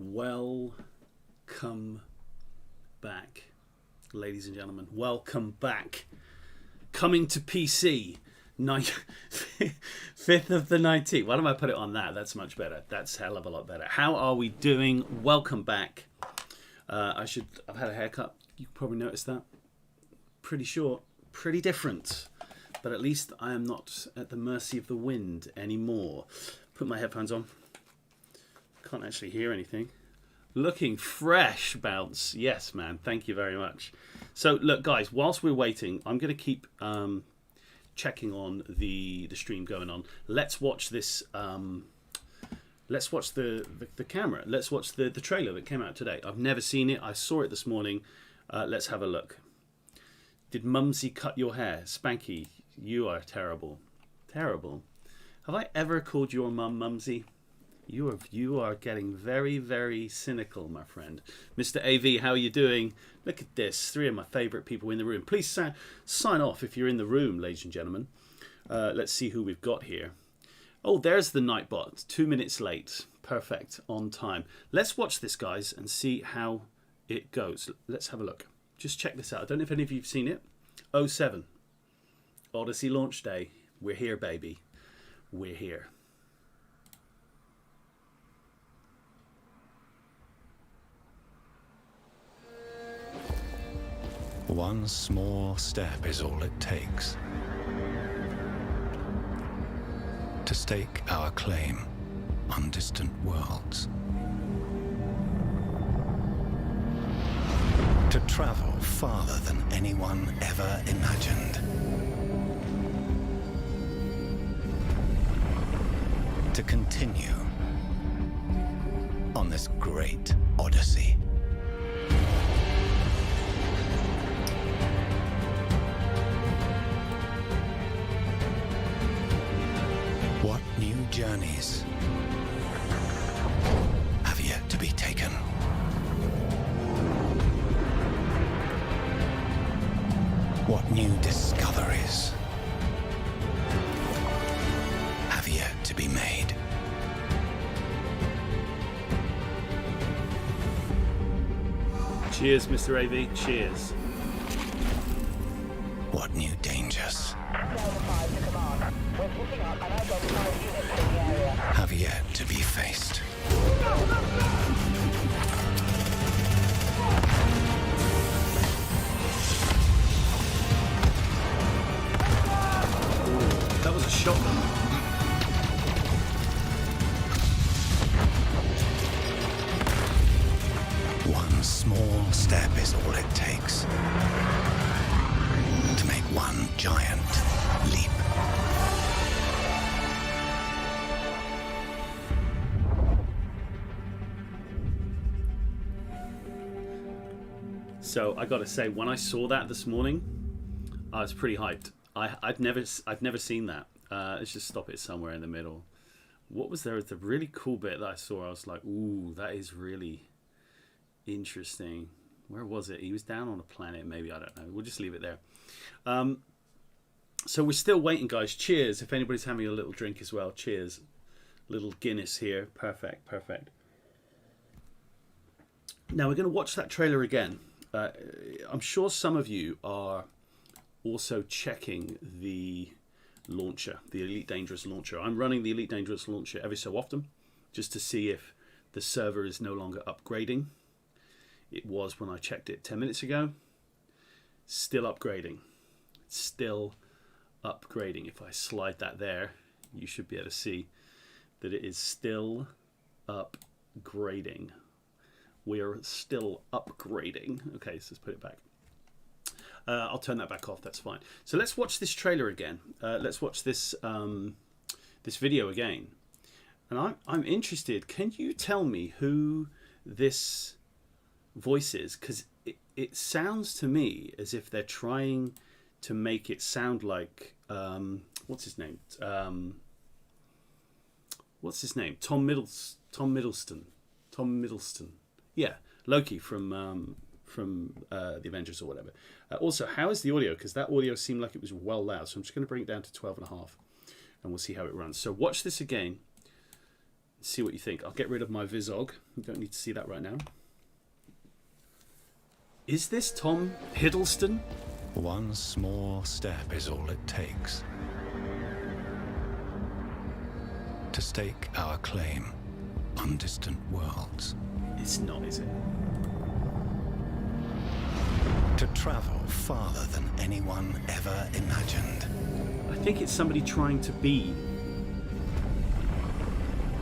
Welcome back, ladies and gentlemen. Welcome back. Coming to PC, 5th of the 19th. Why don't I put it on that? That's much better. That's a hell of a lot better. How are we doing? Welcome back. I've had a haircut. You probably noticed that. Pretty short, pretty different. But at least I am not at the mercy of the wind anymore. Put my headphones on. Can't actually hear anything. Looking fresh, Bounce. Yes, man. Thank you very much. So, look, guys, whilst we're waiting, I'm going to keep checking on the stream going on. Let's watch this. Let's watch the camera. Let's watch the trailer that came out today. I've never seen it. I saw it this morning. Let's have a look. Did Mumsy cut your hair? Spanky, you are terrible. Terrible. Have I ever called your mum Mumsy? You are getting very, very cynical, my friend. Mr. AV, how are you doing? Look at this. 3 of my favourite people in the room. Please sign off if you're in the room, ladies and gentlemen. Let's see who we've got here. Oh, there's the Nightbot. 2 minutes late. Perfect. On time. Let's watch this, guys, and see how it goes. Let's have a look. Just check this out. I don't know if any of you have seen it. 07. Odyssey launch day. We're here, baby. We're here. One small step is all it takes to stake our claim on distant worlds. To travel farther than anyone ever imagined. To continue on this great odyssey. What new journeys have yet to be taken? What new discoveries have yet to be made? Cheers, Mr. AV. Cheers. What new dangers have yet to be faced? That was a shock. One small step is all it takes to make one giant leap. So I got to say, when I saw that this morning, I was pretty hyped. I'd never seen that. Let's just stop it somewhere in the middle. What was there? The really cool bit that I saw. I was like, ooh, that is really interesting. Where was it? He was down on a planet, maybe. I don't know. We'll just leave it there. So we're still waiting, guys. Cheers. If anybody's having a little drink as well, cheers. Little Guinness here. Perfect, perfect. Now we're going to watch that trailer again. I'm sure some of you are also checking the launcher, the Elite Dangerous launcher. I'm running the Elite Dangerous launcher every so often just to see if the server is no longer upgrading. It was when I checked it 10 minutes ago. Still upgrading. Still upgrading. If I slide that there, you should be able to see that it is still upgrading. We are still upgrading. Okay, so let's put it back. I'll turn that back off. That's fine. So let's watch this trailer again. Let's watch this this video again. And I'm interested. Can you tell me who this voice is? Because it sounds to me as if they're trying to make it sound like what's his name? What's his name? Tom Middleston. Yeah, Loki from the Avengers or whatever. Also, how is the audio? Because that audio seemed like it was well loud. So I'm just going to bring it down to 12.5 and we'll see how it runs. So watch this again. See what you think. I'll get rid of my Vizog. You don't need to see that right now. Is this Tom Hiddleston? One small step is all it takes to stake our claim on distant worlds. It's not, is it? To travel farther than anyone ever imagined. I think it's somebody trying to be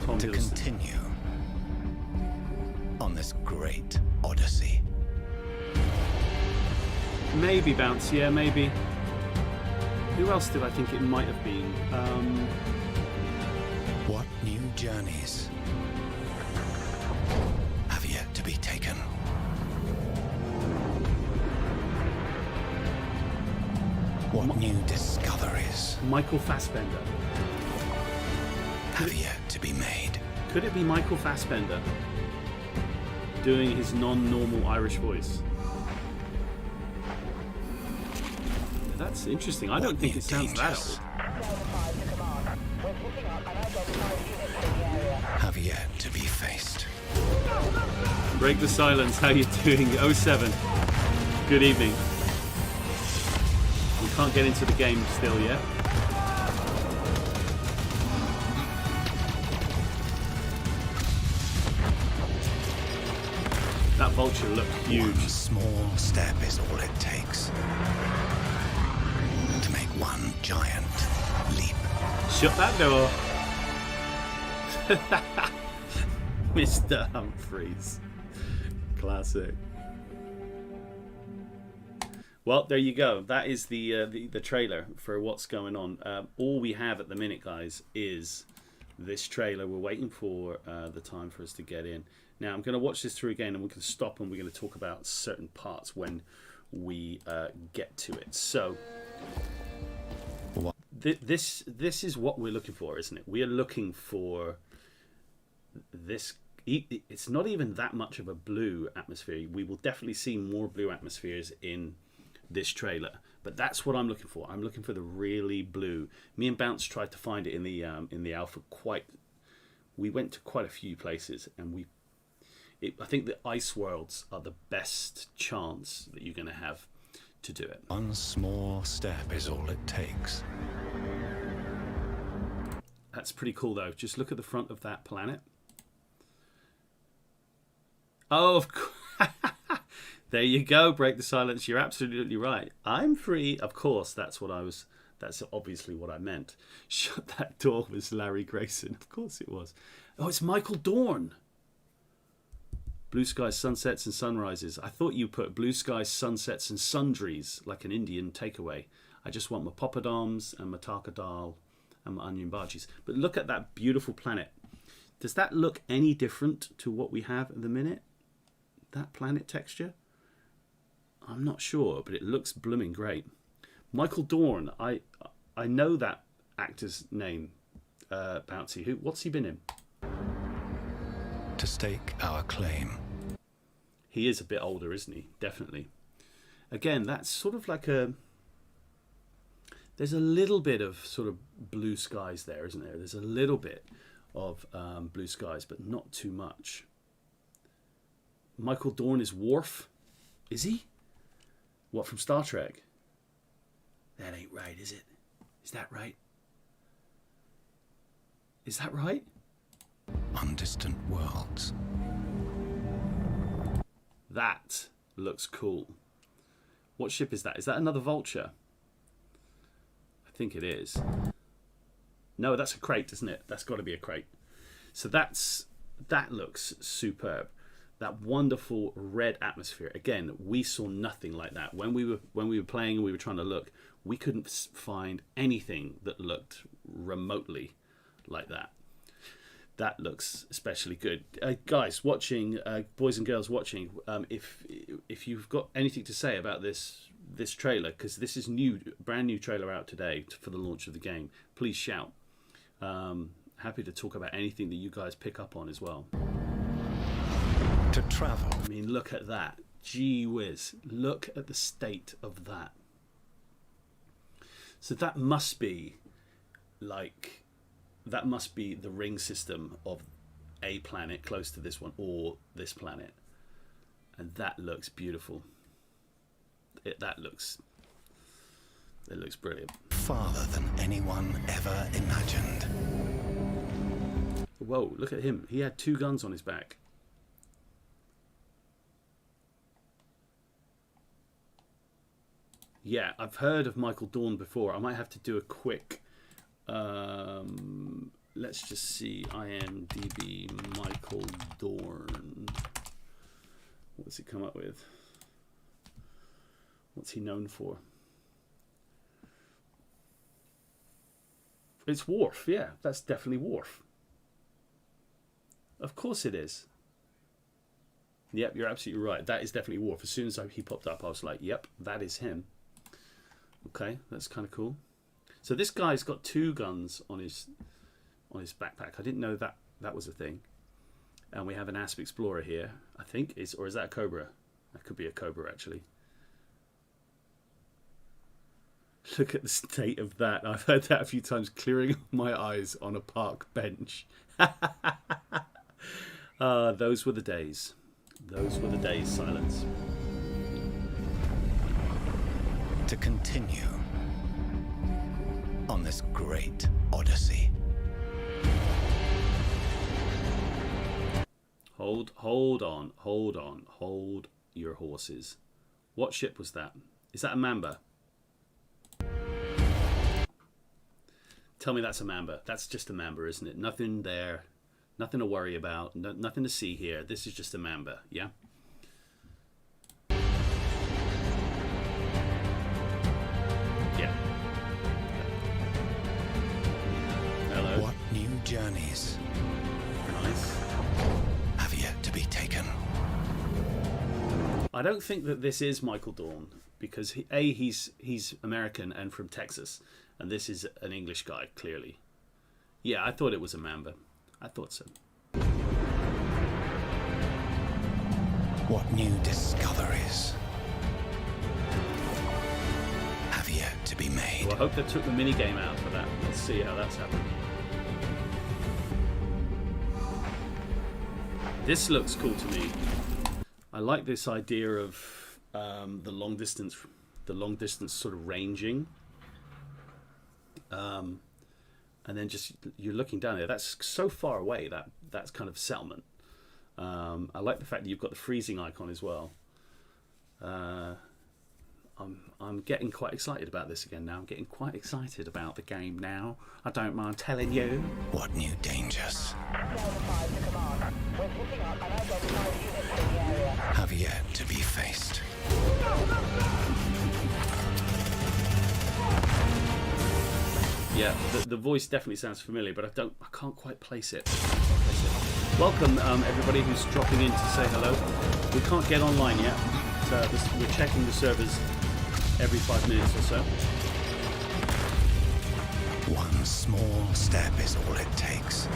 Tom To Hiddleston. continue on this great odyssey. Maybe Bounce, yeah, maybe. Who else did I think it might have been? What new journeys have yet to be taken? What new discoveries Michael Fassbender. have yet to be made? Could it be Michael Fassbender doing his non-normal Irish voice? That's interesting. I don't think it sounds that old. Have yet to be faced. Break the silence. How you doing? 07. Good evening. We can't get into the game still yet. That vulture looked huge. One small step is all it takes to make one giant leap. Shut that door. Mr. Humphreys. Classic. Well, there you go. That is the trailer for what's going on. All we have at the minute, guys, is this trailer. We're waiting for the time for us to get in. Now, I'm going to watch this through again, and we're going to stop, and we're going to talk about certain parts when we get to it. So, this is what we're looking for, isn't it? We are looking for this. It's not even that much of a blue atmosphere. We will definitely see more blue atmospheres in this trailer, but that's what I'm looking for. I'm looking for the really blue. Me and Bounce tried to find it in the alpha. We went to quite a few places, and I think the ice worlds are the best chance that you're going to have to do it. One small step is all it takes. That's pretty cool, though. Just look at the front of that planet. Oh, of course. There you go. Break the silence. You're absolutely right. I'm free. Of course, that's obviously what I meant. Shut that door was Larry Grayson. Of course it was. Oh, it's Michael Dorn. Blue skies, sunsets and sunrises. I thought you put blue skies, sunsets and sundries, like an Indian takeaway. I just want my poppadoms and my taka dal and my onion bhajis. But look at that beautiful planet. Does that look any different to what we have at the minute? That planet texture? I'm not sure, but it looks blooming great. Michael Dorn. I know that actor's name, Bouncy. What's he been in? To stake our claim. He is a bit older, isn't he? Definitely. Again, that's sort of like there's a little bit of sort of blue skies there, isn't there? There's a little bit of blue skies, but not too much. Michael Dorn is Worf. Is he? What, from Star Trek? That ain't right, is it? Is that right? Is that right? On distant worlds. That looks cool. What ship is that? Is that another vulture? I think it is. No, that's a crate, isn't it? That's got to be a crate. So that looks superb. That wonderful red atmosphere. Again, we saw nothing like that when we were playing and we were trying to look. We couldn't find anything that looked remotely like that. That looks especially good. Guys watching, boys and girls watching, if you've got anything to say about this trailer, because this is brand new trailer out today for the launch of the game, please shout. Happy to talk about anything that you guys pick up on as well. To travel. I mean, look at that. Gee whiz. Look at the state of that. So that must be the ring system of a planet close to this one or this planet, and that looks beautiful. It looks brilliant. Farther than anyone ever imagined. Whoa, look at him. He had 2 guns on his back. Yeah, I've heard of Michael Dorn before. I might have to do a quick... let's just see. IMDb Michael Dorn. What's he come up with? What's he known for? It's Worf. Yeah, that's definitely Worf. Of course it is. Yep, you're absolutely right. That is definitely Worf. As soon as he popped up, I was like, yep, that is him. Okay, that's kind of cool. So this guy's got 2 guns on his backpack. I didn't know that was a thing. And we have an Asp Explorer here, I think. Or is that a Cobra? That could be a Cobra, actually. Look at the state of that. I've heard that a few times, clearing my eyes on a park bench. Those were the days. Those were the days, Silence. To continue on this great odyssey. Hold on. Hold your horses. What ship was that? Is that a Mamba? Tell me that's a Mamba. That's just a Mamba, isn't it? Nothing there. Nothing to worry about. Nothing to see here. This is just a Mamba, yeah? Yeah. Hello. What new journeys Nice. have yet to be taken? I don't think that this is Michael Dorn because he's American and from Texas, and this is an English guy, clearly. Yeah, I thought it was a Mamba. I thought so. What new discoveries have yet to be made? Well, I hope they took the mini game out for that. Let's see how that's happened. This looks cool to me. I like this idea of the long distance sort of ranging. And then just you're looking down there. That's so far away. That's kind of settlement. I like the fact that you've got the freezing icon as well. I'm getting quite excited about this again now. I'm getting quite excited about the game now. I don't mind telling you. What new dangers have yet to be faced? Yeah, the voice definitely sounds familiar, but I can't quite place it. Welcome, everybody who's dropping in to say hello. We can't get online yet. So we're checking the servers every 5 minutes or so. One small step is all it takes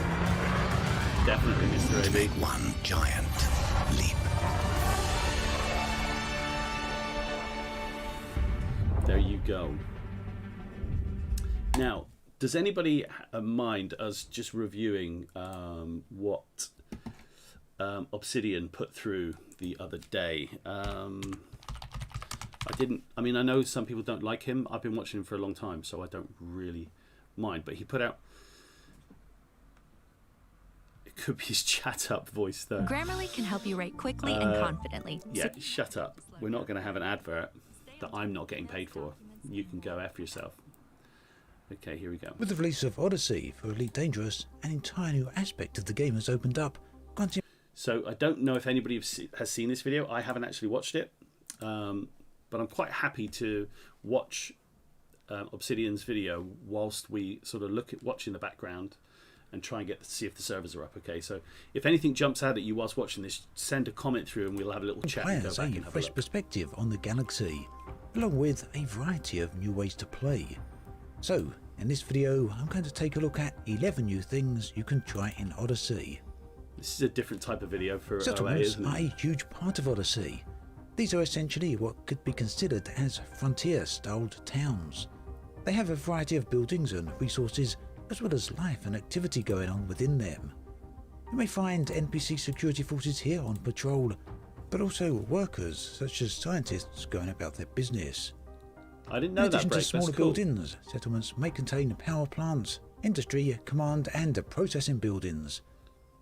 Definitely, Mr. to AB. make one giant leap. There you go. Now, does anybody mind us just reviewing what Obsidian put through the other day? I know some people don't like him. I've been watching him for a long time, so I don't really mind. But he put out... It could be his chat up voice, though. Grammarly can help you write quickly and confidently. Yeah, shut up. We're not going to have an advert that I'm not getting paid for. You can go F yourself. Okay, here we go. With the release of Odyssey for Elite Dangerous, an entire new aspect of the game has opened up. So I don't know if anybody has seen this video. I haven't actually watched it, but I'm quite happy to watch Obsidian's video whilst we sort of watch in the background and try and see if the servers are up. Okay, so if anything jumps out at you whilst watching this, send a comment through and we'll have a little chat and go Players back a and have a fresh look. perspective on the galaxy, along with a variety of new ways to play. So, in this video, I'm going to take a look at 11 new things you can try in Odyssey. This is a different type of video for OA, Settlements isn't are it? a huge part of Odyssey. These are essentially what could be considered as frontier-styled towns. They have a variety of buildings and resources, as well as life and activity going on within them. You may find NPC security forces here on patrol, but also workers such as scientists going about their business. I didn't In know that, addition to Break. smaller That's cool. buildings, settlements may contain power plants, industry, command and processing buildings.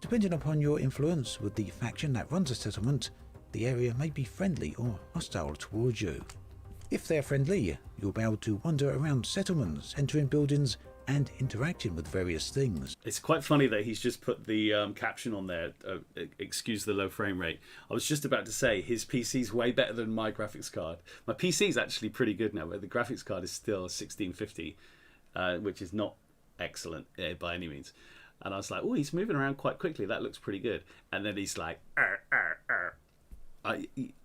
Depending upon your influence with the faction that runs a settlement, the area may be friendly or hostile towards you. If they're friendly, you'll be able to wander around settlements, entering buildings and interacting with various things. It's quite funny that he's just put the caption on there, excuse the low frame rate. I was just about to say his PC's way better than my graphics card. My PC's actually pretty good now, but the graphics card is still 1650, which is not excellent by any means. And I was like, oh, he's moving around quite quickly. That looks pretty good. And then he's like, arr, arr, arr.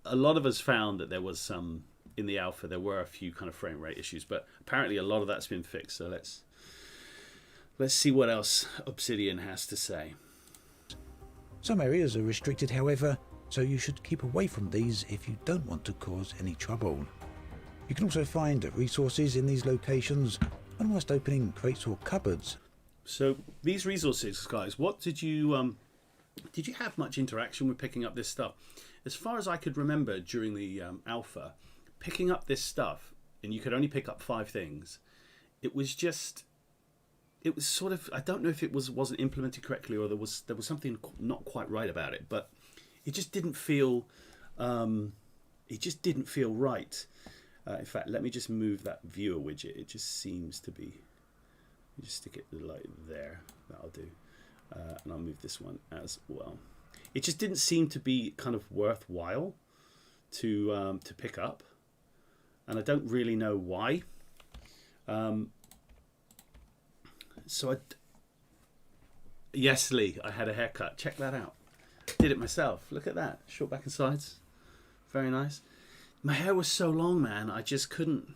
A lot of us found that there was some, in the alpha, there were a few kind of frame rate issues, but apparently a lot of that's been fixed. So let's see what else Obsidian has to say. Some areas are restricted, however, so you should keep away from these if you don't want to cause any trouble. You can also find resources in these locations, and whilst opening crates or cupboards. So these resources, guys, what did you have much interaction with picking up this stuff? As far as I could remember during the alpha, picking up this stuff, and you could only pick up 5 things, it was sort of, I don't know if it wasn't implemented correctly or there was something not quite right about it, but it just didn't feel right. In fact, let me just move that viewer widget. It just seems to be, you just stick it like there, that'll do. And I'll move this one as well. It just didn't seem to be kind of worthwhile to pick up, and I don't really know why. Yes, Lee, I had a haircut. Check that out. Did it myself. Look at that. Short back and sides. Very nice. My hair was so long, man. I just couldn't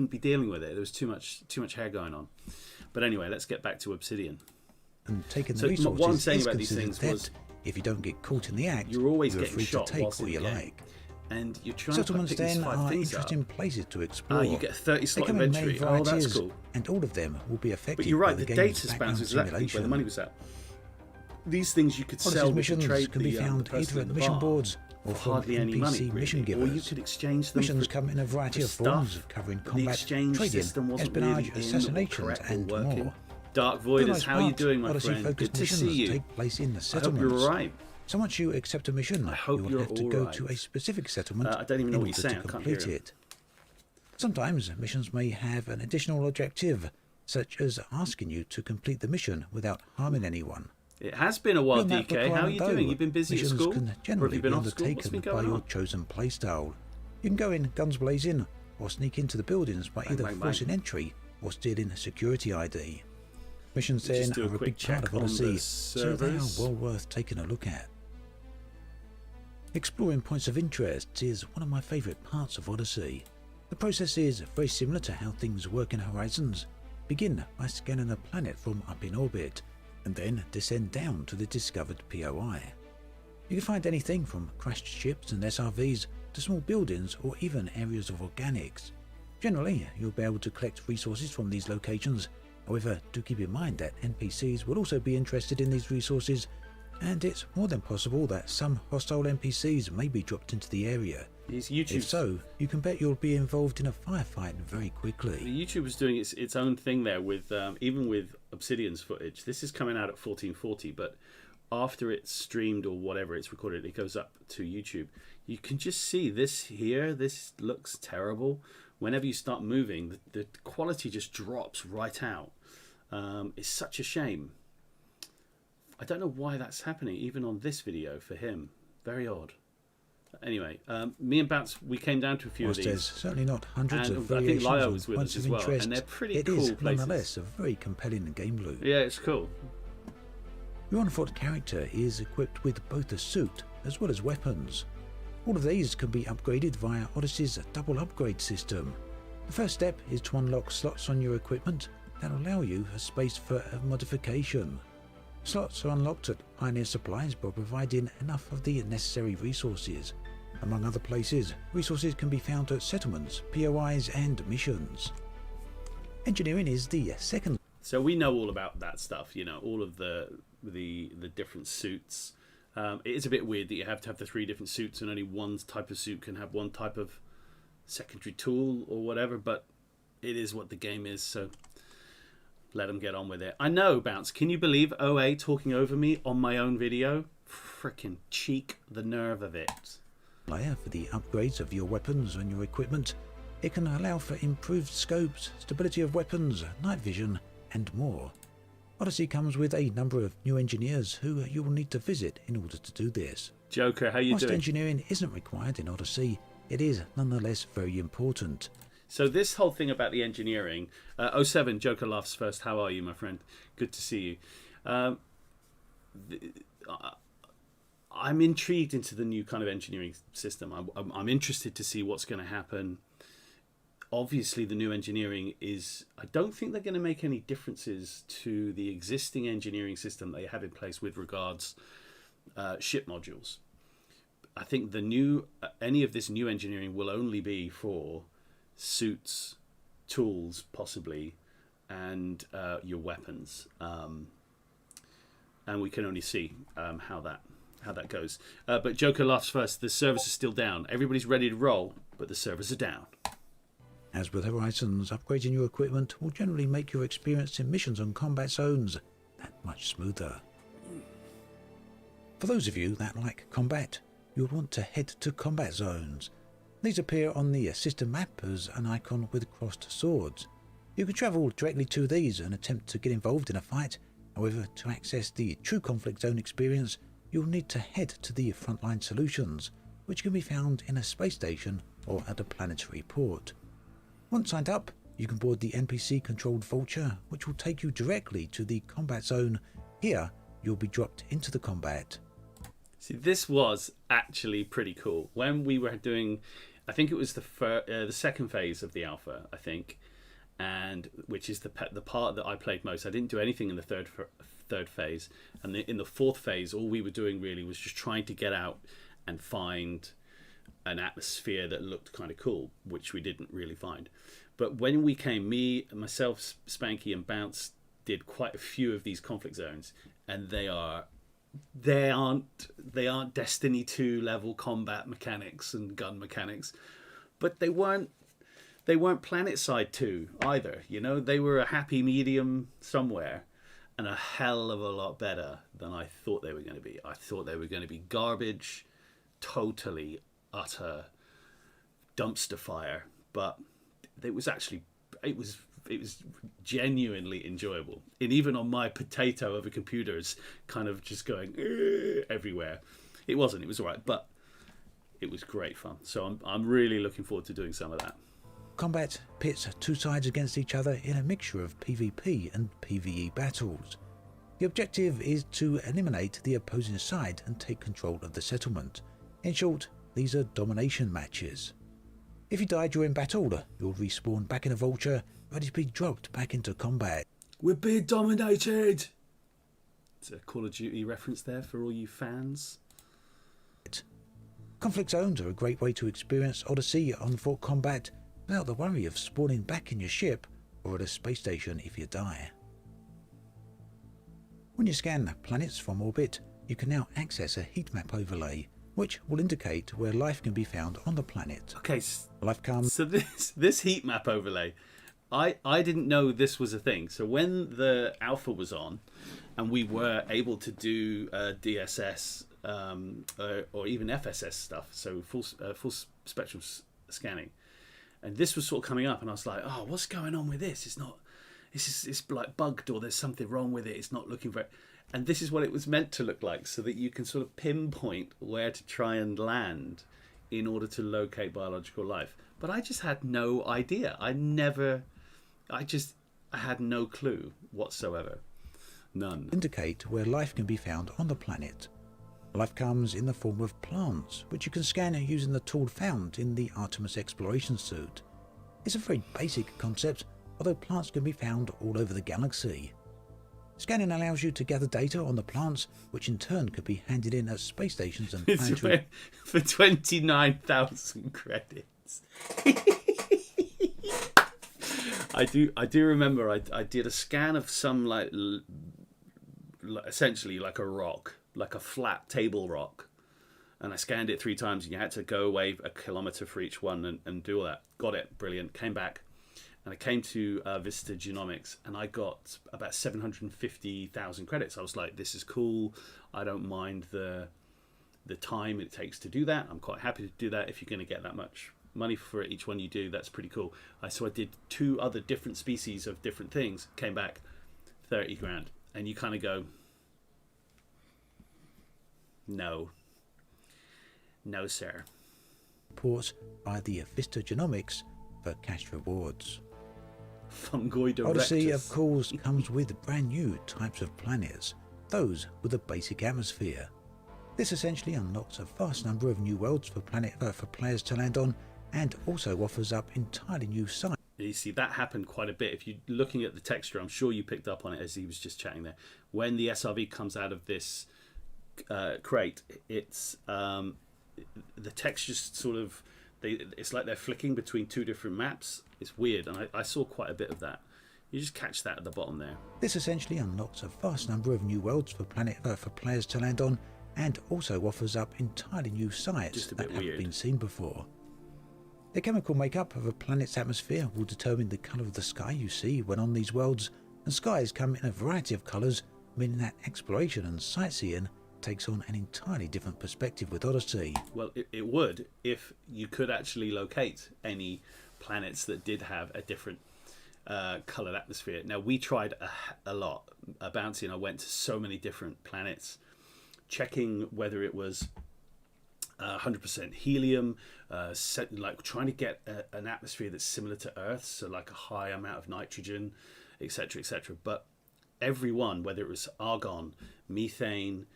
be dealing with it. There was too much hair going on. But anyway, let's get back to Obsidian. And taking the So resources what I'm saying is about these considered things was, theft. If you don't get caught in the act, you're always you're getting free shot to take whilst what in you the game. like. And you're trying Settlements to pick these then 5 are things interesting up. places to explore. You get a 30 They slot come in many inventory. Oh, that's varieties, cool. and all of them will be affected But you're right, by the game's data background bounces exactly where the simulation. money was at. These things you could Odyssey's sell with the missions trade can be the found person either at at the mission bar boards or for from hardly any money, NPC mission really. givers. Or you could exchange them Missions for, come in a variety for of forms, stuff. covering The combat, exchange trading, system wasn't espionage, really assassinations, correct or and working. more. Dark For the Voiders, most how are you part, doing, my Odyssey friend? Good focused to missions see you. take place in the I hope settlements. you're all right. So once you accept a mission, I hope you will you're have to all go right. to a specific settlement I don't even know in what you're order saying. to I can't hear complete you. it. Sometimes missions may have an additional objective, such as asking you to complete the mission without harming anyone. It has been a while, Beyond that DK. How are you requirement, doing? though, You've been busy at missions school? can Or have generally you been be off school? What's undertaken been by going your on? chosen playstyle. You can go in guns blazing, or sneak into the buildings by either bang, bang. forcing entry or stealing a security ID. Missions Let's then just do a are a quick big part check of on Odyssey, the so they are servers. well worth taking a look at. Exploring points of interest is one of my favourite parts of Odyssey. The process is very similar to how things work in Horizons. Begin by scanning a planet from up in orbit, and then descend down to the discovered POI. You can find anything from crashed ships and SRVs to small buildings or even areas of organics. Generally, you'll be able to collect resources from these locations. However, do keep in mind that NPCs will also be interested in these resources, and it's more than possible that some hostile NPCs may be dropped into the area. If so, you can bet you'll be involved in a firefight very quickly. YouTube was doing its own thing there with even with Obsidian's footage. This is coming out at 1440, but after it's streamed or whatever it's recorded, it goes up to YouTube. You can just see this here. This looks terrible. Whenever you start moving, the quality just drops right out. It's such a shame. I don't know why that's happening, even on this video for him. Very odd. Anyway, me and Bounce, we came down to a few Whilst of there's these. certainly not hundreds And of I think variations Lio on was with points us of as well, interest, and they're pretty it cool is places. nonetheless a very compelling game loop. Yeah, it's cool. Your on-foot character is equipped with both a suit as well as weapons. All of these can be upgraded via Odyssey's double upgrade system. The first step is to unlock slots on your equipment that allow you a space for a modification. Slots are unlocked at Pioneer Supplies by providing enough of the necessary resources. Among other places, resources can be found at settlements, POIs and missions. Engineering is the second. So we know all about that stuff, you know, all of the the different suits. It is a bit weird that you have to have the 3 different suits and only one type of suit can have one type of secondary tool or whatever, but it is what the game is, so let them get on with it. I know, Bounce, can you believe OA talking over me on my own video? Frickin' cheek, the nerve of it. Layer for the upgrades of your weapons and your equipment. It can allow for improved scopes, stability of weapons, night vision, and more. Odyssey comes with a number of new engineers who you will need to visit in order to do this. Joker, how you Whilst doing? engineering isn't required in Odyssey, it is nonetheless very important. So this whole thing about the engineering, 07, Joker laughs first. How are you, my friend? Good to see you. I'm intrigued into the new kind of engineering system. I'm interested to see what's going to happen. Obviously, the new engineering is... I don't think they're going to make any differences to the existing engineering system they have in place with regards ship modules. I think the new any of this new engineering will only be for suits, tools, possibly, and your weapons. And we can only see how that goes. But Joker laughs first. The servers are still down. Everybody's ready to roll, but the servers are down. As with Horizons, upgrading your equipment will generally make your experience in missions and combat zones that much smoother. For those of you that like combat, you'll want to head to combat zones. These appear on the system map as an icon with crossed swords. You can travel directly to these and attempt to get involved in a fight. However, to access the true conflict zone experience, you'll need to head to the frontline solutions, which can be found in a space station or at a planetary port. Once signed up, you can board the NPC-controlled Vulture, which will take you directly to the combat zone. Here, you'll be dropped into the combat. See, this was actually pretty cool. When we were doing, I think it was the second phase of the alpha, I think, and which is the part that I played most. I didn't do anything in the third phase, and in the 4th phase, all we were doing really was just trying to get out and find an atmosphere that looked kind of cool, which we didn't really find. But when we came, myself, Spanky, and Bounce did quite a few of these conflict zones, and they aren't Destiny 2 level combat mechanics and gun mechanics, but they weren't Planet Side 2 either. You know, they were a happy medium somewhere, and a hell of a lot better than I thought they were going to be. I thought they were going to be garbage, totally utter dumpster fire, but it was genuinely enjoyable. And even on my potato of a computer, it's kind of just going everywhere. It was all right, but it was great fun. So I'm really looking forward to doing some of that. Combat pits 2 sides against each other in a mixture of PvP and PvE battles. The objective is to eliminate the opposing side and take control of the settlement. In short, these are domination matches. If you die during battle, you'll respawn back in a Vulture, ready to be dropped back into combat. We're being dominated! It's a Call of Duty reference there for all you fans. Conflict zones are a great way to experience Odyssey on foot combat without the worry of spawning back in your ship or at a space station if you die. When you scan planets from orbit, you can now access a heat map overlay, which will indicate where life can be found on the planet. Okay, Life comes. so this heat map overlay, I didn't know this was a thing. So when the alpha was on, and we were able to do DSS or even FSS stuff, so full spectrum scanning, and this was sort of coming up, and I was like, oh, what's going on with this? It's like bugged, or there's something wrong with it. It's not looking very. And this is what it was meant to look like, so that you can sort of pinpoint where to try and land in order to locate biological life. But I just had no idea. I had no clue whatsoever. None. Indicate where life can be found on the planet. Life comes in the form of plants, which you can scan using the tool found in the Artemis exploration suit. It's a very basic concept, although plants can be found all over the galaxy. Scanning allows you to gather data on the plants, which in turn could be handed in at space stations and planetary... For 29,000 credits. I do remember I did a scan of some like essentially like a rock, like a flat table rock. And I scanned it 3 times, and you had to go away a kilometer for each one and do all that. Got it, brilliant. Came back, and I came to Vista Genomics, and I got about 750,000 credits. I was like, this is cool. I don't mind the time it takes to do that. I'm quite happy to do that. If you're going to get that much money for each one you do, that's pretty cool. So I did 2 other different species of different things. Came back 30 grand, and you kind of go, no, sir. Reports by the Vista Genomics for cash rewards. Fungoid erectus. Odyssey, of course, comes with brand new types of planets, those with a basic atmosphere. This essentially unlocks a vast number of new worlds for players to land on, and also offers up entirely new sites. You see, that happened quite a bit. If you're looking at the texture, I'm sure you picked up on it as he was just chatting there. When the SRV comes out of this crate, it's the textures sort of, it's like they're flicking between 2 different maps. It's weird, and I saw quite a bit of that. You just catch that at the bottom there. This essentially unlocks a vast number of new worlds for players to land on, and also offers up entirely new sites that haven't been seen before. The chemical makeup of a planet's atmosphere will determine the colour of the sky you see when on these worlds, and skies come in a variety of colours, meaning that exploration and sightseeing takes on an entirely different perspective with Odyssey. Well, it would if you could actually locate any planets that did have a different coloured atmosphere. Now, we tried a lot. Bouncy and I went to so many different planets, checking whether it was 100% helium, like trying to get an atmosphere that's similar to Earth's, so like a high amount of nitrogen, etc., etc. But every one, whether it was argon, methane,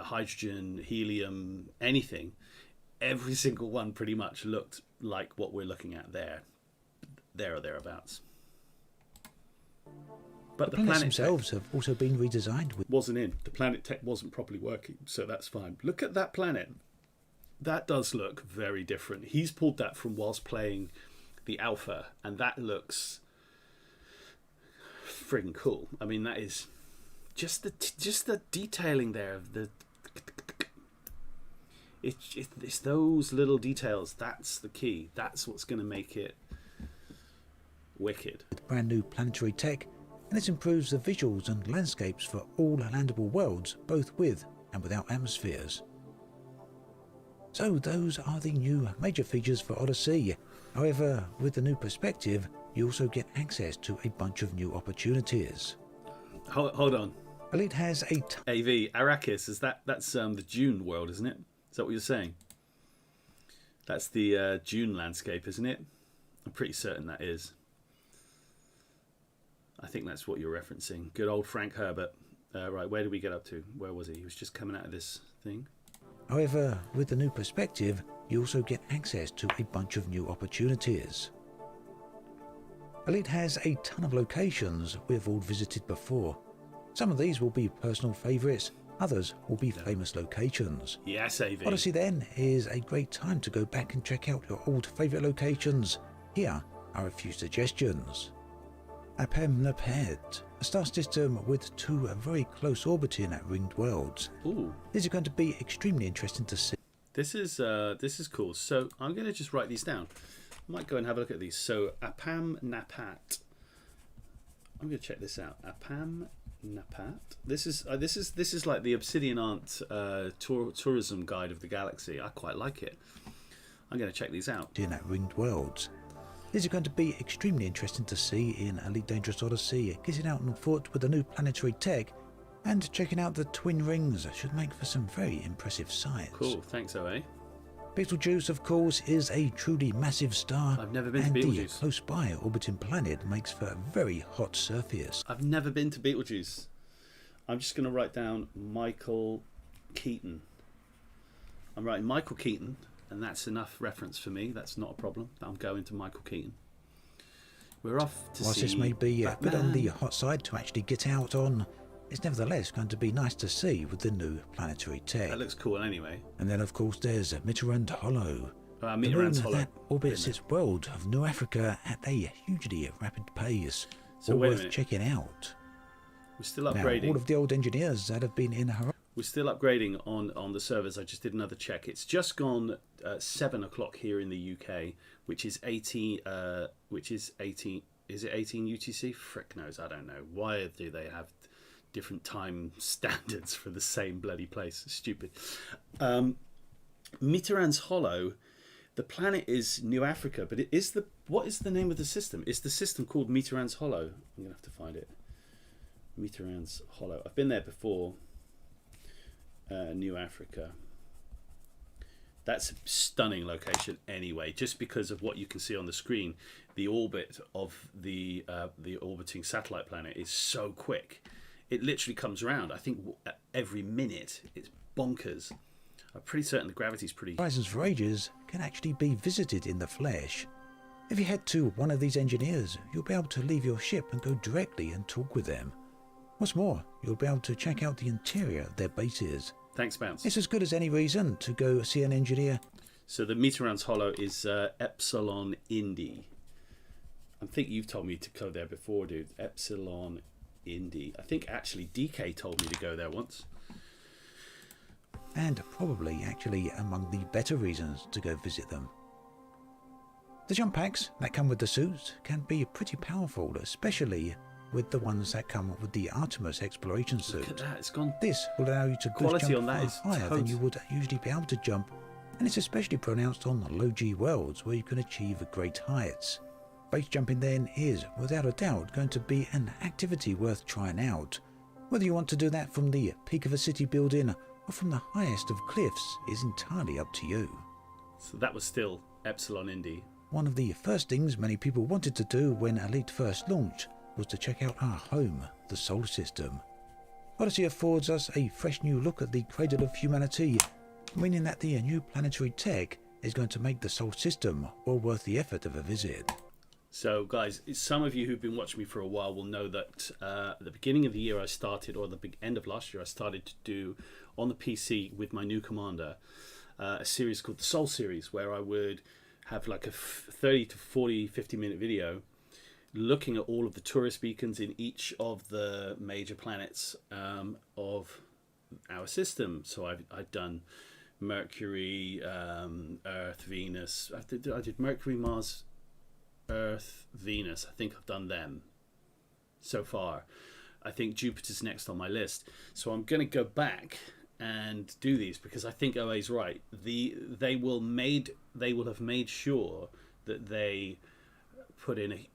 hydrogen, helium, anything, every single one pretty much looked like what we're looking at there or thereabouts. But the planets themselves have also been redesigned. Wasn't in. The planet tech wasn't properly working, so that's fine. Look at that planet. That does look very different. He's pulled that from whilst playing the alpha, and that looks friggin' cool. I mean, that is just the detailing there of the. It's those little details. That's the key. That's what's going to make it wicked. Brand new planetary tech, and this improves the visuals and landscapes for all landable worlds, both with and without atmospheres. So those are the new major features for Odyssey. However, with the new perspective, you also get access to a bunch of new opportunities. Hold on. Elite has a AV Arrakis. That's the Dune world, isn't it? Is that what you're saying? That's the Dune landscape, isn't it? I'm pretty certain that is. I think that's what you're referencing. Good old Frank Herbert. Right, where did we get up to? Where was he? He was just coming out of this thing. However, with the new perspective, you also get access to a bunch of new opportunities. Elite has a ton of locations we've all visited before. Some of these will be personal favourites, others will be famous locations. Yes, AV. Odyssey then is a great time to go back and check out your old favourite locations. Here are a few suggestions. Apem-Nepet, a star system with 2 very close orbiting ringed worlds. Ooh. These are going to be extremely interesting to see. This is cool. So I'm going to just write these down. I might go and have a look at these. So Apam-Napat. I'm going to check this out. Apam-Napat. This is like the Obsidian Ant tourism guide of the galaxy. I quite like it. I'm going to check these out. In ringed worlds. These are going to be extremely interesting to see in Elite Dangerous Odyssey. Getting out on foot with the new planetary tech and checking out the twin rings should make for some very impressive sights. Cool, thanks OA. Betelgeuse, of course, is a truly massive star. I've never been to and Betelgeuse. The close by orbiting planet makes for a very hot surface. I've never been to Betelgeuse. I'm just going to write down Michael Keaton. I'm writing Michael Keaton. And that's enough reference for me. That's not a problem. I'm going to Michael Keaton. We're off to Whilst see this may be a bit on Batman. the hot side to actually get out on, it's nevertheless going to be nice to see with the new planetary tech. That looks cool anyway. And then of course there's Mitterrand Hollow. The moon Mitterrand's Hollow. that orbits its world of New Africa at a hugely rapid pace. So All wait a worth minute. checking out. We're still Now, upgrading. all of the old engineers that have been in Horizon. We're still upgrading on the servers. I just did another check. It's just gone 7 o'clock here in the UK, which is 18. Is it 18 UTC? Frick knows. I don't know. Why do they have different time standards for the same bloody place? Stupid. Mitterrand's Hollow. The planet is New Africa, but what is the name of the system? Is the system called Mitterrand's Hollow? I'm gonna have to find it. Mitterrand's Hollow. I've been there before. New Africa. That's a stunning location anyway, just because of what you can see on the screen. The orbit of the orbiting satellite planet is so quick. It literally comes around, I think, every minute. It's bonkers. I'm pretty certain the gravity's pretty... Horizons for Ages can actually be visited in the flesh. If you head to one of these engineers, you'll be able to leave your ship and go directly and talk with them. What's more, you'll be able to check out the interior of their bases. Thanks, Bounce. It's as good as any reason to go see an engineer. So the Mitterrand's Hollow is Epsilon Indy. I think you've told me to go there before, dude. Epsilon Indy. I think actually DK told me to go there once. And probably actually among the better reasons to go visit them. The jump packs that come with the suits can be pretty powerful, especially with the ones that come with the Artemis exploration suit. Look at that, it's gone. This will allow you to Quality jump on that far is higher than you would usually be able to jump, and it's especially pronounced on low G worlds where you can achieve great heights. Base jumping then is, without a doubt, going to be an activity worth trying out. Whether you want to do that from the peak of a city building or from the highest of cliffs is entirely up to you. So that was still Epsilon Indy. One of the first things many people wanted to do when Elite first launched was to check out our home, the solar system. Odyssey affords us a fresh new look at the cradle of humanity, meaning that the new planetary tech is going to make the solar system well worth the effort of a visit. So guys, some of you who've been watching me for a while will know that at the beginning of the year I started, or the end of last year, I started to do on the PC with my new commander a series called the Soul Series, where I would have like a 30 to 40, 50-minute video looking at all of the tourist beacons in each of the major planets of our system. So I've done Mercury, Earth, Venus. I did Mercury, Mars, Earth, Venus. I think I've done them so far. I think Jupiter's next on my list. So I'm going to go back and do these because I think OA's right. They will have made sure that they put in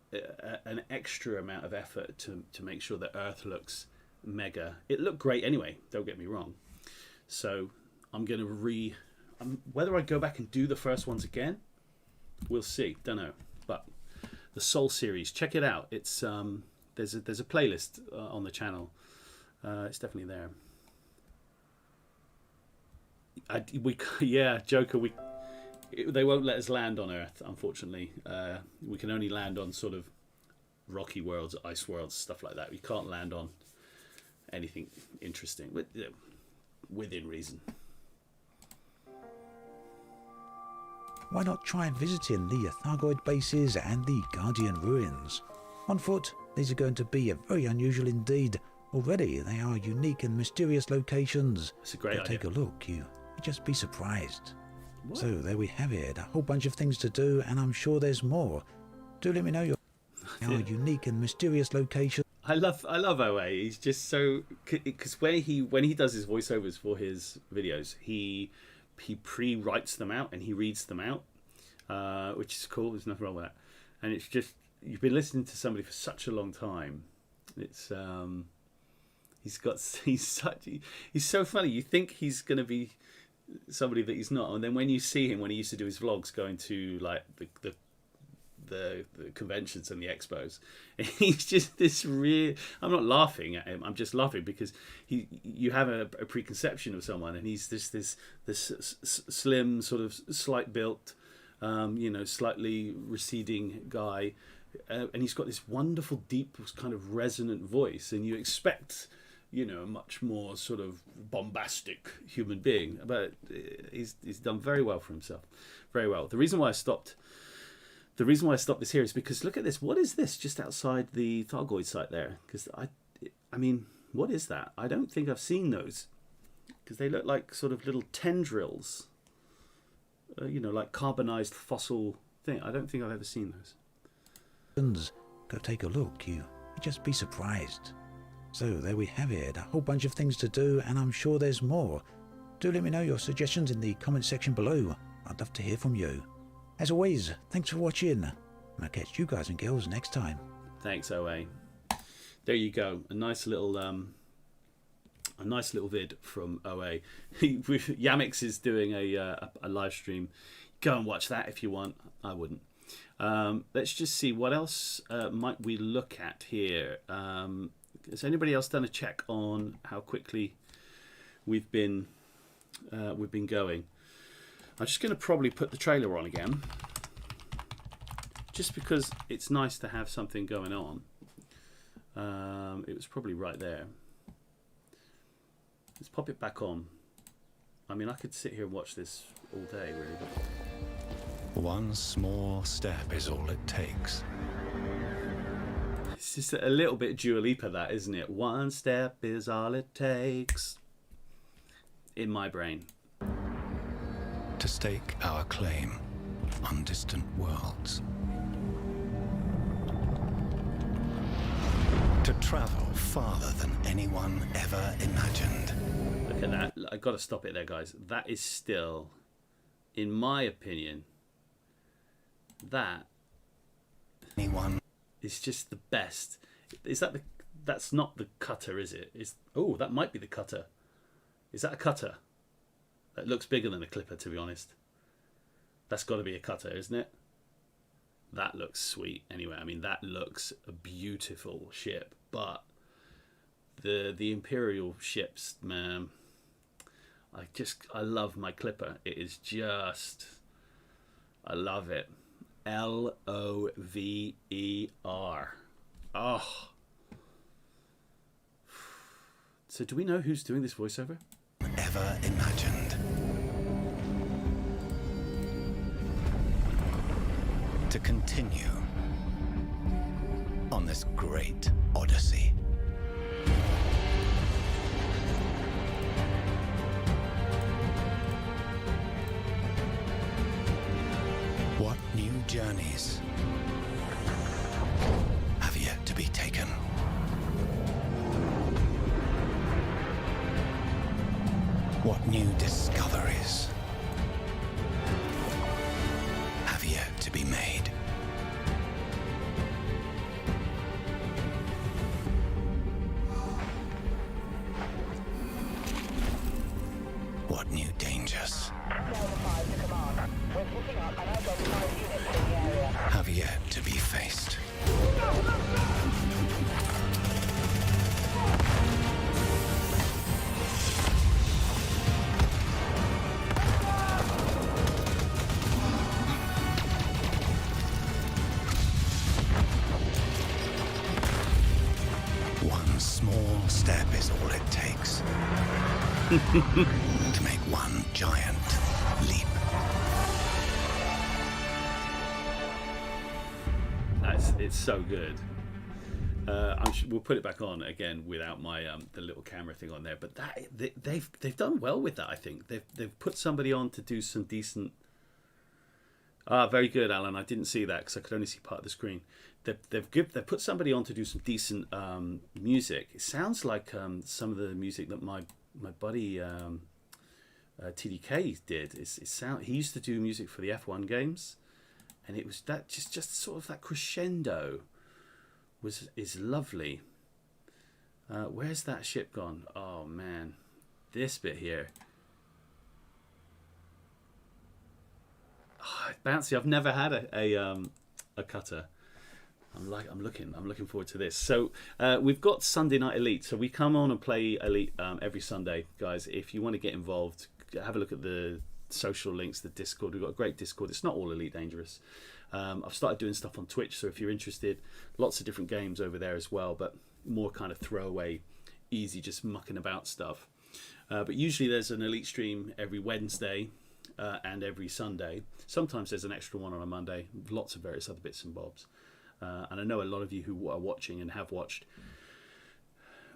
an extra amount of effort to make sure that Earth looks mega. It looked great anyway, don't get me wrong. So I'm going to whether I go back and do the first ones again, we'll see. Don't know. But the Soul Series, check it out. It's there's a playlist on the channel. It's definitely there. Joker. They won't let us land on Earth, unfortunately. We can only land on sort of rocky worlds, ice worlds, stuff like that. We can't land on anything interesting within reason. Why not try visiting the Thargoid bases and the Guardian ruins? On foot, these are going to be very unusual indeed. Already, they are unique and mysterious locations. It's a great idea. Take a look, you'd just be surprised. What? So there we have it, a whole bunch of things to do, and I'm sure there's more. Do let me know your unique and mysterious locations. I love OA. He's just so, because when he does his voiceovers for his videos, he pre-writes them out and he reads them out, which is cool. There's nothing wrong with that. And it's just, you've been listening to somebody for such a long time. It's he's so funny. You think he's going to be somebody that he's not, and then when you see him when he used to do his vlogs going to like the conventions and the expos, he's just this real, I'm not laughing at him, I'm just laughing because you have a preconception of someone, and he's this slim, sort of slight built, slightly receding guy, and he's got this wonderful deep kind of resonant voice, and you expect a much more sort of bombastic human being, but he's done very well for himself, very well. The reason why I stopped this here is because look at this. What is this just outside the Thargoid site there? Because I mean, What is that? I don't think I've seen those, because they look like sort of little tendrils. You know, like carbonized fossil thing. I don't think I've ever seen those. Go take a look. You'd just be surprised. So there we have it. A whole bunch of things to do, and I'm sure there's more. Do let me know your suggestions in the comment section below. I'd love to hear from you. As always, thanks for watching. And I'll catch you guys and girls next time. Thanks, OA. There you go. A nice little vid from OA. Yamix is doing a live stream. Go and watch that if you want. I wouldn't. Let's just see what else might we look at here. Has anybody else done a check on how quickly we've been going? I'm just going to probably put the trailer on again, just because it's nice to have something going on. It was probably right there. Let's pop it back on. I mean, I could sit here and watch this all day, really. But One small step is all it takes. it's just a little bit Dua Lipa, that, isn't it? One step is all it takes. In my brain. To stake our claim on distant worlds. To travel farther than anyone ever imagined. Look at that. I've got to stop it there, guys. That is still, in my opinion, that Anyone is just the best. Is that the... That's not the cutter, is it? Oh, that might be the cutter. Is that a cutter? That looks bigger than a clipper, to be honest. That's got to be a cutter, isn't it? That looks sweet. Anyway, I mean, that looks a beautiful ship. But the Imperial ships, man, I love my clipper. It is just... I love it. L-O-V-E-R. Oh. So do we know who's doing this voiceover? ever imagined. To continue on this great odyssey. What new journeys have yet to be taken? What new discoveries have yet to be made? What new dangers have yet to be faced? One small step is all it takes to make one giant leap. It's so good. We'll put it back on again without my the little camera thing on there. But they've done well with that. I think they've put somebody on to do some decent. Very good, Alan. I didn't see that because I could only see part of the screen. They've put somebody on to do some decent music. It sounds like some of the music that my buddy TDK did. He used to do music for the F1 games, and it was that just sort of that crescendo is lovely. Where's that ship gone? Oh man, this bit here. Oh, bouncy. I've never had a cutter. I'm looking forward to this. So we've got Sunday Night Elite. So we come on and play Elite every Sunday, guys. If you want to get involved, have a look at the social links, the Discord. We've got a great Discord. It's not all Elite Dangerous. I've started doing stuff on Twitch, so if you're interested, lots of different games over there as well, but more kind of throwaway, easy, just mucking about stuff. But usually there's an Elite stream every Wednesday and every Sunday. Sometimes there's an extra one on a Monday. Lots of various other bits and bobs. And I know a lot of you who are watching and have watched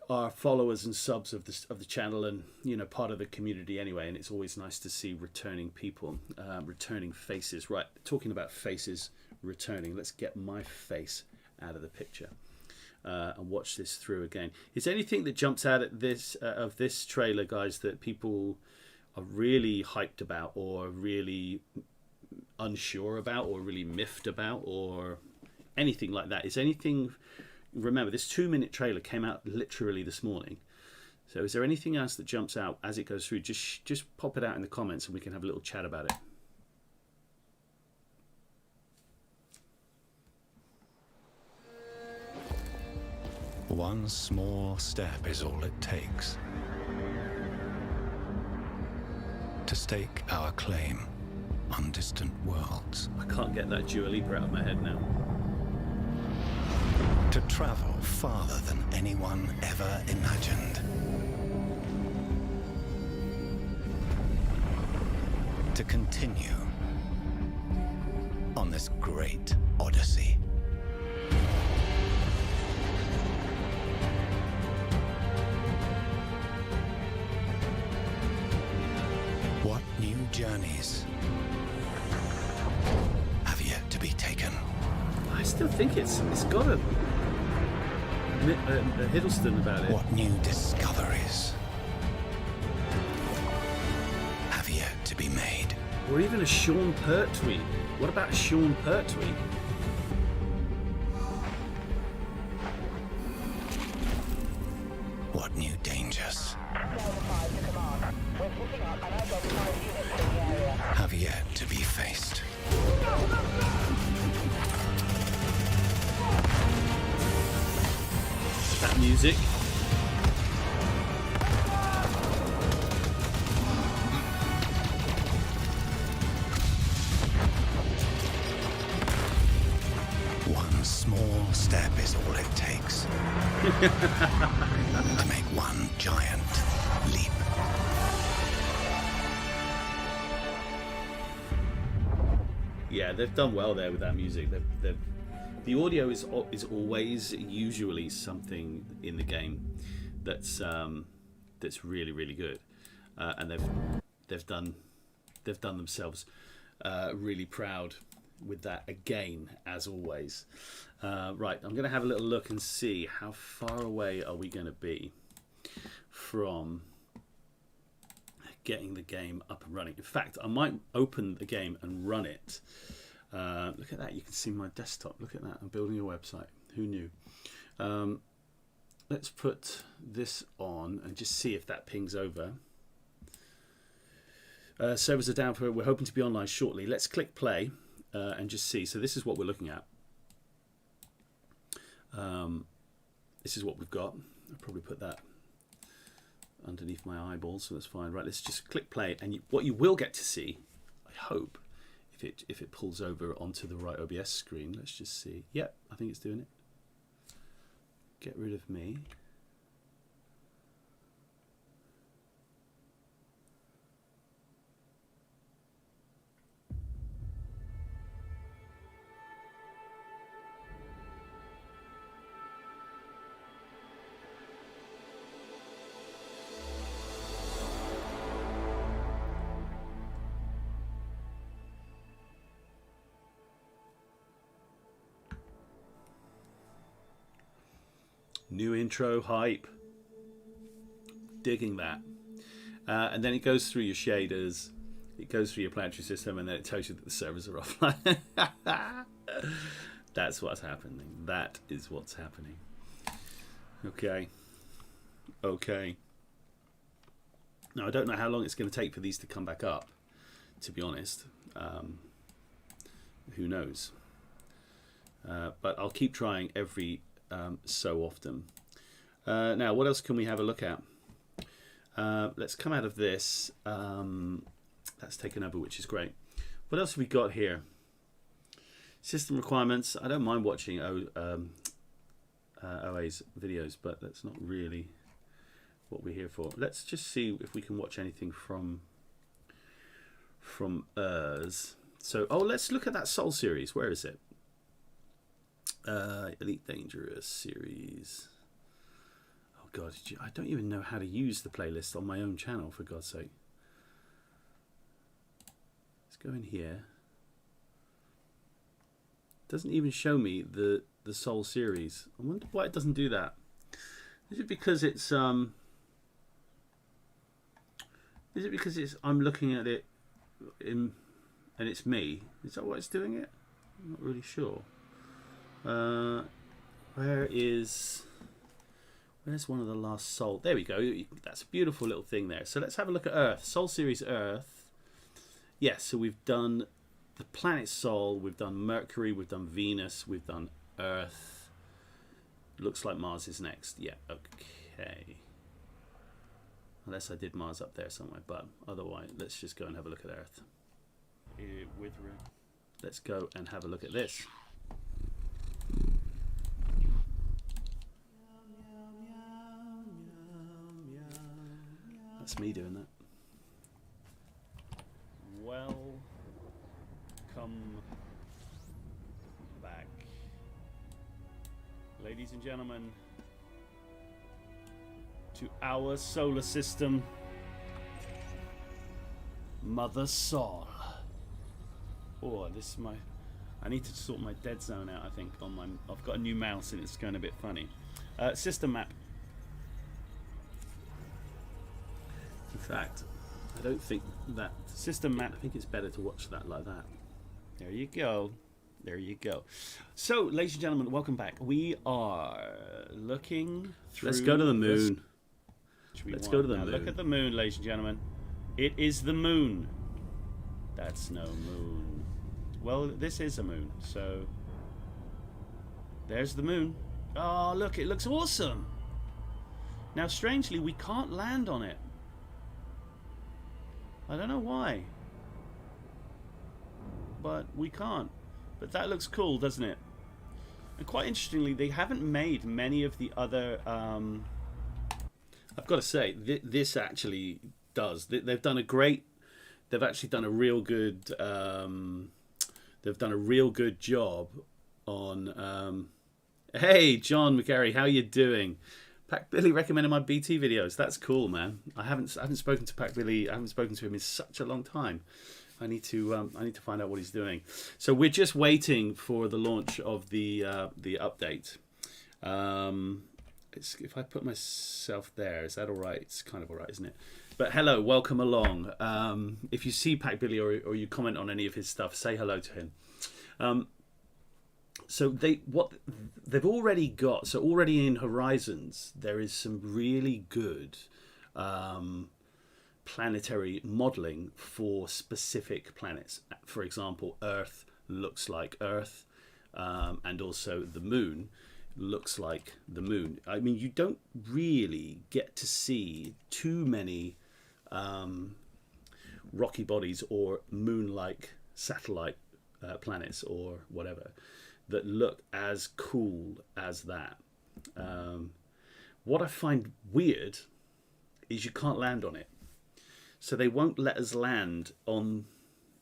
are followers and subs of the channel, and you know, part of the community anyway. And it's always nice to see returning people, returning faces. Right, talking about faces returning, let's get my face out of the picture and watch this through again. Is there anything that jumps out at this of this trailer, guys, that people are really hyped about, or really unsure about, or really miffed about, or anything like that? Is anything? Remember, this 2-minute trailer came out literally this morning. So is there anything else that jumps out as it goes through? Just pop it out in the comments and we can have a little chat about it. One small step is all it takes to stake our claim on distant worlds. I can't get that Dua Lipa out of my head now. To travel farther than anyone ever imagined. To continue on this great odyssey. What new journeys have yet to be taken? I still think it's got a Hiddleston about it. What new discoveries have yet to be made? Or even a Sean Pert tweet. What about a Sean Pert tweet? What new dangers have yet to be faced? That music. One small step is all it takes to make one giant leap. Yeah, they've done well there with that music. The audio is always usually something in the game that's really, really good, and they've done themselves really proud with that again, as always. Right, I'm going to have a little look and see how far away are we going to be from getting the game up and running. In fact, I might open the game and run it. Look at that, you can see my desktop. Look at that, I'm building a website. Who knew? Let's put this on and just see if that pings over. Servers are down for, we're hoping to be online shortly. Let's click play and just see. So this is what we're looking at. This is what we've got. I'll probably put that underneath my eyeballs, so that's fine. Right, let's just click play, and what you will get to see, I hope, if it pulls over onto the right OBS screen, let's just see. Yep, I think it's doing it. Get rid of me. New intro hype. Digging that. And then it goes through your shaders, it goes through your planetary system, and then it tells you that the servers are offline. That's what's happening. That is what's happening. Okay. Okay. Now, I don't know how long it's going to take for these to come back up, to be honest. Who knows? But I'll keep trying every so often. Now, what else can we have a look at? Let's come out of this. That's taken over, which is great. What else have we got here? System requirements. I don't mind watching OA's videos, but that's not really what we're here for. Let's just see if we can watch anything from us. So, oh, let's look at that Soul series. Where is it? Elite Dangerous series. God, I don't even know how to use the playlist on my own channel, for God's sake. Let's go in here. Doesn't even show me the Soul series. I wonder why it doesn't do that. Is it because it's I'm looking at it and it's me? Is that why it's doing it? I'm not really sure. Where's one of the last Soul? There we go. That's a beautiful little thing there. So let's have a look at Earth. Soul series Earth. Yes, so we've done the planet Sol, we've done Mercury, we've done Venus, we've done Earth. Looks like Mars is next. Yeah, okay. Unless I did Mars up there somewhere, but otherwise, let's just go and have a look at Earth. Let's go and have a look at this. That's me doing that. Welcome back, ladies and gentlemen, to our solar system, Mother Sol. Oh, this is my... I need to sort my dead zone out, I think, on my... I've got a new mouse and it's going a bit funny. System map. In fact, I don't think that system map, I think it's better to watch that like that. There you go. There you go. So, ladies and gentlemen, welcome back. We are looking through... Let's go to the moon. Let's go to the moon. Look at the moon, ladies and gentlemen. It is the moon. That's no moon. Well, this is a moon, so... There's the moon. Oh, look, it looks awesome. Now, strangely, we can't land on it. I don't know why. But we can't. But that looks cool, doesn't it? And quite interestingly, they haven't made many of the other... I've got to say, this actually does. They've done a great... They've actually done a real good... they've done a real good job on... Hey, John McGarry, how you doing? Pac Billy recommended my BT videos. That's cool, man. I haven't spoken to Pac Billy. I haven't spoken to him in such a long time. I need to find out what he's doing. So we're just waiting for the launch of the update. If I put myself there, is that all right? It's kind of all right, isn't it? But hello, welcome along. If you see Pac Billy or you comment on any of his stuff, say hello to him. So they've already got, so already in Horizons there is some really good planetary modeling for specific planets. For example, Earth looks like Earth, and also the moon looks like the moon. I mean, you don't really get to see too many rocky bodies or moon-like satellite planets or whatever that look as cool as that. What I find weird is you can't land on it. So they won't let us land on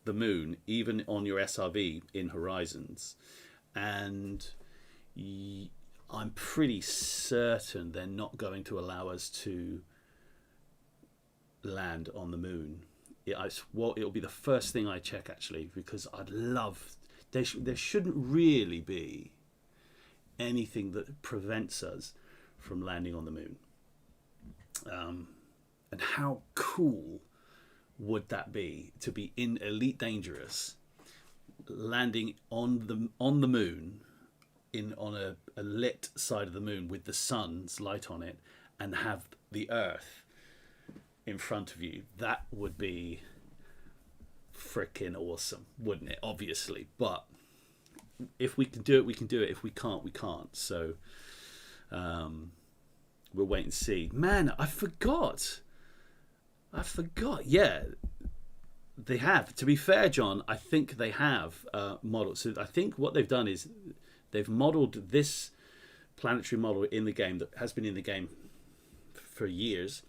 the moon, even on your SRV in Horizons. And I'm pretty certain they're not going to allow us to land on the moon. It'll be the first thing I check, actually, because I'd love... There shouldn't really be anything that prevents us from landing on the moon. And how cool would that be to be in Elite Dangerous, landing on the moon, on a lit side of the moon with the sun's light on it, and have the Earth in front of you? That would be freaking awesome, wouldn't it? Obviously, but if we can do it, we can do it. If we can't, we can't. So we'll wait and see. Man, I forgot. Yeah, they have. To be fair, John, I think they have modeled. So I think what they've done is they've modeled this planetary model in the game that has been in the game for years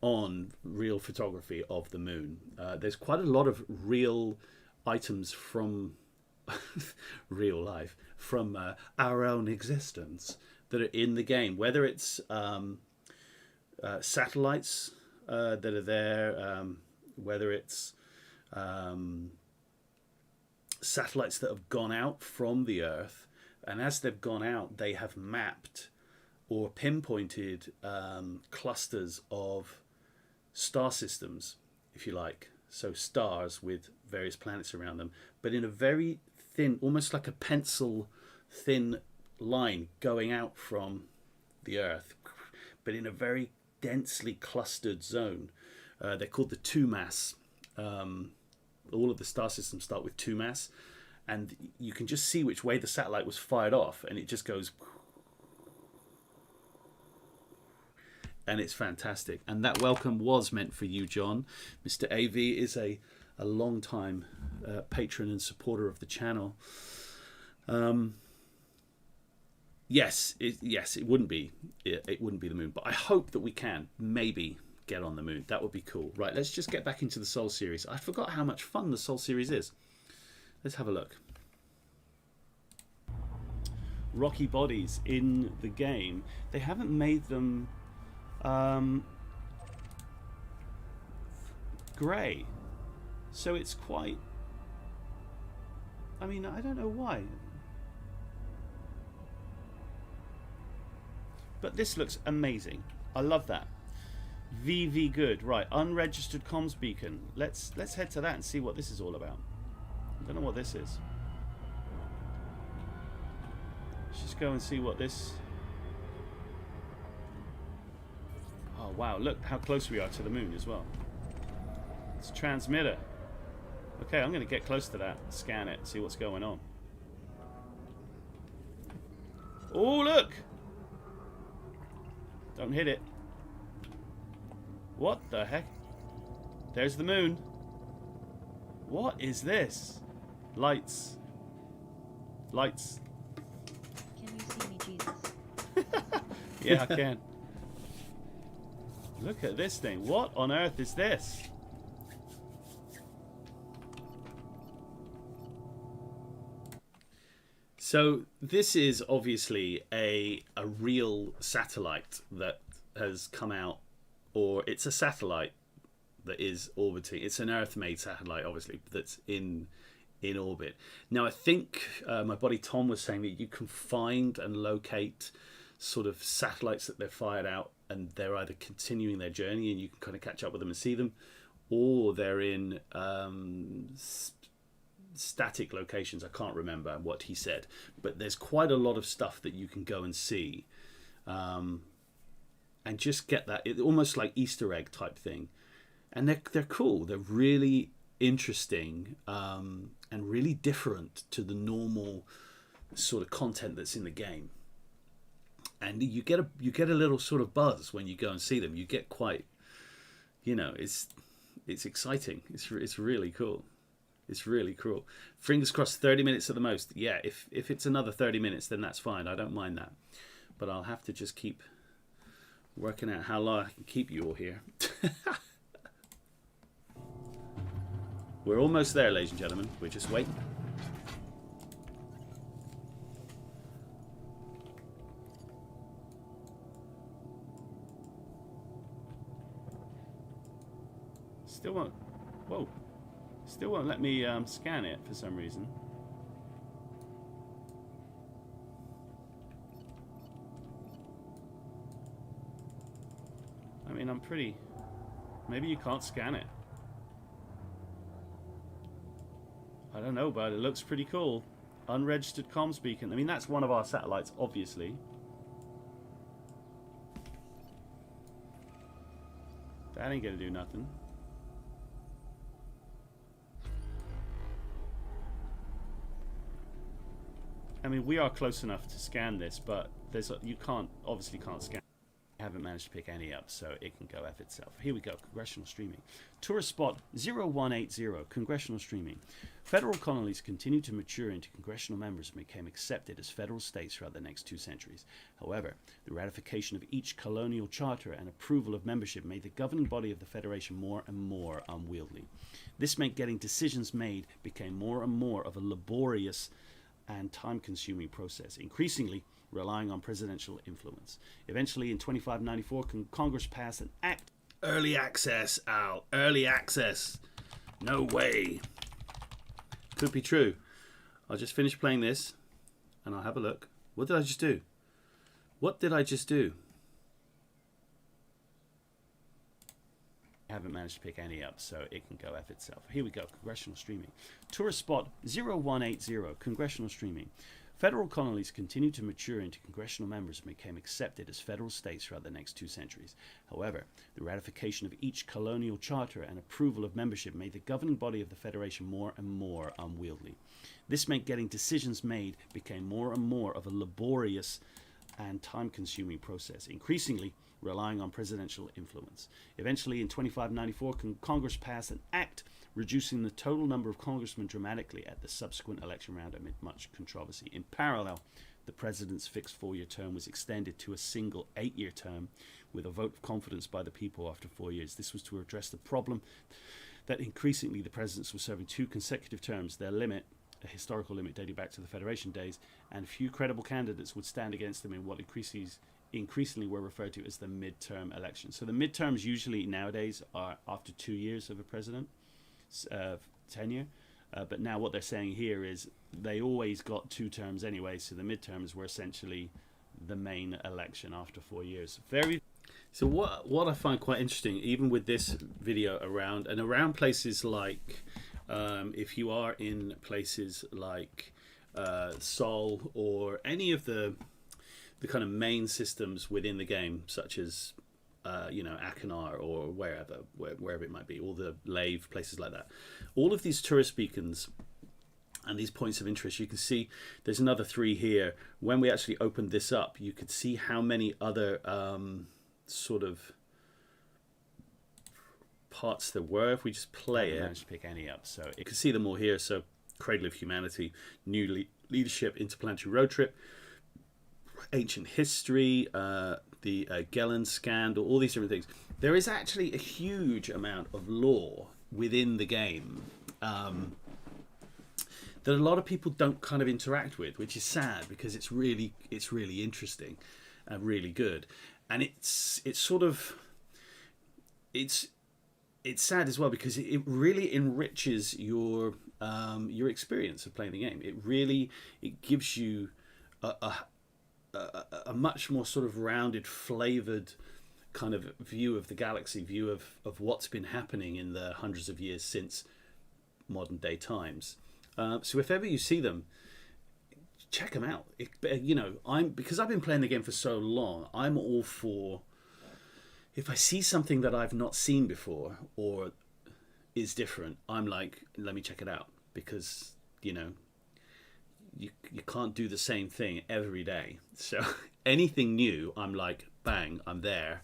on real photography of the moon. There's quite a lot of real items from real life, from our own existence, that are in the game, whether it's satellites that are there, whether it's satellites that have gone out from the Earth, and as they've gone out, they have mapped or pinpointed clusters of star systems, if you like. So stars with various planets around them, but in a very thin, almost like a pencil thin line going out from the Earth, but in a very densely clustered zone. They're called the 2 mass. All of the star systems start with 2 mass, and you can just see which way the satellite was fired off, and it just goes, and it's fantastic. And that welcome was meant for you, John. Mr. AV is a long time patron and supporter of the channel. Yes, it wouldn't be the moon, but I hope that we can maybe get on the moon. That would be cool. Right, let's just get back into the Sol series. I forgot how much fun the Sol series is. Let's have a look. Rocky bodies in the game. They haven't made them grey, so it's quite, I mean, I don't know why, but this looks amazing. I love that. VV good. Right, unregistered comms beacon. Let's head to that and see what this is all about. I don't know what this is. Let's just go and see what this. Oh wow, look how close we are to the moon as well. It's a transmitter. Okay, I'm going to get close to that, scan it, see what's going on. Oh look! Don't hit it. What the heck? There's the moon. What is this? Lights. Lights. Can you see me, Jesus? Yeah, I can. Look at this thing. What on earth is this? So this is obviously a real satellite that has come out, or it's a satellite that is orbiting. It's an Earth-made satellite, obviously, that's in orbit. Now, I think my buddy Tom was saying that you can find and locate sort of satellites that they're fired out, and they're either continuing their journey and you can kind of catch up with them and see them, or they're in static locations. I can't remember what he said, but there's quite a lot of stuff that you can go and see, and just get that, it almost like Easter egg type thing. And they're cool. They're really interesting, and really different to the normal sort of content that's in the game. And you get a little sort of buzz when you go and see them. You get quite, you know, it's exciting. It's really cool. It's really cool. Fingers crossed, 30 minutes at the most. Yeah, if it's another 30 minutes, then that's fine. I don't mind that. But I'll have to just keep working out how long I can keep you all here. We're almost there, ladies and gentlemen. We're just waiting. Still won't. Whoa. Still won't let me scan it for some reason. I mean, I'm pretty. Maybe you can't scan it. I don't know, but it looks pretty cool. Unregistered comms beacon. I mean, that's one of our satellites, obviously. That ain't gonna do nothing. I mean, we are close enough to scan this, but you obviously can't scan. I haven't managed to pick any up, so it can go F itself. Here we go, congressional streaming. Tourist spot 0180, congressional streaming. Federal colonies continue to mature into congressional members and became accepted as federal states throughout the next 2 centuries. However, the ratification of each colonial charter and approval of membership made the governing body of the Federation more and more unwieldy. This meant getting decisions made became more and more of a laborious and time-consuming process. Increasingly, relying on presidential influence. Eventually, in 2594, Congress passed an act. Early access, Al. Early access. No way. Could be true. I'll just finish playing this, and I'll have a look. What did I just do? What did I just do? I haven't managed to pick any up, so it can go F itself. Here we go, congressional streaming. Tourist spot 0180, congressional streaming. Federal colonies continued to mature into congressional members and became accepted as federal states throughout the next 2 centuries. However, the ratification of each colonial charter and approval of membership made the governing body of the Federation more and more unwieldy. This meant getting decisions made became more and more of a laborious and time-consuming process, increasingly relying on presidential influence. Eventually, in 2594, Congress passed an act reducing the total number of congressmen dramatically at the subsequent election round amid much controversy. In parallel, the president's fixed 4-year term was extended to a single 8-year term with a vote of confidence by the people after 4 years. This was to address the problem that increasingly the presidents were serving 2 consecutive terms, their limit, a historical limit dating back to the Federation days, and few credible candidates would stand against them in what increasingly were referred to as the midterm elections. So the midterms usually nowadays are after 2 years of a president tenure, but now what they're saying here is they always got 2 terms anyway, so the midterms were essentially the main election after 4 years. So what I find quite interesting, even with this video around places like if you are in places like Sol or any of the kind of main systems within the game, such as Akinar or wherever it might be, all the Lave, places like that, all of these tourist beacons and these points of interest, you can see there's another 3 here. When we actually opened this up, you could see how many other sort of parts there were. If we just play it, I managed to pick any up, so you can see them all here. So Cradle of Humanity, New Leadership, Interplanetary Road Trip, Ancient History, the Gelen Scandal, all these different things. There is actually a huge amount of lore within the game that a lot of people don't kind of interact with, which is sad because it's really interesting and really good. And it's sad as well because it really enriches your experience of playing the game. It gives you a much more sort of rounded, flavored kind of view of the galaxy, view of what's been happening in the hundreds of years since modern day times. So if ever you see them, check them out. Because I've been playing the game for so long, I'm all for, if I see something that I've not seen before or is different, I'm like, let me check it out, because you can't do the same thing every day. So anything new, I'm like, bang, I'm there,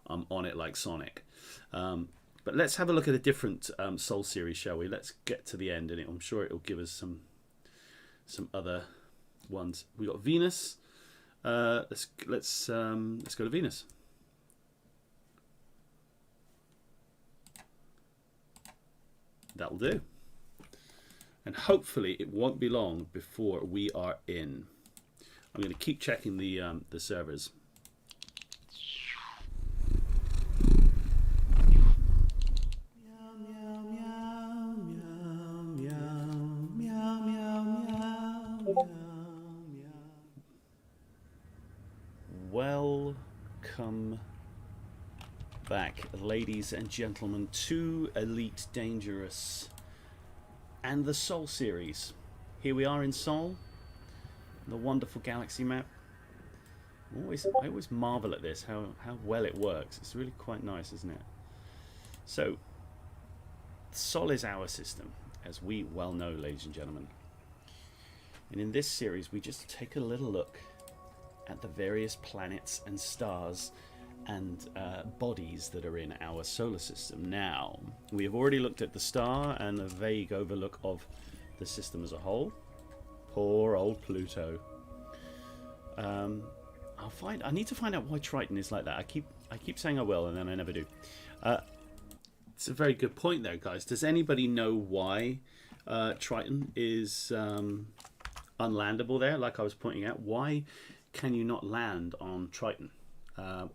I'm on it like Sonic. But let's have a look at a different Soul series, shall we? Let's get to the end, and I'm sure it'll give us some other ones. We got Venus. Let's go to Venus. That'll do. And hopefully it won't be long before we are in. I'm going to keep checking the servers. Welcome back, ladies and gentlemen, to Elite Dangerous and the Sol series. Here we are in Sol, the wonderful galaxy map. I always marvel at this, how well it works. It's really quite nice, isn't it? So, Sol is our system, as we well know, ladies and gentlemen. And in this series, we just take a little look at the various planets and stars and bodies that are in our solar system. Now, we have already looked at the star and a vague overlook of the system as a whole. Poor old Pluto. I need to find out why Triton is like that. I keep saying I will, and then I never do. It's a very good point there, guys. Does anybody know why Triton is unlandable there? Like I was pointing out, why can you not land on Triton?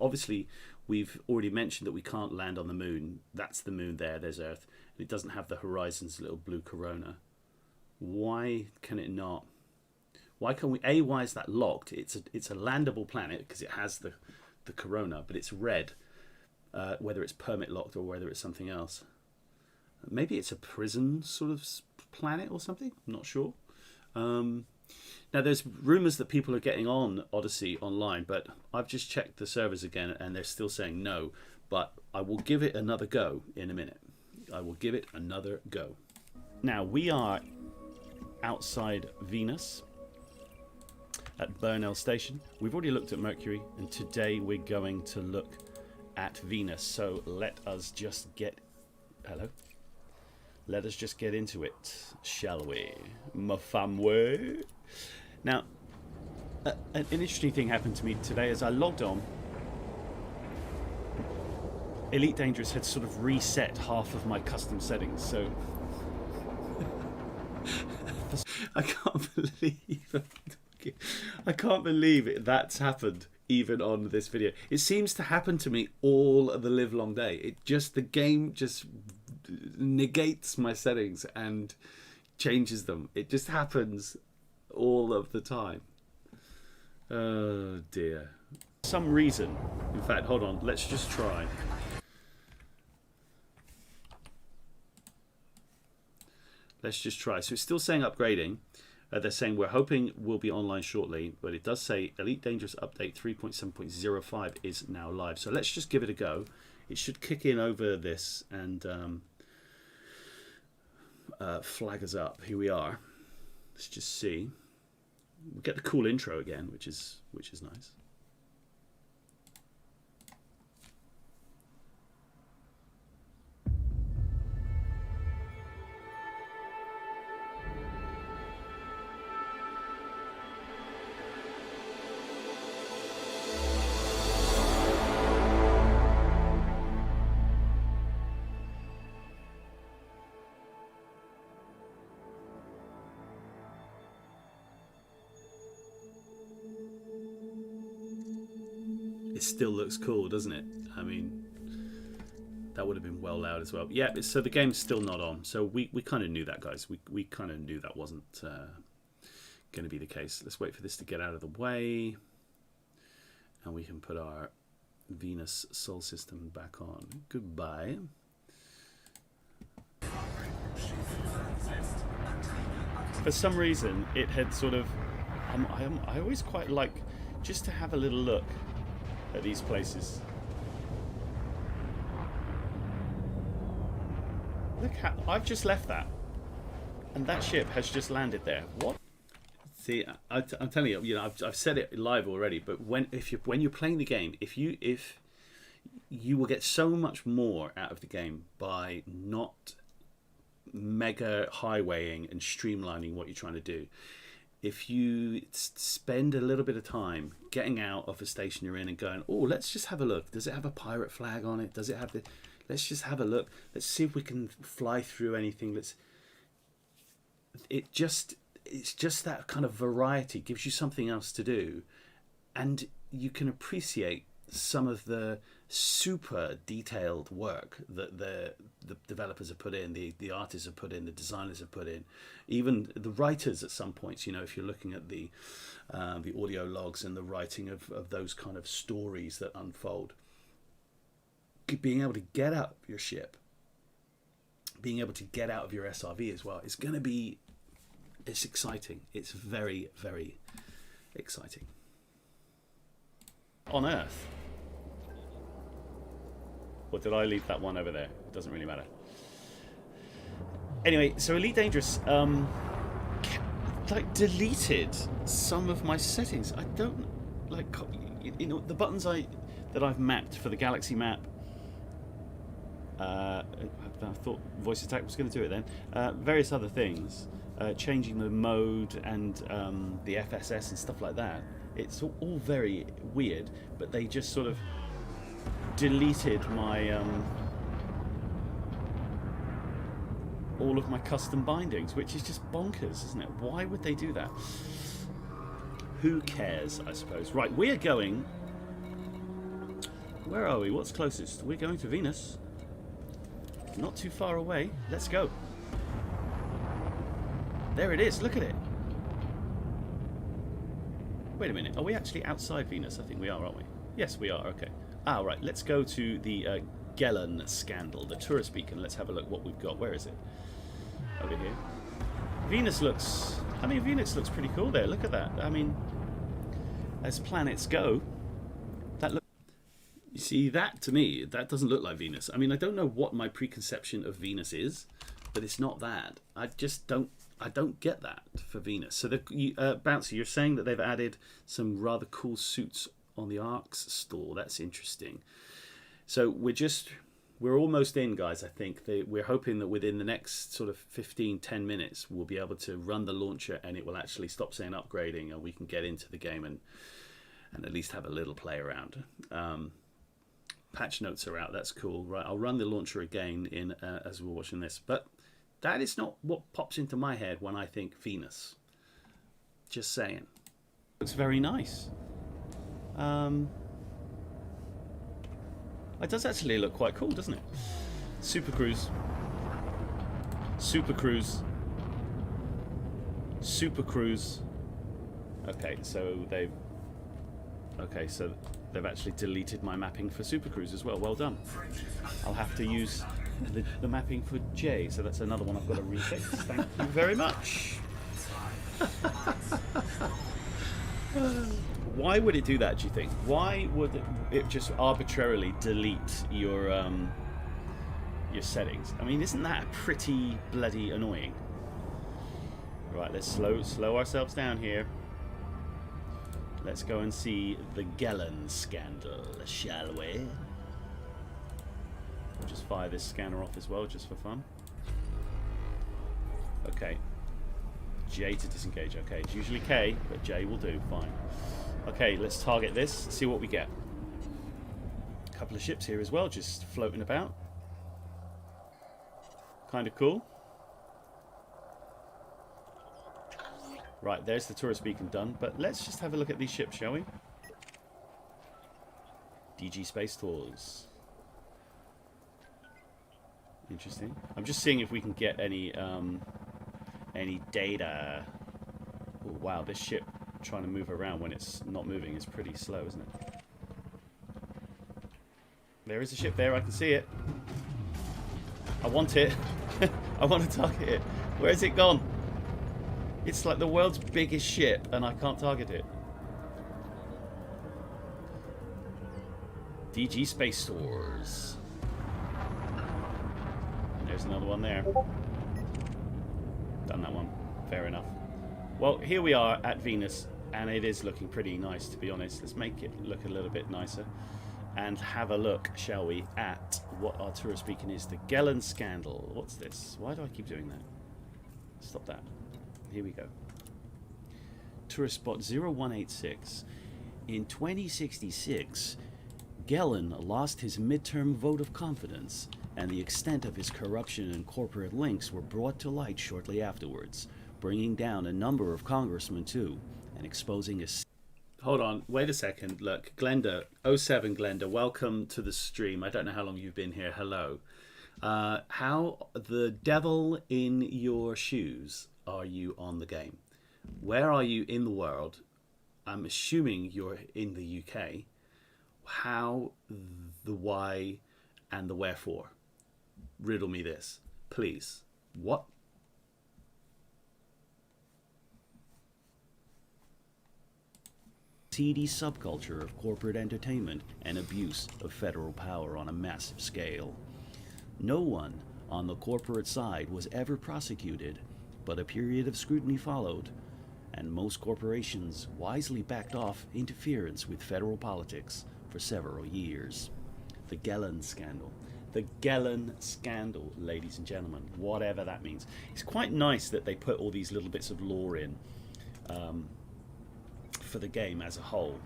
Obviously, we've already mentioned that we can't land on the moon. That's the moon there, there's Earth. And it doesn't have the horizon's little blue corona. Why can it not? Why can we? Why is that locked? It's a landable planet because it has the corona, but it's red. Whether it's permit locked or whether it's something else. Maybe it's a prison sort of planet or something. I'm not sure. Now, there's rumours that people are getting on Odyssey online, but I've just checked the servers again and they're still saying no. But I will give it another go in a minute. I will give it another go. Now, we are outside Venus at Burnell Station. We've already looked at Mercury, and today we're going to look at Venus. So let us just get... Hello? Let us just get into it, shall we? Ma femme. Now, an interesting thing happened to me today as I logged on. Elite Dangerous had sort of reset half of my custom settings, so I can't believe it. That's happened even on this video. It seems to happen to me all the live long day. The game just negates my settings and changes them. It just happens all of the time. Oh dear. For some reason, in fact, hold on, let's just try. Let's just try. So it's still saying upgrading. They're saying we're hoping we'll be online shortly, but it does say Elite Dangerous Update 3.7.05 is now live. So let's just give it a go. It should kick in over this and flag us up. Here we are. Let's just see. We get the cool intro again, which is nice. It still looks cool, doesn't it? I mean, that would have been well loud as well. Yeah, so the game's still not on. So we kind of knew that, guys. We kind of knew that wasn't going to be the case. Let's wait for this to get out of the way. And we can put our Venus Sol system back on. Goodbye. For some reason, it had sort of... I always quite like just to have a little look at these places. Look how I've just left that, and that ship has just landed there. What? See, I'm telling you, you know, I've said it live already. But when you're playing the game, if you will get so much more out of the game by not mega highwaying and streamlining what you're trying to do. If you spend a little bit of time getting out of the station you're in and going, oh, let's just have a look. Does it have a pirate flag on it? Does it have the... Let's just have a look. Let's see if we can fly through anything. It's just that kind of variety. It gives you something else to do. And you can appreciate some of the super detailed work that the developers have put in, the artists have put in, the designers have put in, even the writers at some points. You know, if you're looking at the audio logs and the writing of those kind of stories that unfold, being able to get out of your ship, being able to get out of your SRV as well, it's going to be, it's exciting. It's very, very exciting. On Earth. Or did I leave that one over there? It doesn't really matter. Anyway, so Elite Dangerous deleted some of my settings. I don't like, you know, the buttons that I've mapped for the Galaxy map. I thought Voice Attack was going to do it then. Various other things, changing the mode and the FSS and stuff like that. It's all very weird, but they just sort of deleted my all of my custom bindings, which is just bonkers, isn't it? Why would they do that? who cares, I suppose. Right, we're going... Where are we? What's closest? We're going to Venus. Not too far away. Let's go. There it is. Look at it. Wait a minute. Are we actually outside Venus? I think we are, aren't we? Yes, we are. Okay. Ah, right. Let's go to the Gelen scandal, the tourist beacon. Let's have a look what we've got. Where is it? Over here. Venus looks... I mean, Venus looks pretty cool there. Look at that. I mean, as planets go, that looks... You see, that to me, that doesn't look like Venus. I mean, I don't know what my preconception of Venus is, but it's not that. I just don't... I don't get that for Venus. So, Bouncy, you're saying that they've added some rather cool suits on the Arcs store. That's interesting. So we're almost in, guys. I think we're hoping that within the next sort of 10 minutes, we'll be able to run the launcher and it will actually stop saying upgrading, and we can get into the game and at least have a little play around. Patch notes are out. That's cool. Right, I'll run the launcher again in as we're watching this, but that is not what pops into my head when I think Venus. Just saying. Looks very nice. It does actually look quite cool, doesn't it? Super Cruise. Super Cruise. Super Cruise. Okay, so they've actually deleted my mapping for Super Cruise as well. Well done. I'll have to use the mapping for J, so that's another one I've got to refix. Thank you very much. Why would it do that, do you think? Why would it just arbitrarily delete your settings? I mean, isn't that pretty bloody annoying? Right, let's slow ourselves down here. Let's go and see the Gelen scandal, shall we? We'll just fire this scanner off as well, just for fun. Okay. J to disengage. Okay, it's usually K, but J will do. Fine. Okay, let's target this, see what we get. A couple of ships here as well, just floating about. Kind of cool. Right, there's the tourist beacon done, but let's just have a look at these ships, shall we? DG Space Tours. Interesting. I'm just seeing if we can get any data. Oh, wow, this ship trying to move around when it's not moving is pretty slow, isn't it? There is a ship there, I can see it. I want it. I want to target it. Where's it gone? It's like the world's biggest ship and I can't target it. DG Space Tours. There's another one there. Done that one. Fair enough. Well, here we are at Venus, and it is looking pretty nice, to be honest. Let's make it look a little bit nicer and have a look, shall we, at what our tourist beacon is. The Gelen scandal. What's this? Why do I keep doing that? Stop that. Here we go. Tourist spot 0186. In 2066, Gelen lost his midterm vote of confidence, and the extent of his corruption and corporate links were brought to light shortly afterwards, bringing down a number of congressmen too, and exposing a... Hold on, wait a second. Look, Glenda, 07 Glenda, welcome to the stream. I don't know how long you've been here. Hello. How the devil in your shoes are you on the game? Where are you in the world? I'm assuming you're in the UK. How, the why, and the wherefore? Riddle me this, please. What? Seedy subculture of corporate entertainment and abuse of federal power on a massive scale. No one on the corporate side was ever prosecuted, but a period of scrutiny followed, and most corporations wisely backed off interference with federal politics for several years. The Gelen scandal. The Gelen scandal, ladies and gentlemen, whatever that means. It's quite nice that they put all these little bits of lore in for the game as a whole.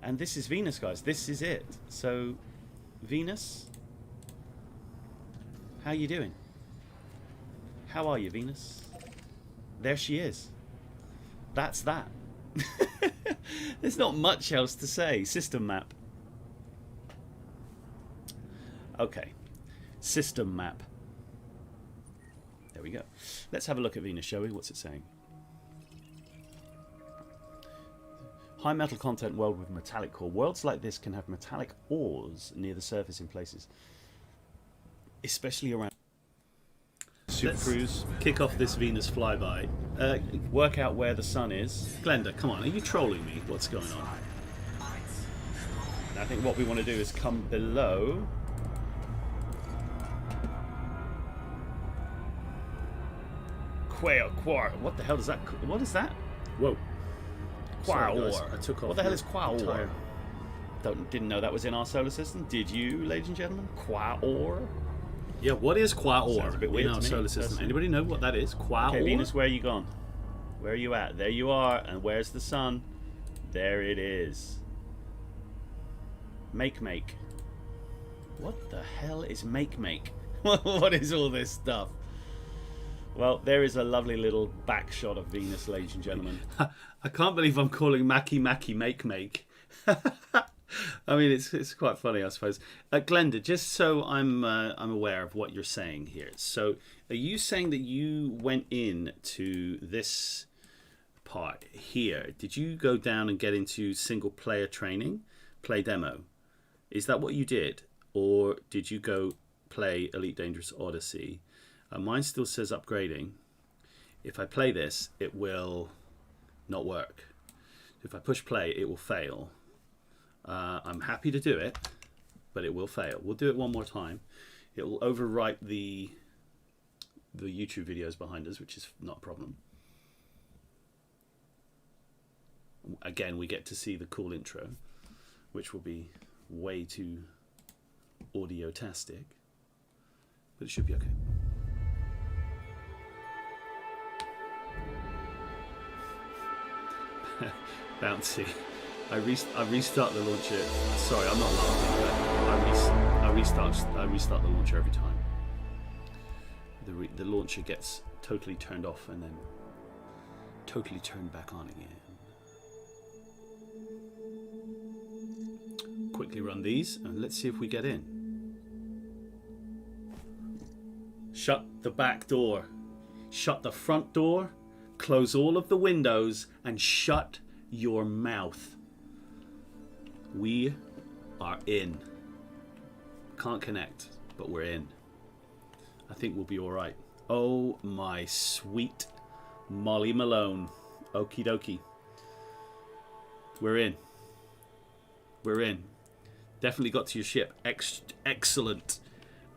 And this is Venus, guys. This is it. So, Venus, how you doing? How are you, Venus? There she is. That's that. There's not much else to say. System map. Okay. System map. There we go. Let's have a look at Venus, shall we? What's it saying? High metal content world with metallic core. Worlds like this can have metallic ores near the surface in places, especially around. Let's cruise. Kick off this Venus flyby. Work out where the sun is. Glenda, come on, are you trolling me? What's going on? And I think what we want to do is come below. Quail, what the hell does that? What is that? Whoa. Sorry, guys, I took off. What the hell is Quaor? Didn't know that was in our solar system. Did you, ladies and gentlemen? Quaor? Yeah, what is Quaor? Sounds a bit weird in our solar system. Personally. Anybody know what that is? Quaor? Okay, Venus, where are you gone? Where are you at? There you are. And where's the sun? There it is. Make. What the hell is make? What is all this stuff? Well, there is a lovely little back shot of Venus, ladies and gentlemen. I can't believe I'm calling make. I mean, it's quite funny, I suppose. Glenda, just so I'm aware of what you're saying here. So, are you saying that you went in to this part here? Did you go down and get into single player training, play demo? Is that what you did, or did you go play Elite Dangerous Odyssey? Mine still says upgrading. If I play this, it will not work. If I push play, it will fail. I'm happy to do it, but it will fail. We'll do it one more time. It will overwrite the YouTube videos behind us, which is not a problem. Again, we get to see the cool intro, which will be way too audio-tastic, but it should be okay. Bouncy. I restart the launcher. Sorry, I'm not laughing. But I restart the launcher every time. The launcher gets totally turned off and then totally turned back on again. Quickly run these and let's see if we get in. Shut the back door. Shut the front door. Close all of the windows and shut your mouth. We are in. Can't connect, but we're in. I think we'll be all right. Oh my sweet Molly Malone. Okie dokie. We're in. We're in. Definitely got to your ship. Excellent.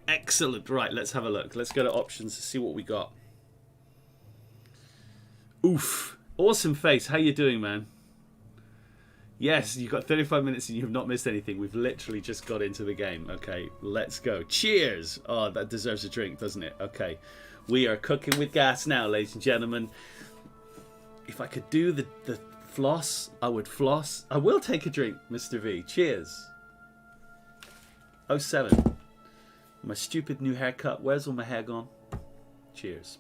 Excellent. Right, let's have a look. Let's go to options to see what we got. Oof. Awesome face. How you doing, man? Yes, you've got 35 minutes and you've not missed anything. We've literally just got into the game. Okay, let's go. Cheers. Oh, that deserves a drink, doesn't it? Okay. We are cooking with gas now, ladies and gentlemen. If I could do the floss, I would floss. I will take a drink, Mr. V. Cheers. 07. My stupid new haircut. Where's all my hair gone? Cheers.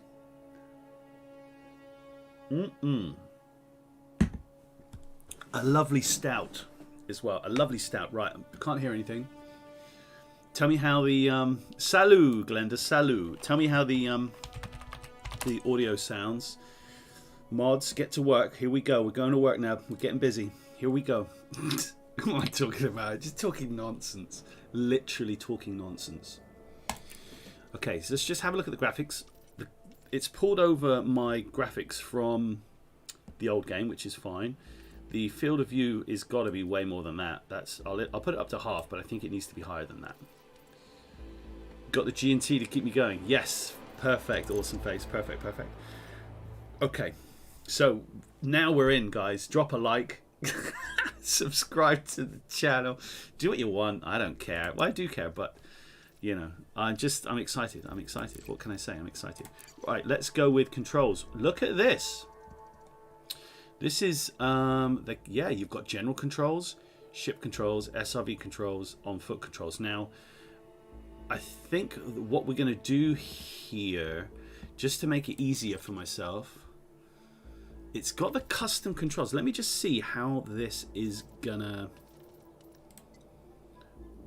A lovely stout as well. A lovely stout. Right, I can't hear anything. Tell me how the salut, Glenda, salut. Tell me how the audio sounds. Mods, get to work. Here we go. We're going to work now. We're getting busy. Here we go. What am I talking about? Just talking nonsense. Literally talking nonsense. Okay, so let's just have a look at the graphics. It's pulled over my graphics from the old game, which is fine. The field of view is got to be way more than that. I'll put it up to half, but I think it needs to be higher than that. Got the G&T to keep me going. Yes, perfect. Awesome face. Perfect. Okay, so now we're in, guys. Drop a like. Subscribe to the channel. Do what you want. I don't care. Well, I do care, but you know, I'm excited. I'm excited. What can I say? I'm excited. Right, let's go with controls. Look at this. This is yeah, you've got general controls, ship controls, SRV controls, on foot controls. Now, I think what we're going to do here, just to make it easier for myself, It's got the custom controls. Let me just see how this is gonna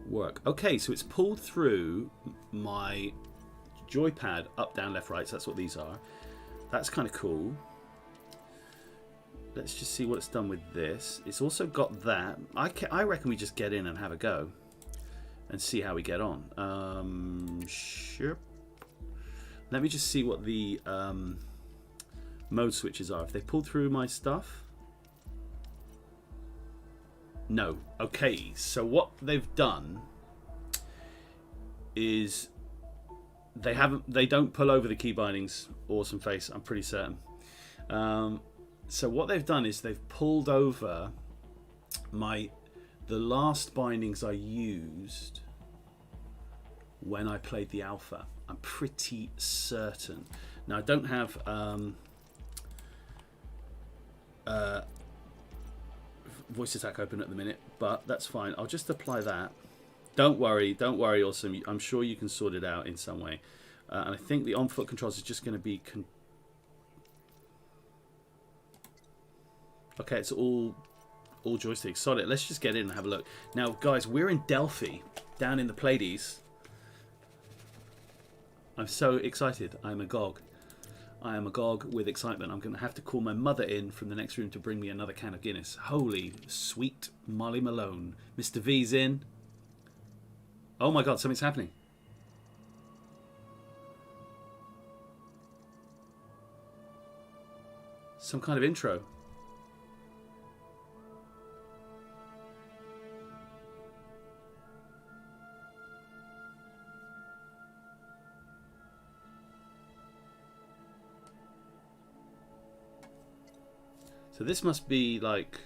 work. Okay, so it's pulled through my joypad up, down, left, right. So that's what these are. That's kind of cool. Let's just see what it's done with this. It's also got that. I reckon we just get in and have a go and see how we get on. Sure. Let me just see what the mode switches are. If they pull through my stuff. No. Okay, so what they've done is they don't pull over the key bindings. Awesome face, I'm pretty certain. So what they've done is they've pulled over the last bindings I used when I played the alpha. I'm pretty certain. Now I don't have voice attack open at the minute, but that's fine. I'll just apply that. Don't worry, Awesome. I'm sure you can sort it out in some way. And I think the on-foot controls is just going to be... Okay, it's all joysticks. Solid. Let's just get in and have a look. Now, guys, we're in Delphi, down in the Pleiades. I'm so excited. I'm agog. I am agog with excitement. I'm going to have to call my mother in from the next room to bring me another can of Guinness. Holy sweet Molly Malone. Mr. V's in. Oh my God, something's happening. Some kind of intro. So this must be like...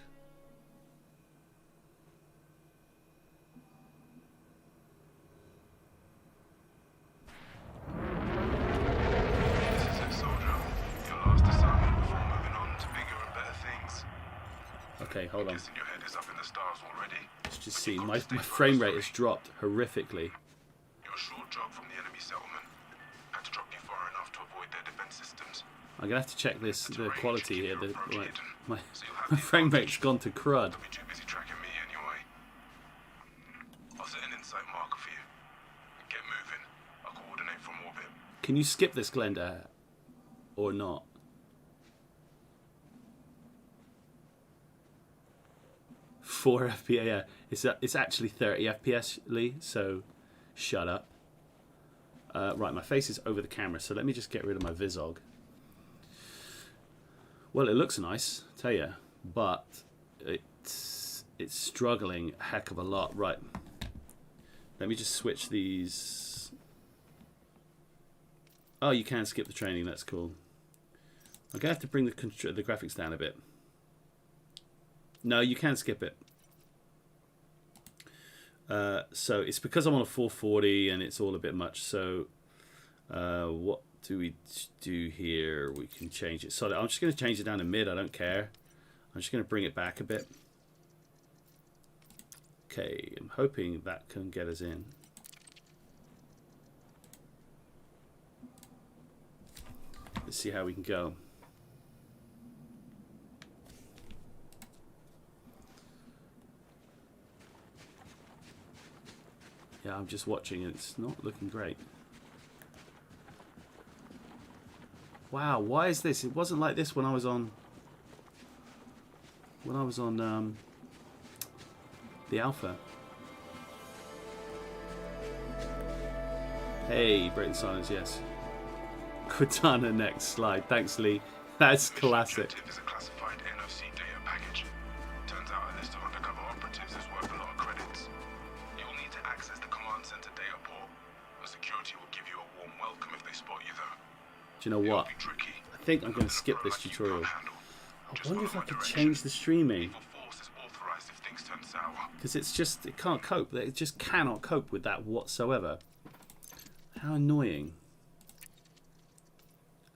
This is it, soldier. Your last assignment before moving on to bigger and better things. Okay, hold on. Guessing your head is up in the stars already. Let's just see. My frame rate has dropped horrifically. Your short jog from the enemy settlement had to drop you far enough to avoid their defense systems. I'm gonna have to check the quality here. My frame rate's gone to crud. Don't be too busy tracking me anyway. I'll set an insight marker for you. Get moving. I'll coordinate from orbit. Can you skip this, Glenda, or not? Four FPS. Yeah, it's actually 30 FPS, Lee. So, shut up. Right, my face is over the camera, so let me just get rid of my Visog. Well, it looks nice, tell ya, but it's struggling a heck of a lot. Right, let me just switch these. Oh, you can skip the training. That's cool. I'm gonna have to bring the graphics down a bit. No, you can skip it. So it's because I'm on a 440 and it's all a bit much. So what do we do here? We can change it. So I'm just going to change it down to mid. I don't care. I'm just going to bring it back a bit. Okay, I'm hoping that can get us in. Let's see how we can go. Yeah, I'm just watching and it's not looking great. Wow, why is this? It wasn't like this when I was on the alpha. Hey, Breaking Silence, yes. Cortana next slide. Thanks, Lee. That's classic. Objective is a classified NOC data package. Turns out a list of undercover operatives is worth a lot of credits. You'll need to access the command center data port. The security will give you a warm welcome if they spot you though. Do you know what? It'll be tricky. I think I'm going to skip this tutorial. I wonder if I could change the streaming. Because it's just, it can't cope. It just cannot cope with that whatsoever. How annoying.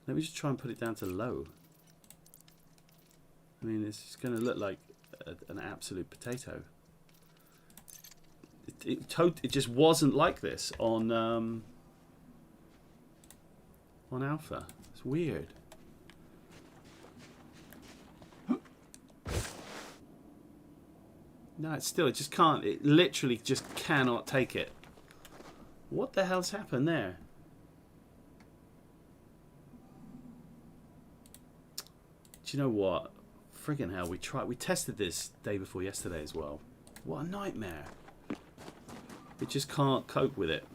Let me just try and put it down to low. I mean, it's just going to look like an absolute potato. It just wasn't like this on alpha. It's weird. No, it's still, it just can't, it literally just cannot take it. What the hell's happened there? Do you know what? Friggin' hell, we tested this day before yesterday as well. What a nightmare. It just can't cope with it.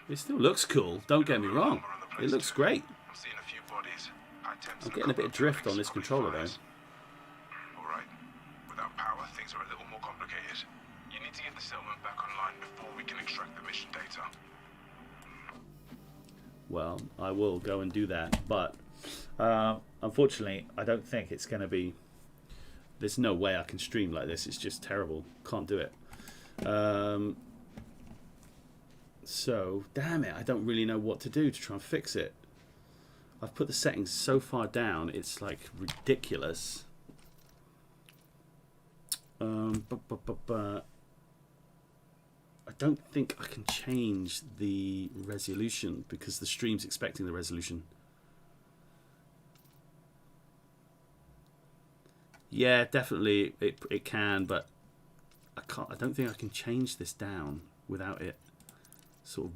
It still looks cool, don't get me wrong. It looks great. I'm getting a bit of drift on this controller though. Alright. Without power, things are a little more complicated. You need to get the settlement back online before we can extract the mission data. Well, I will go and do that, but unfortunately, I don't think it's going to be... There's no way I can stream like this. It's just terrible. Can't do it. So, damn it, I don't really know what to do to try and fix it. I've put the settings so far down, it's like ridiculous. I don't think I can change the resolution because the stream's expecting the resolution. Yeah, definitely it can, but I can't. I don't think I can change this down without it sort of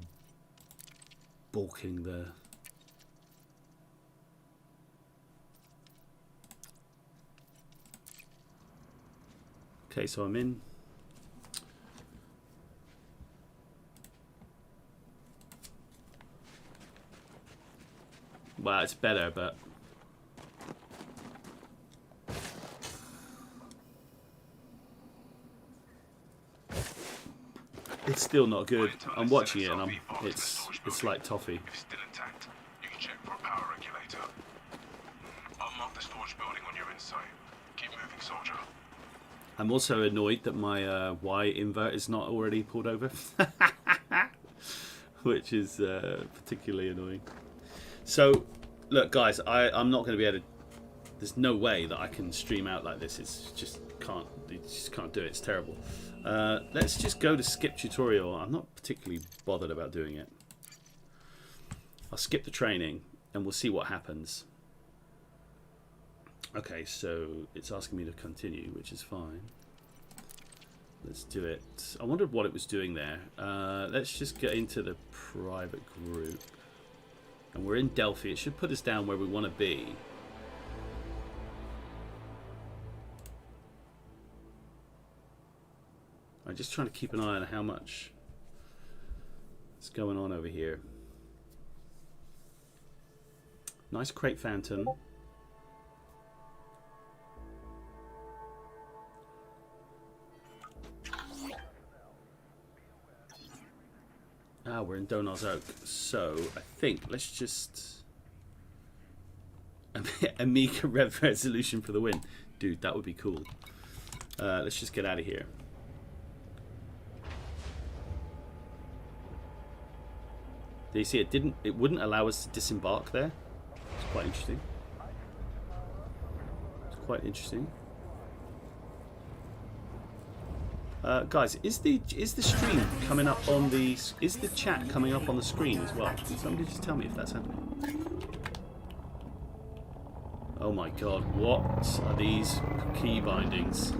balking the... Okay, so I'm in. Well, it's better, but it's still not good. I'm watching it and it's like toffee. If still intact, you can check for a power regulator. I'll mark the storage building on your insight. Keep moving, soldier. I'm also annoyed that my Y invert is not already pulled over, which is particularly annoying. So, look, guys, I'm not going to be able to. There's no way that I can stream out like this. It's just can't. You just can't do it. It's terrible. Let's just go to skip tutorial. I'm not particularly bothered about doing it. I'll skip the training and we'll see what happens. Okay, so it's asking me to continue, which is fine. Let's do it. I wondered what it was doing there. Let's just get into the private group. And we're in Delphi. It should put us down where we want to be. I'm just trying to keep an eye on how much is going on over here. Nice crate phantom. Ah, we're in Donar's Oak. So I think let's just Amiga rev resolution for the win. Dude, that would be cool. Let's just get out of here. Do you see it wouldn't allow us to disembark there? It's quite interesting. It's quite interesting. Guys, is the stream coming up on the... Is the chat coming up on the screen as well? Can somebody just tell me if that's happening? Oh my god, what are these key bindings?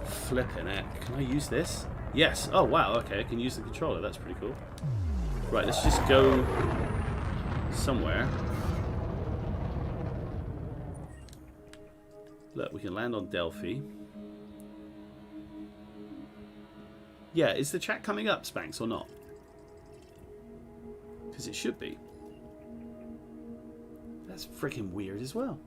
Flippin' heck. Can I use this? Yes. Oh wow, okay, I can use the controller. That's pretty cool. Right, let's just go somewhere. Look, we can land on Delphi. Yeah, is the chat coming up, Spanx, or not? Because it should be. That's freaking weird as well.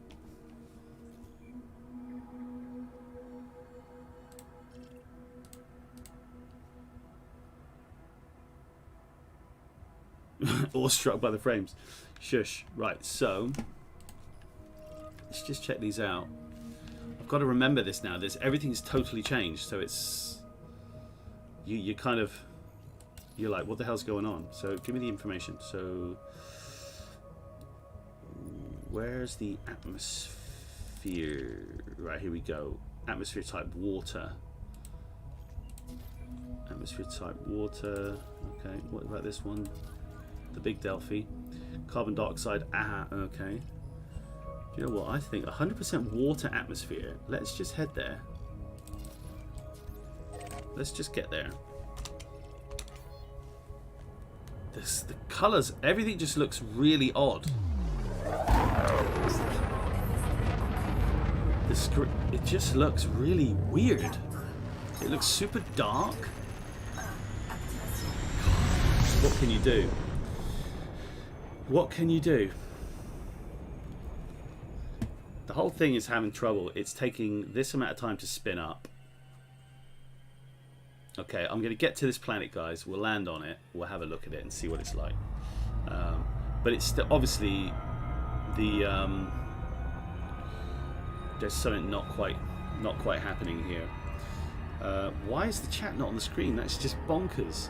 Awestruck by the frames. Shush. Right, so let's just check these out. I've got to remember this now. Everything's totally changed, so it's you kind of, you're like, what the hell's going on? So give me the information. So where's the atmosphere? Right, here we go. atmosphere type water. Atmosphere type water. Okay, what about this one? The big Delphi. Carbon dioxide. Ah, okay. Do you know what? I think 100% water atmosphere. Let's just head there. Let's just get there. The colours, everything just looks really odd. It just looks really weird. It looks super dark. What can you do? What can you do? The whole thing is having trouble. It's taking this amount of time to spin up. Okay, I'm going to get to this planet, guys. We'll land on it. We'll have a look at it and see what it's like. But it's still, obviously, there's something not quite happening here. Why is the chat not on the screen? That's just bonkers.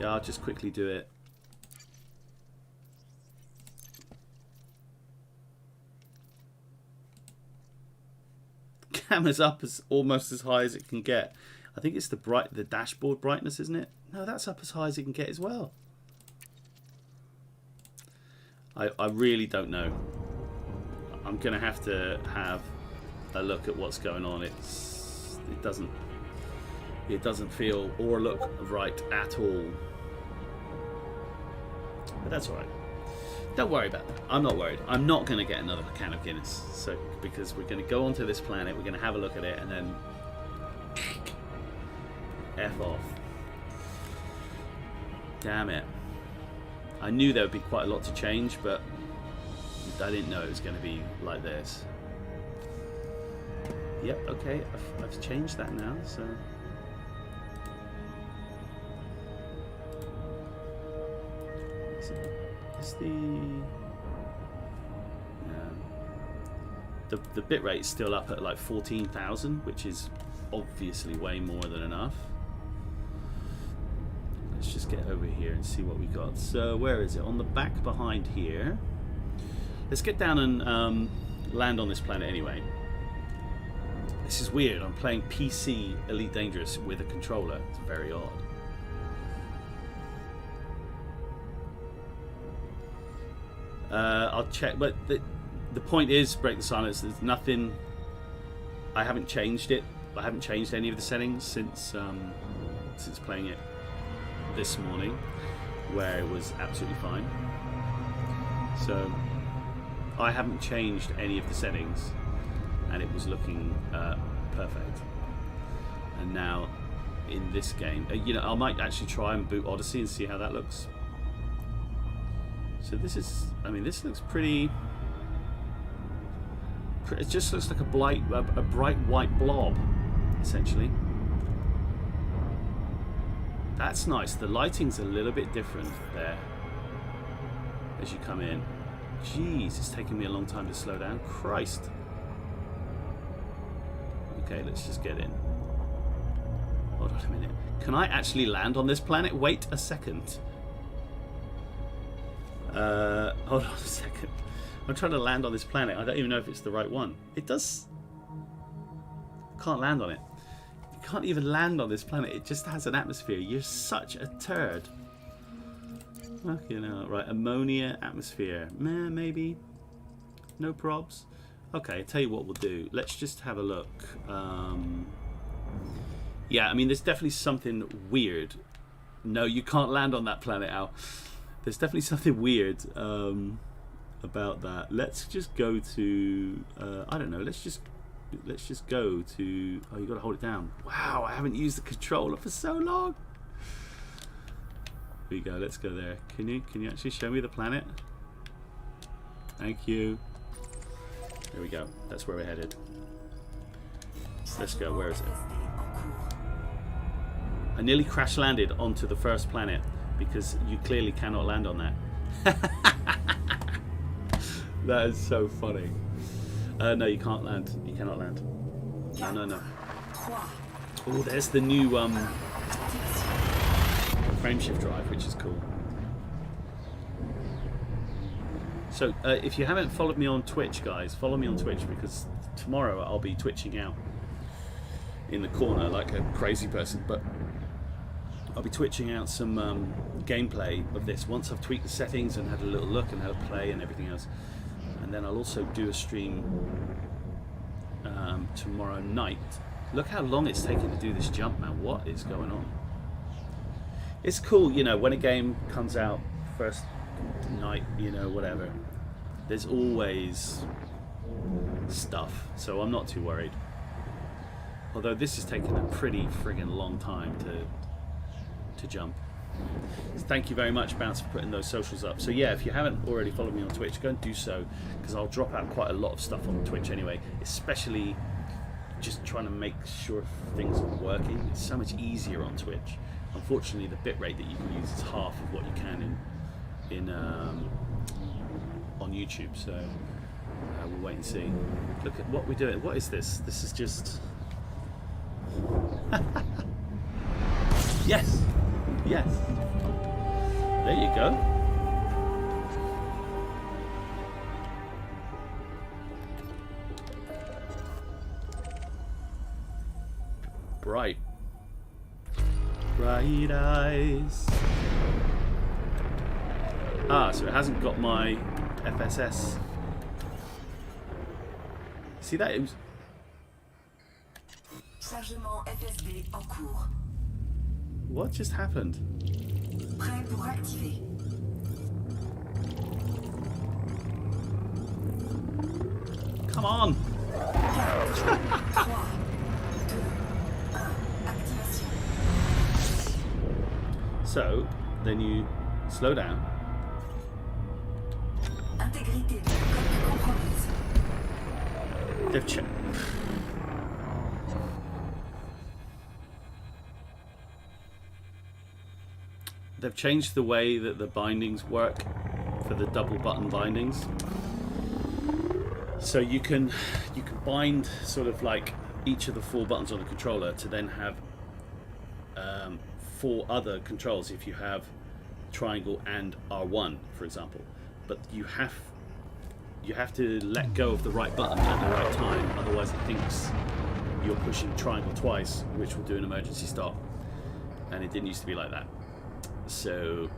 Yeah, I'll just quickly do it. Camera's up as almost as high as it can get. I think it's the dashboard brightness, isn't it? No, that's up as high as it can get as well. I really don't know. I'm gonna have to have a look at what's going on. It doesn't feel or look right at all. But that's all right. Don't worry about that. I'm not worried. I'm not going to get another can of Guinness. So, because we're going to go onto this planet, we're going to have a look at it, and then F off. Damn it. I knew there would be quite a lot to change, but I didn't know it was going to be like this. Yep, okay. I've changed that now, so... Is the bitrate is still up at like 14,000, which is obviously way more than enough. Let's just get over here and see what we got. So where is it? On the back behind here. Let's get down and land on this planet anyway. This is weird. I'm playing PC Elite Dangerous with a controller. It's very odd. I'll check, but the point is, break the silence, there's nothing, I haven't changed it. I haven't changed any of the settings since playing it this morning, where it was absolutely fine. So I haven't changed any of the settings, and it was looking perfect. And now in this game, you know, I might actually try and boot Odyssey and see how that looks. So this is, I mean, this looks pretty. It just looks like a bright white blob, essentially. That's nice. The lighting's a little bit different there as you come in. Jeez, it's taking me a long time to slow down. Christ. Okay, let's just get in. Hold on a minute. Can I actually land on this planet? Wait a second. Hold on a second. I'm trying to land on this planet. I don't even know if it's the right one. It does. Can't land on it. You can't even land on this planet. It just has an atmosphere. You're such a turd. Okay, no, right. Ammonia atmosphere. Meh, maybe. No probs. Okay, tell you what we'll do. Let's just have a look. Yeah, I mean, there's definitely something weird. No, you can't land on that planet, Al. There's definitely something weird about that. Let's just go to I don't know. Let's just go to. Oh, you got to hold it down. Wow, I haven't used the controller for so long. Here we go. Let's go there. Can you actually show me the planet? Thank you. There we go. That's where we're headed. Let's go. Where is it? I nearly crash landed onto the first planet because you clearly cannot land on that. That is so funny. No, you can't land. You cannot land. No. Oh, there's the new frame shift drive, which is cool. So if you haven't followed me on Twitch, guys, follow me on Twitch, because tomorrow I'll be twitching out in the corner like a crazy person, but I'll be twitching out some gameplay of this once I've tweaked the settings and had a little look and how to play and everything else. And then I'll also do a stream tomorrow night. Look how long it's taken to do this jump, man. What is going on? It's cool, you know, when a game comes out first night, you know, whatever, there's always stuff, so I'm not too worried. Although this has taken a pretty friggin' long time to jump. So thank you very much, Bounce, for putting those socials up. So yeah, if you haven't already followed me on Twitch, go and do so, because I'll drop out quite a lot of stuff on Twitch anyway, especially just trying to make sure things are working. It's so much easier on Twitch. Unfortunately, the bitrate that you can use is half of what you can on YouTube, so we'll wait and see. Look at what we're doing. What is this? This is just... Yes! Yes! There you go. Bright. Bright eyes. Ah, so it hasn't got my FSS. See that? It was... Chargement FSB en cours. What just happened? Prêt pour activer. Come on! 4, 3, 2, 1, activation. So, then you slow down. Intégrité de coque compromise. They've changed the way that the bindings work for the double button bindings. So you can bind sort of like each of the 4 buttons on the controller to then have 4 other controls if you have triangle and R1, for example. But you have to let go of the right button at the right time, otherwise it thinks you're pushing triangle twice, which will do an emergency stop. And it didn't used to be like that. So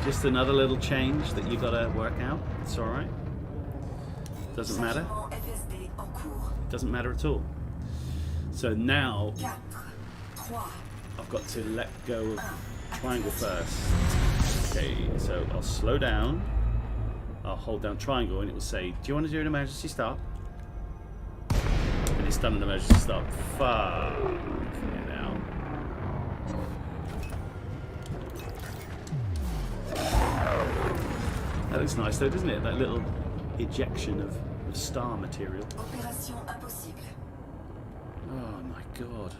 just another little change that you gotta work out. It's alright. Doesn't matter. Doesn't matter at all. So now I've got to let go of triangle first. Okay, so I'll slow down. I'll hold down triangle and it will say, do you want to do an emergency stop? And it's done an emergency stop. Fuck you now. That looks nice though, doesn't it? That little ejection of star material. Opération impossible. Oh my god.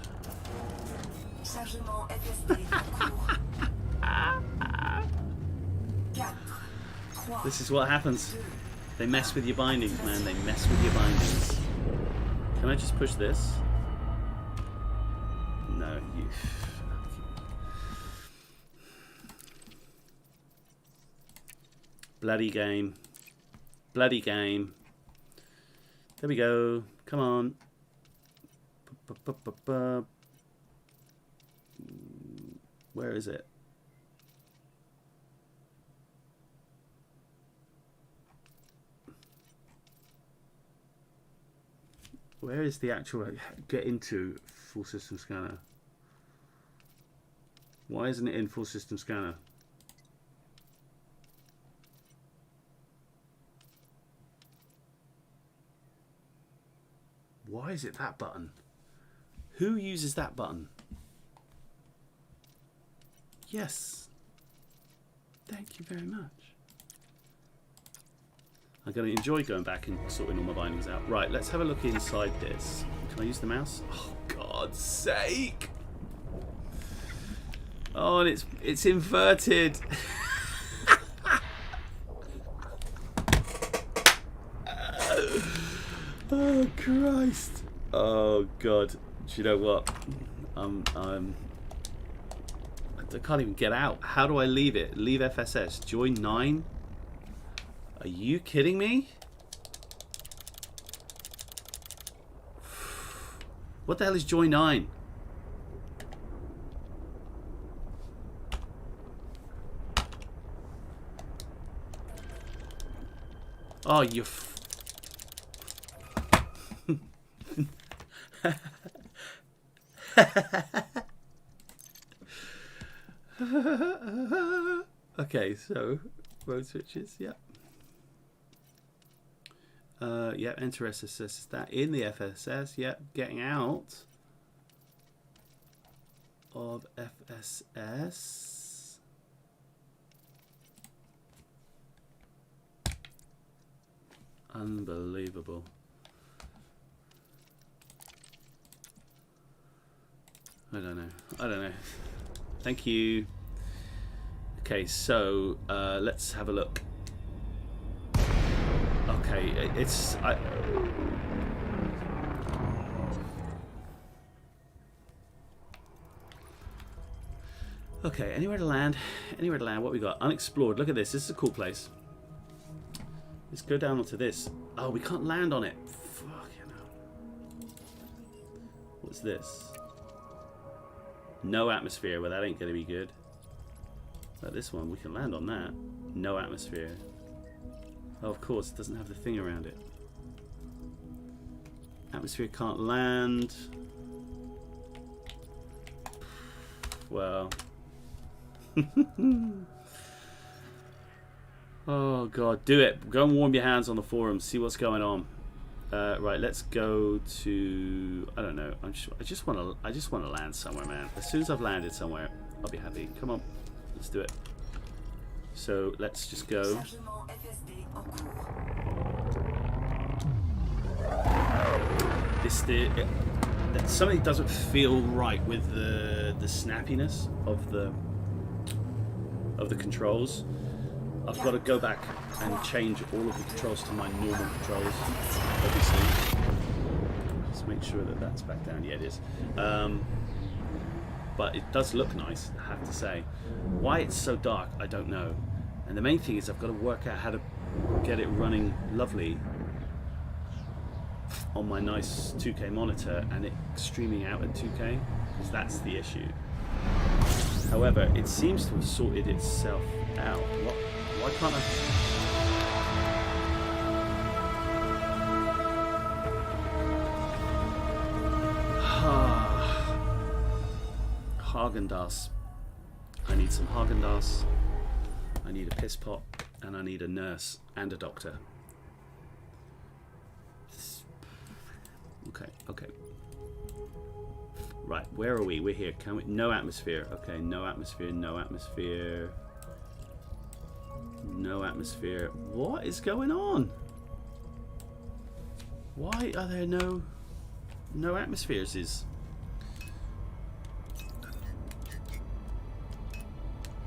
Chargement FSB en cours. 4, 3, This is what happens. They mess with your bindings, man. They mess with your bindings. Can I just push this? No, you... Bloody game. Bloody game. There we go. Come on. Where is it? Where is the actual get into full system scanner? Why isn't it in full system scanner? Why is it that button? Who uses that button? Yes. Thank you very much. I'm going to enjoy going back and sorting all my bindings out. Right, let's have a look inside this. Can I use the mouse? Oh, God's sake! Oh, and it's inverted. Oh, Christ. Oh, God. Do you know what? I I can't even get out. How do I leave it? Leave FSS. Join 9? Are you kidding me? What the hell is join 9? Oh, you okay, so mode switches, yep. Yep, enter SSS, is that in the FSS? Yep, getting out of FSS. Unbelievable. I don't know. Thank you. Okay, so let's have a look. Okay, it's okay, anywhere to land. Anywhere to land. What we got? Unexplored. Look at this. This is a cool place. Let's go down onto this. Oh, we can't land on it. Fucking hell. What's this? No atmosphere. Well, that ain't gonna be good. But this one, we can land on that. No atmosphere. Oh, of course, it doesn't have the thing around it. Atmosphere can't land. Well. Oh god, do it. Go and warm your hands on the forums. See what's going on. Right, let's go to. I don't know. I just want to land somewhere, man. As soon as I've landed somewhere, I'll be happy. Come on, let's do it. So let's just go. Something doesn't feel right with the snappiness of the controls. I've got to go back and change all of the controls to my normal controls, obviously. Just make sure that that's back down. Yeah, it is. But it does look nice, I have to say. Why it's so dark, I don't know. And the main thing is I've got to work out how to get it running lovely on my nice 2K monitor and it streaming out at 2K, because that's the issue. However, it seems to have sorted itself out. Why can't I? Haagen-Dazs. I need some Haagen-Dazs. I need a piss pot, and I need a nurse and a doctor. Okay. Right, where are we? We're here. Can we? No atmosphere. Okay, no atmosphere. No atmosphere. No atmosphere. What is going on? Why are there no atmospheres?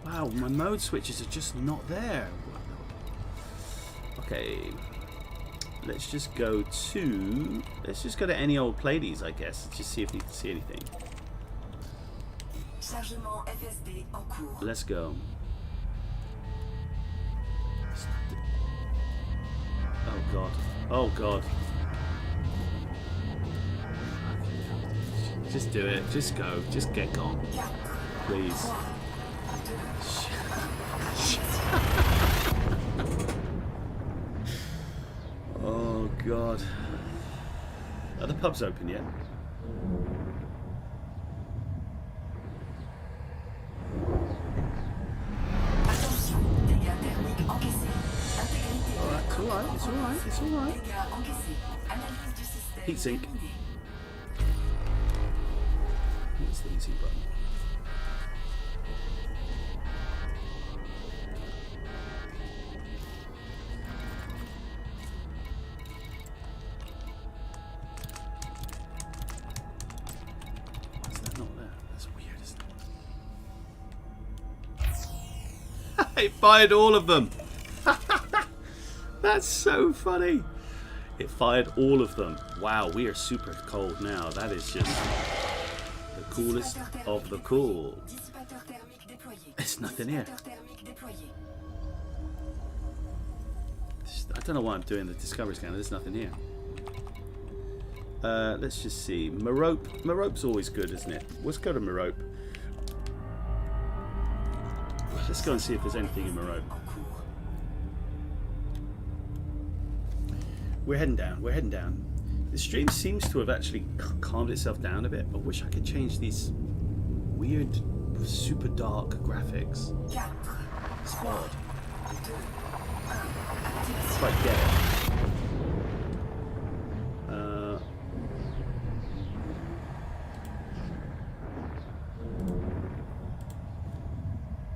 Wow, my mode switches are just not there. Okay. Let's just go to any old Pleiades, I guess. Let's just see if we can see anything. Let's go. Oh god. Oh god. Just do it. Just go. Just get gone. Please. Oh god. Are the pubs open yet? Alright, it's alright. Heatsink. What's the heatsink button? It fired all of them. That's so funny. It fired all of them. Wow, we are super cold now. That is just the coolest of the cool. There's nothing here. Dissipateur thermique déployé. I don't know why I'm doing the discovery scanner. There's nothing here. Let's just see. Merope. Merope's always good, isn't it? Let's go to Merope. Let's go and see if there's anything in Merope. En cours. We're heading down. We're heading down. The stream seems to have actually calmed itself down a bit. I wish I could change these weird, super dark graphics. 4, It's 3, odd. 2, 1. If I get it.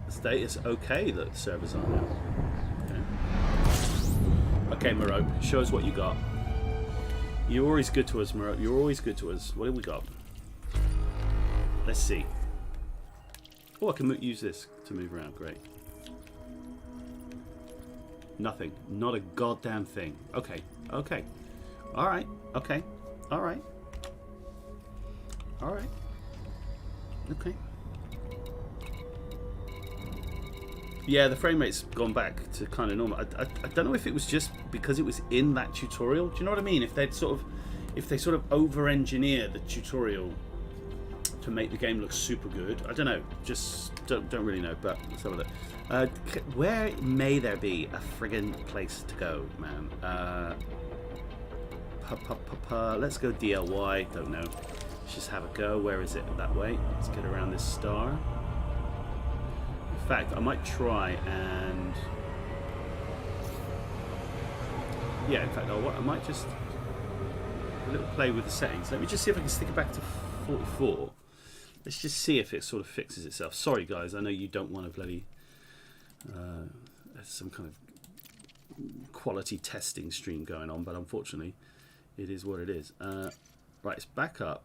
Status okay that the servers are now. Okay, Merope, show us what you got. You're always good to us, Merope. You're always good to us. What have we got? Let's see. Oh, I can use this to move around. Great. Nothing. Not a goddamn thing. Okay. Okay. Alright. Okay. Alright. Alright. Okay. Yeah, the frame rate's gone back to kind of normal. I don't know if it was just because it was in that tutorial. Do you know what I mean? If they sort of over-engineer the tutorial to make the game look super good. I don't know. Just don't really know. But let's have a look. Where may there be a friggin' place to go, man? Let's go DLY. Don't know. Let's just have a go. Where is it? That way. Let's get around this star. In fact, I might try and... Yeah, in fact, I might just... A little play with the settings. Let me just see if I can stick it back to 44. Let's just see if it sort of fixes itself. Sorry, guys. I know you don't want to bloody... some kind of quality testing stream going on, but unfortunately, it is what it is. Right, it's back up.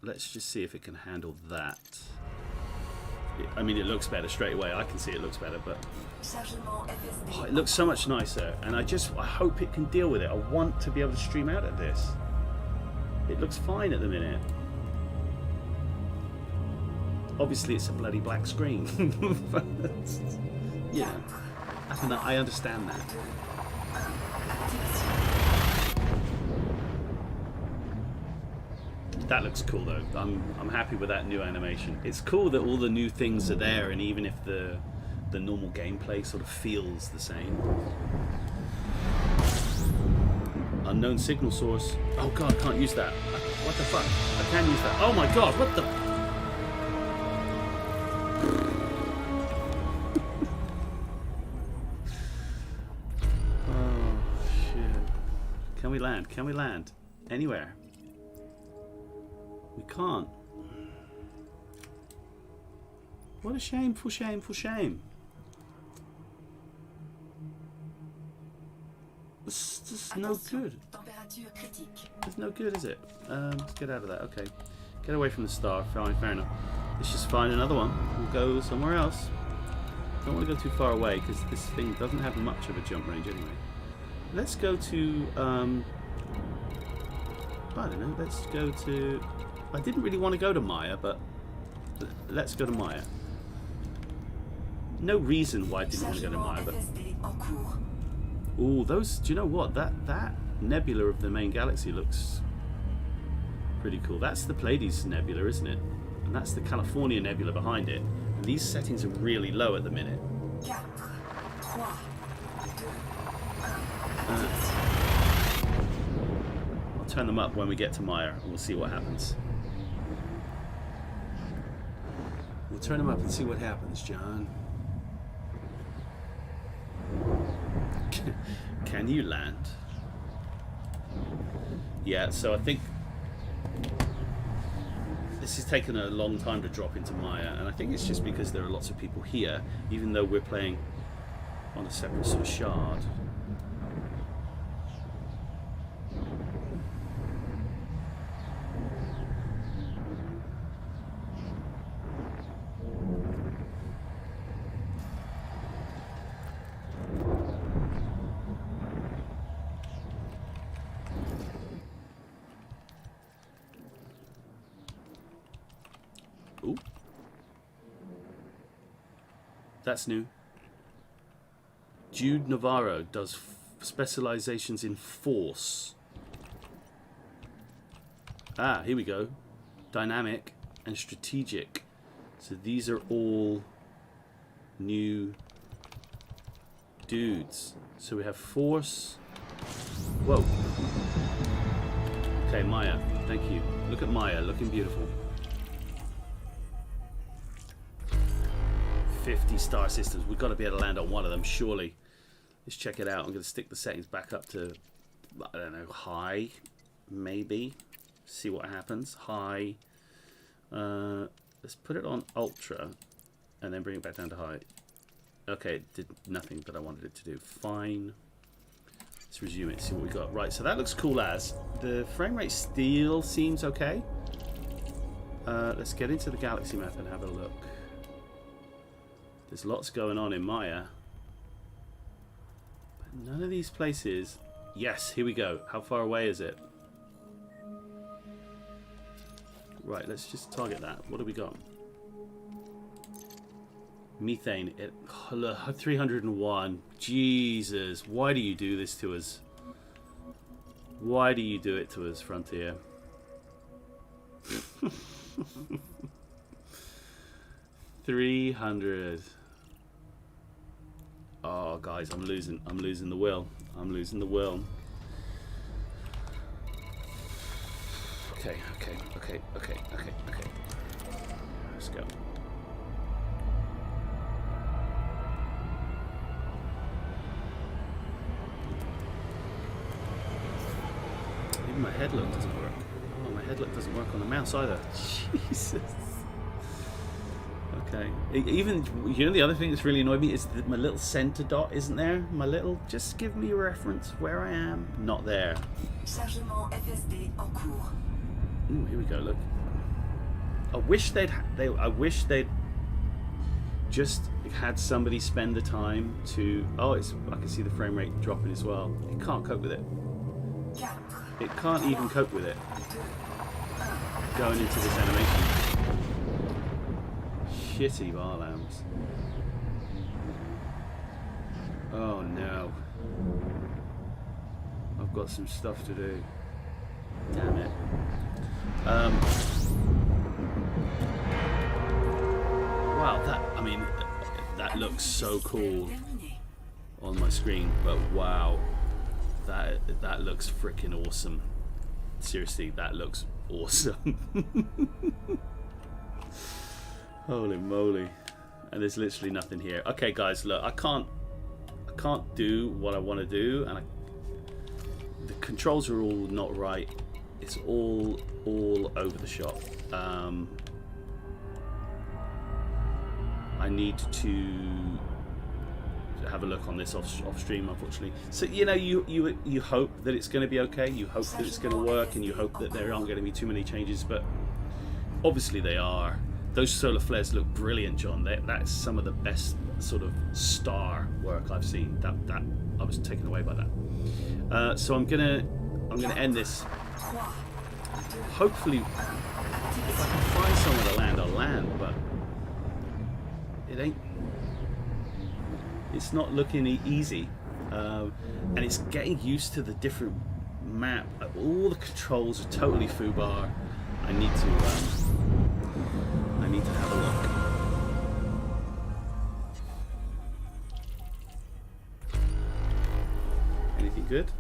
Let's just see if it can handle that. I mean, it looks better straight away. I can see it looks better, but oh, it looks so much nicer. And I hope it can deal with it. I want to be able to stream out of this. It looks fine at the minute. Obviously, it's a bloody black screen. But, yeah, I understand that. That looks cool though. I'm happy with that new animation. It's cool that all the new things are there, and even if the normal gameplay sort of feels the same. Unknown signal source. Oh god, I can't use that. What the fuck? I can use that. Oh my god, what the? Oh shit. Can we land? Can we land? Anywhere? We can't. What a shameful, shameful shame. This is no good. It's no good, is it? Let's get out of that. Okay. Get away from the star. Fine, fair enough. Let's just find another one. We'll go somewhere else. Don't want to go too far away because this thing doesn't have much of a jump range anyway. Let's go to... I don't know. Let's go to... I didn't really want to go to Maya, but let's go to Maya. No reason why I didn't want to go to Maya, but... Ooh, those... Do you know what? That nebula of the main galaxy looks pretty cool. That's the Pleiades Nebula, isn't it? And that's the California Nebula behind it. And these settings are really low at the minute. I'll turn them up when we get to Maya, and we'll see what happens. We'll turn them up and see what happens, John. Can you land? Yeah, so I think this has taken a long time to drop into Maya, and I think it's just because there are lots of people here, even though we're playing on a separate sort of shard. That's new. Jude Navarro does specializations in force. Ah, here we go. Dynamic and strategic. So these are all new dudes. So we have force. Whoa. Okay, Maya. Thank you. Look at Maya, looking beautiful. 50 star systems. We've got to be able to land on one of them, surely. Let's check it out. I'm going to stick the settings back up to, I don't know, high, maybe. See what happens. High. Let's put it on ultra and then bring it back down to high. Okay, it did nothing that I wanted it to do. Fine. Let's resume it, see what we got. Right, so that looks cool as. The frame rate still seems okay. Let's get into the galaxy map and have a look. There's lots going on in Maya. But none of these places... Yes, here we go. How far away is it? Right, let's just target that. What do we got? Methane at 301. Jesus, why do you do this to us? Why do you do it to us, Frontier? 300. Oh, guys, I'm losing the will. I'm losing the will. Okay. Let's go. Even my headlock doesn't work. Oh, my headlock doesn't work on the mouse either. Jesus. Okay. Even, you know, the other thing that's really annoyed me is that my little center dot isn't there. My little, just give me a reference where I am. Not there. Chargement FSD en cours. Ooh, here we go. Look. I wish they'd just had somebody spend the time to. Oh, I can see the frame rate dropping as well. It can't cope with it. It can't even cope with it. Going into this animation. Shitty bar lamps. Oh no. I've got some stuff to do. Damn it. Wow, that looks so cool on my screen, but wow, that looks freaking awesome. Seriously, that looks awesome. Holy moly. And there's literally nothing here. Okay guys, look, I can't do what I want to do, and the controls are all not right. It's all over the shop. I need to have a look on this off stream, unfortunately. So you know, you hope that it's going to be okay. You hope that it's going to work, and you hope that there aren't going to be too many changes. But obviously they are. Those solar flares look brilliant, John. That's some of the best sort of star work I've seen. That I was taken away by that. So I'm gonna end this. Hopefully, if I can find somewhere to land, I'll land. But it ain't. It's not looking easy, and it's getting used to the different map. All the controls are totally FUBAR. I need to have a look. Anything good?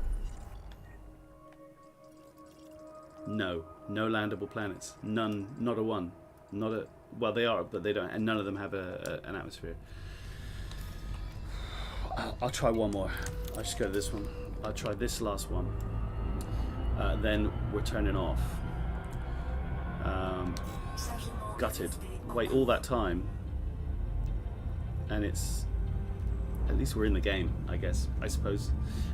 No landable planets. None. Not a one. Not a. Well, they are, but they don't, and none of them have an atmosphere. I'll try one more. I'll just go to this one. I'll try this last one. Then we're turning off. Gutted. Wait all that time, and it's. At least we're in the game, I guess. I suppose.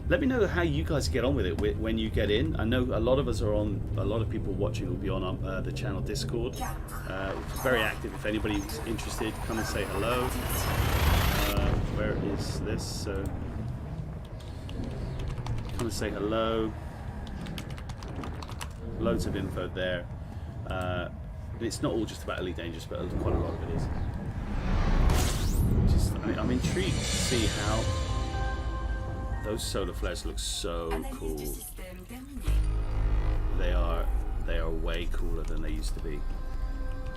Let me know how you guys get on with it when you get in. I know a lot of us are on. A lot of people watching will be on the channel Discord. It's very active. If anybody's interested, come and say hello. Where is this? So come and say hello. Loads of info there. It's not all just about Elite Dangerous, but quite a lot of it is. I'm intrigued to see how those solar flares look so Analyse cool. du système terminée. They are way cooler than they used to be.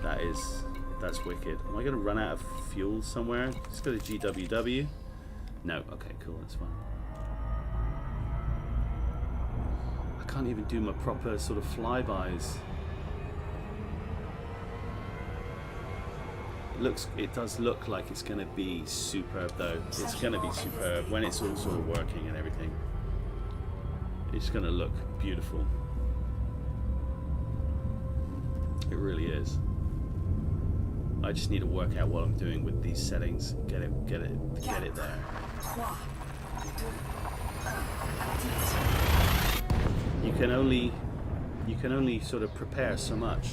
That's wicked. Am I going to run out of fuel somewhere? Let's go to GWW. No. Okay, cool. That's fine. I can't even do my proper sort of flybys. It does look like it's going to be superb though. It's going to be superb when it's all sort of working and everything. It's going to look beautiful. It really is. I just need to work out what I'm doing with these settings. Get it there. 3, 2, 1, activation. You can only sort of prepare so much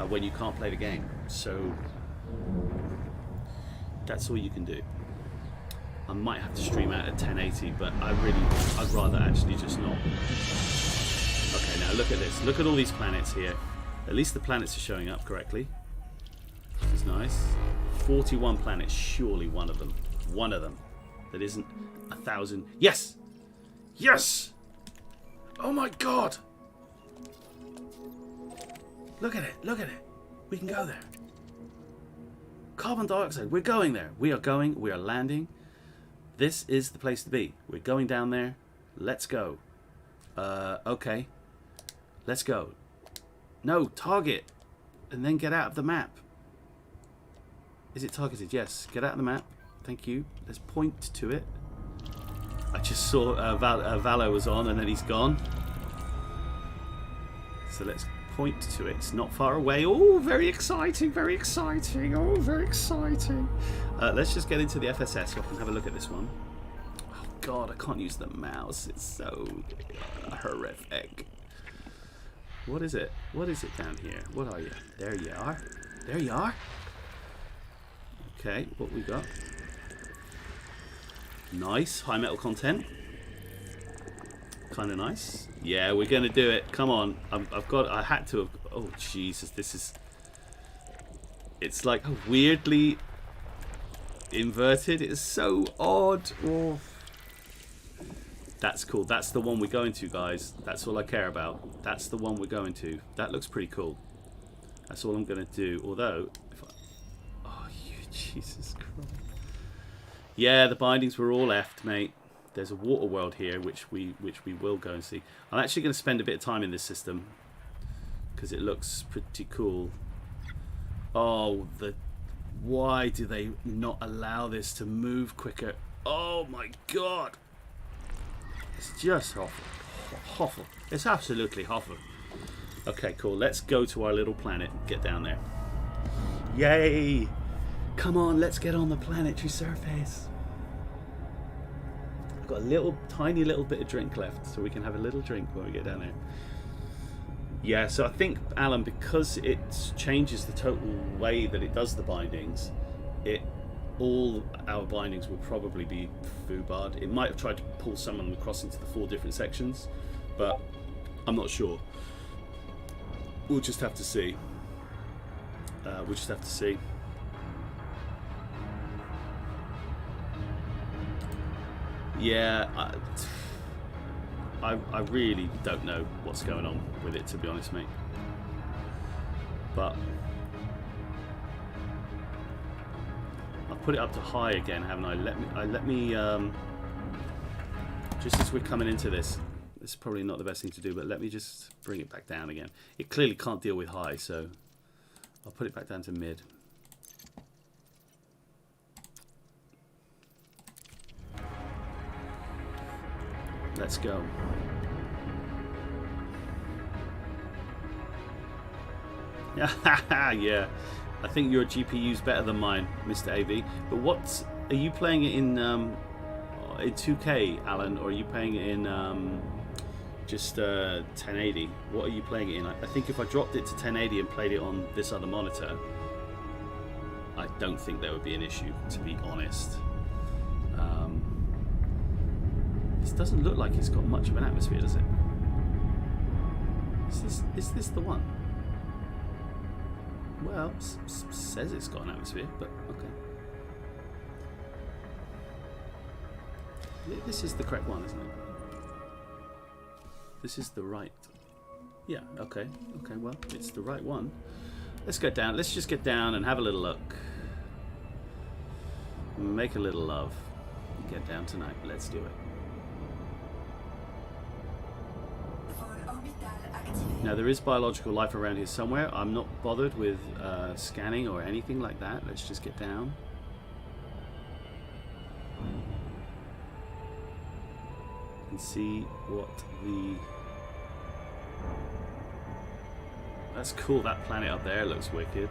when you can't play the game. So that's all you can do. I might have to stream out at 1080, but I'd rather actually just not. Okay, now look at this. Look at all these planets here. At least the planets are showing up correctly. This is nice. 41 planets, surely one of them. One of them. That isn't 1,000. Yes! Yes! Oh my god! Look at it, look at it. We can go there. Carbon dioxide, we're going there. We are landing. This is the place to be. We're going down there. Let's go. Okay. Let's go. No, target. And then get out of the map. Is it targeted? Yes. Get out of the map. Thank you. Let's point to it. I just saw Valo was on and then he's gone. So let's point to it. It's not far away. Oh, very exciting, very exciting. Oh, very exciting. Let's just get into the FSS so I can have a look at this one. Oh, God, I can't use the mouse. It's so horrific. What is it? What is it down here? What are you? There you are. There you are. Okay, what we got? Nice. High metal content. Kind of nice. Yeah, we're going to do it. Come on. I had to have... Oh, Jesus. This is... It's like weirdly inverted. It's so odd. Oh. That's cool. That's the one we're going to, guys. That's all I care about. That's the one we're going to. That looks pretty cool. That's all I'm going to do. Although... Oh, you... Jesus Christ. Yeah, the bindings were all effed, mate. There's a water world here, which we will go and see. I'm actually going to spend a bit of time in this system because it looks pretty cool. Oh, why do they not allow this to move quicker? Oh my God! It's just awful. It's absolutely awful. Okay, cool. Let's go to our little planet and get down there. Yay! Come on, let's get on the planetary surface. I've got a tiny little bit of drink left, so we can have a little drink when we get down there. Yeah, so I think, Alan, because it changes the total way that it does the bindings, all our bindings will probably be FUBAR'd. It might have tried to pull some of them across into the 4 different sections, but I'm not sure. We'll just have to see. Yeah, I really don't know what's going on with it, to be honest, mate. But I've put it up to high again, haven't I? Let me just as we're coming into this. This is probably not the best thing to do, but let me just bring it back down again. It clearly can't deal with high, so I'll put it back down to mid. Let's go. Yeah, I think your GPU's better than mine, Mr. AV. But what are you playing it in 2K, Alan, or are you playing it in just 1080? What are you playing it in? I think if I dropped it to 1080 and played it on this other monitor, I don't think there would be an issue, to be honest. This doesn't look like it's got much of an atmosphere, does it? Is this the one? Well, says it's got an atmosphere, but okay. This is the correct one, isn't it? This is the right. Yeah, okay. Okay, well, it's the right one. Let's go down. Let's just get down and have a little look. Make a little love. Get down tonight. Let's do it. Now, there is biological life around here somewhere. I'm not bothered with scanning or anything like that. Let's just get down. And see what the... That's cool. That planet up there looks wicked.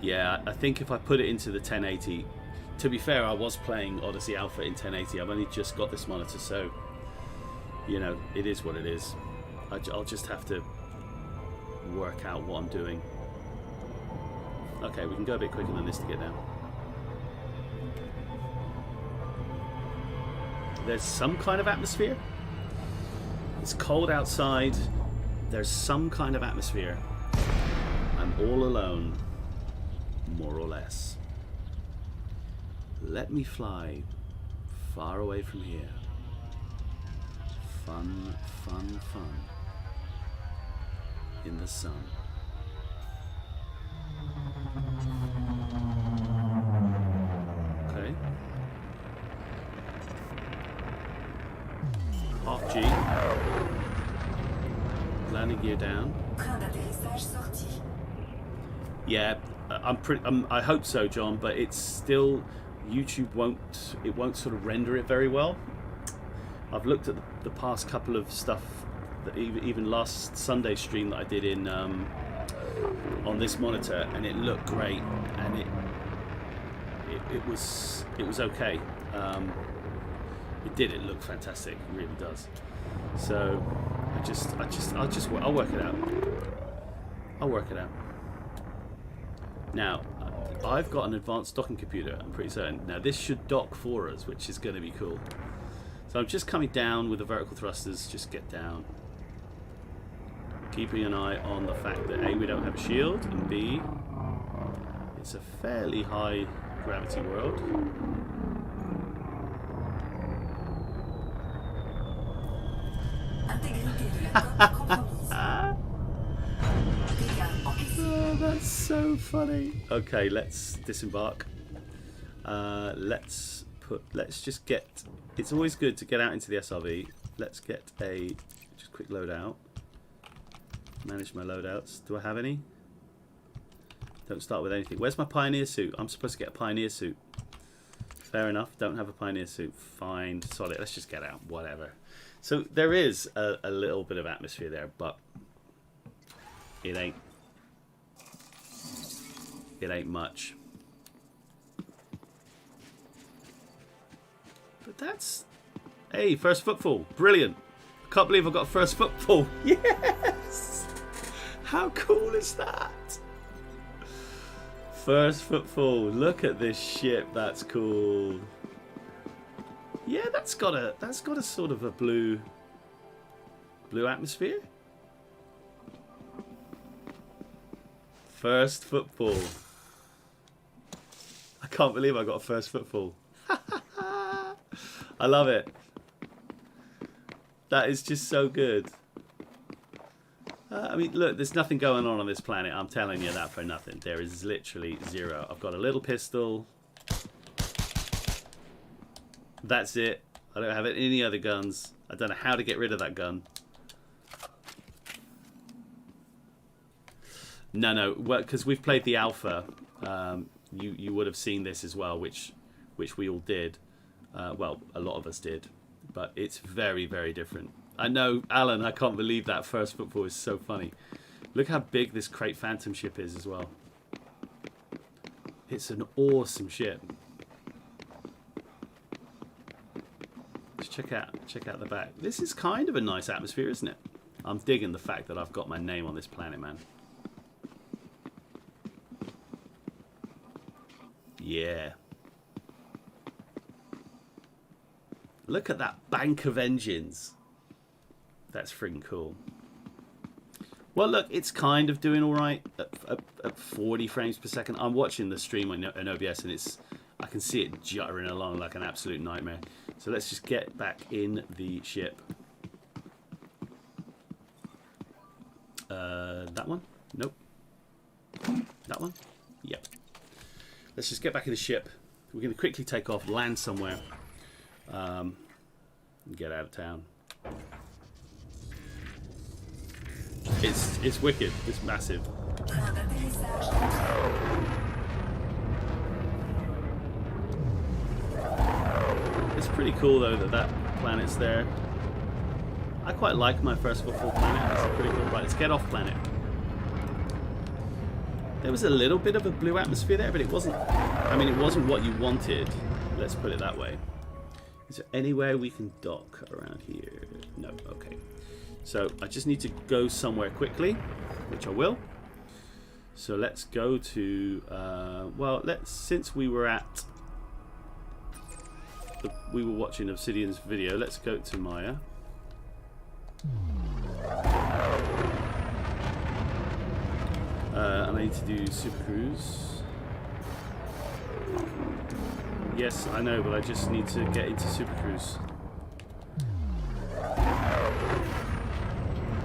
Yeah, I think if I put it into the 1080... To be fair, I was playing Odyssey Alpha in 1080. I've only just got this monitor, so... You know, it is what it is. I'll just have to work out what I'm doing. Okay, we can go a bit quicker than this to get down. There's some kind of atmosphere. It's cold outside. There's some kind of atmosphere. I'm all alone, more or less. Let me fly far away from here. Fun, fun, fun. In the sun. Okay. Half G. Landing gear down. Yeah, I hope so, John. But it's still, YouTube won't sort of render it very well. I've looked at the past couple of stuff, that even last Sunday stream that I did in on this monitor, and it looked great, and it was okay. It looked fantastic. It really does. So I'll work it out. I'll work it out. Now, I've got an advanced docking computer, I'm pretty certain. Now, this should dock for us, which is going to be cool. So I'm just coming down with the vertical thrusters. Just get down. Keeping an eye on the fact that A, we don't have a shield, and B, it's a fairly high gravity world. Oh, that's so funny. Okay, let's disembark. Let's just get... It's always good to get out into the SRV. Let's get a just quick loadout. Manage my loadouts. Do I have any? Don't start with anything. Where's my Pioneer suit? I'm supposed to get a Pioneer suit. Fair enough. Don't have a Pioneer suit. Fine. Solid. Let's just get out. Whatever. So there is a little bit of atmosphere there, but it ain't much. But that's... Hey, first footfall. Brilliant. I can't believe I got a first footfall. Yes! How cool is that? First footfall. Look at this ship. That's cool. Yeah, that's got a sort of a blue atmosphere. First footfall. I can't believe I got a first footfall. I love it. That is just so good. I mean, look, there's nothing going on this planet. I'm telling you that for nothing. There is literally zero. I've got a little pistol. That's it. I don't have any other guns. I don't know how to get rid of that gun. No, because we've played the alpha. You would have seen this as well, which we all did. Well, a lot of us did, but it's very, very different. I know, Alan. I can't believe that first footfall is so funny. Look how big this Crate Phantom ship is as well. It's an awesome ship. Let's check out the back. This is kind of a nice atmosphere, isn't it? I'm digging the fact that I've got my name on this planet, man. Yeah. Look at that bank of engines. That's freaking cool. Well, look, it's kind of doing all right at 40 frames per second. I'm watching the stream on OBS, and I can see it juttering along like an absolute nightmare. So let's just get back in the ship. That one? Nope. That one? Yep. Let's just get back in the ship. We're going to quickly take off, land somewhere, and get out of town. It's wicked. It's massive. It's pretty cool though that planet's there. I quite like my first FOOTFALL planet. It's pretty cool. Right, let's get off planet. There was a little bit of a blue atmosphere there, but it wasn't. I mean, it wasn't what you wanted. Let's put it that way. Is there anywhere we can dock around here? No. Okay. So I just need to go somewhere quickly, which I will. So let's go to. Well, since we were watching Obsidian's video. Let's go to Maya. And I need to do Super Cruise. Yes, I know, but I just need to get into Super Cruise.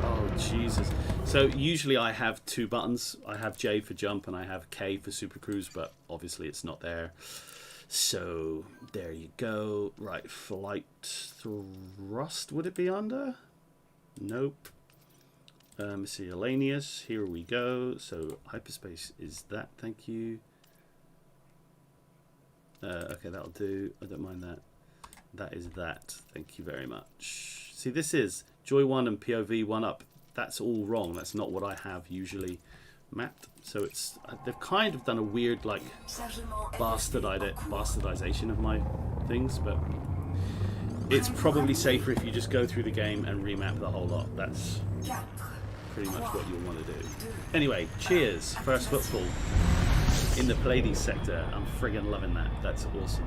Oh, Jesus. So usually I have two buttons. I have J for jump and I have K for Super Cruise, but obviously it's not there. So there you go. Right, flight thrust, would it be under? Nope. Miscellaneous, here we go. So hyperspace is that, thank you. Okay, that'll do. I don't mind that. That is that. Thank you very much. See, this is Joy 1 and POV 1 up. That's all wrong. That's not what I have usually mapped. So it's they've kind of done a weird like bastardization of my things, but it's probably safer if you just go through the game and remap the whole lot. That's pretty much what you'll want to do. Anyway, cheers. First FOOTFALL in the Pleiades sector. I'm friggin' loving that. That's awesome.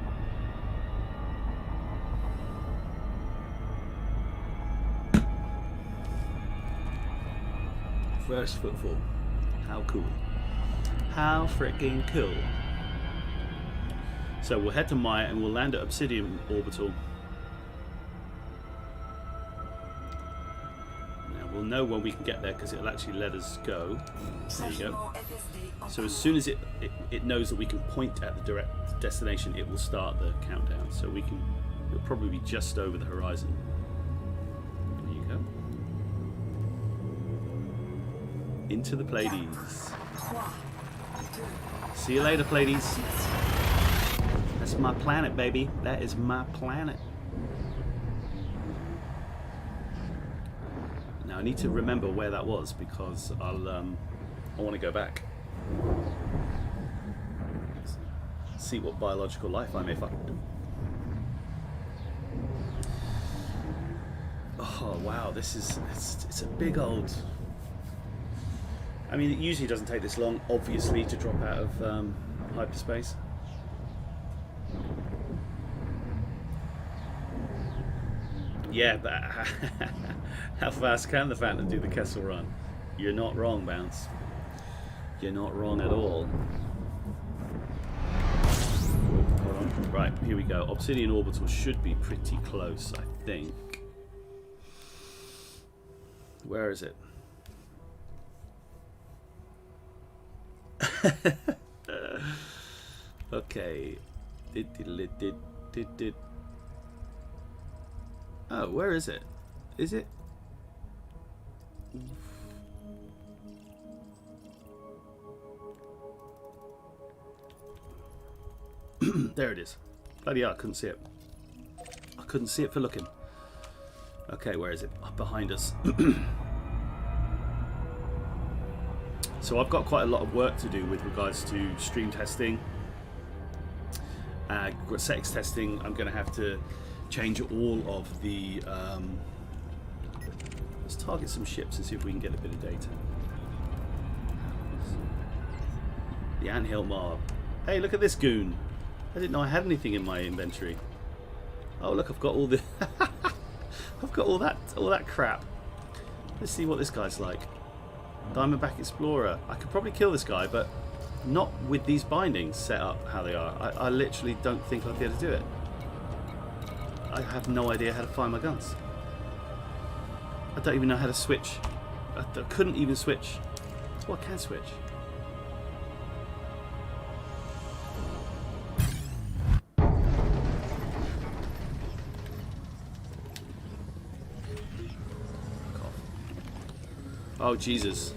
First FOOTFALL. How cool. How freaking cool. So we'll head to Maya and we'll land at Obsidian Orbital. Now we'll know when we can get there because it'll actually let us go. There you go. So as soon as it knows that we can point at the direct destination, it will start the countdown. So it'll probably be just over the horizon. There you go. Into the Pleiades. See you later, Pleiades. That's my planet, baby. That is my planet. Now I need to remember where that was because I want to go back. See what biological life I may find. Oh wow, it's a big old. I mean, it usually doesn't take this long, obviously, to drop out of hyperspace. Yeah, but how fast can the Phantom do the Kessel Run? You're not wrong, Bounce. You're not wrong at all. Hold on. Right, here we go. Obsidian Orbital should be pretty close, I think. Where is it? Okay. Oh, where is it? Is it? There it is. Bloody hell, I couldn't see it. I couldn't see it for looking. Okay, where is it? Up behind us. So I've got quite a lot of work to do with regards to stream testing, sex testing. I'm going to have to change all of the. Let's target some ships and see if we can get a bit of data. The Anthill Mob. Hey, look at this goon! I didn't know I had anything in my inventory. Oh look, I've got all the. I've got all that crap. Let's see what this guy's like. Diamondback Explorer. I could probably kill this guy, but not with these bindings set up how they are. I literally don't think I'll be able to do it. I have no idea how to find my guns. I don't even know how to switch. I couldn't even switch. Well, I can switch. Oh, Jesus.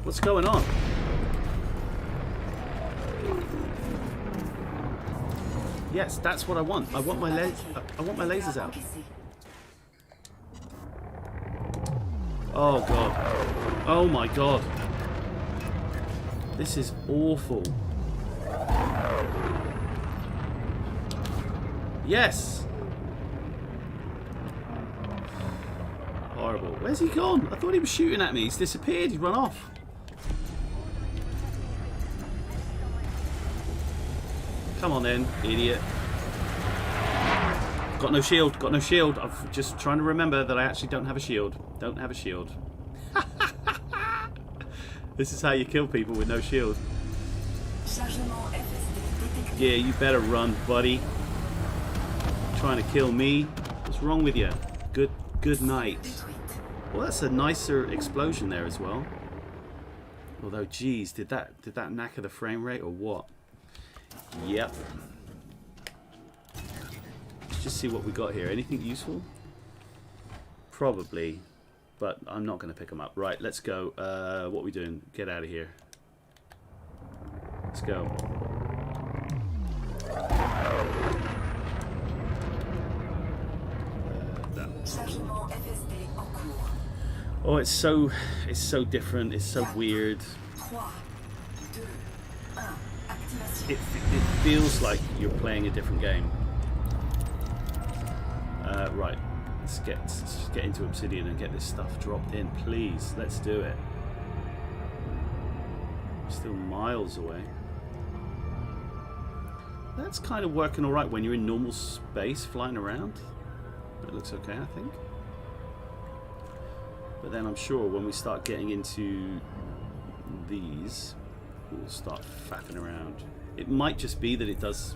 What's going on? Yes, that's what I want. I want my lasers out. Oh god. Oh my god. This is awful. Yes. Horrible. Where's he gone? I thought he was shooting at me. He's disappeared. He's run off. Come on then, idiot. Got no shield, got no shield. I'm just trying to remember that I actually don't have a shield. Don't have a shield. This is how you kill people with no shield. Yeah, you better run, buddy. Trying to kill me. What's wrong with you? Good night. Well, that's a nicer explosion there as well. Although, geez, did that knacker the frame rate or what? Yep. Let's just see what we got here. Anything useful? Probably, but I'm not going to pick them up. Right, let's go. What are we doing? Get out of here. Let's go. Oh, it's so different. It's so weird. It feels like you're playing a different game. Right, let's get into Obsidian and get this stuff dropped in, please. Let's do it. Still miles away. That's kind of working all right when you're in normal space, flying around. That looks okay, I think. But then I'm sure when we start getting into these, we'll start faffing around. It might just be that it does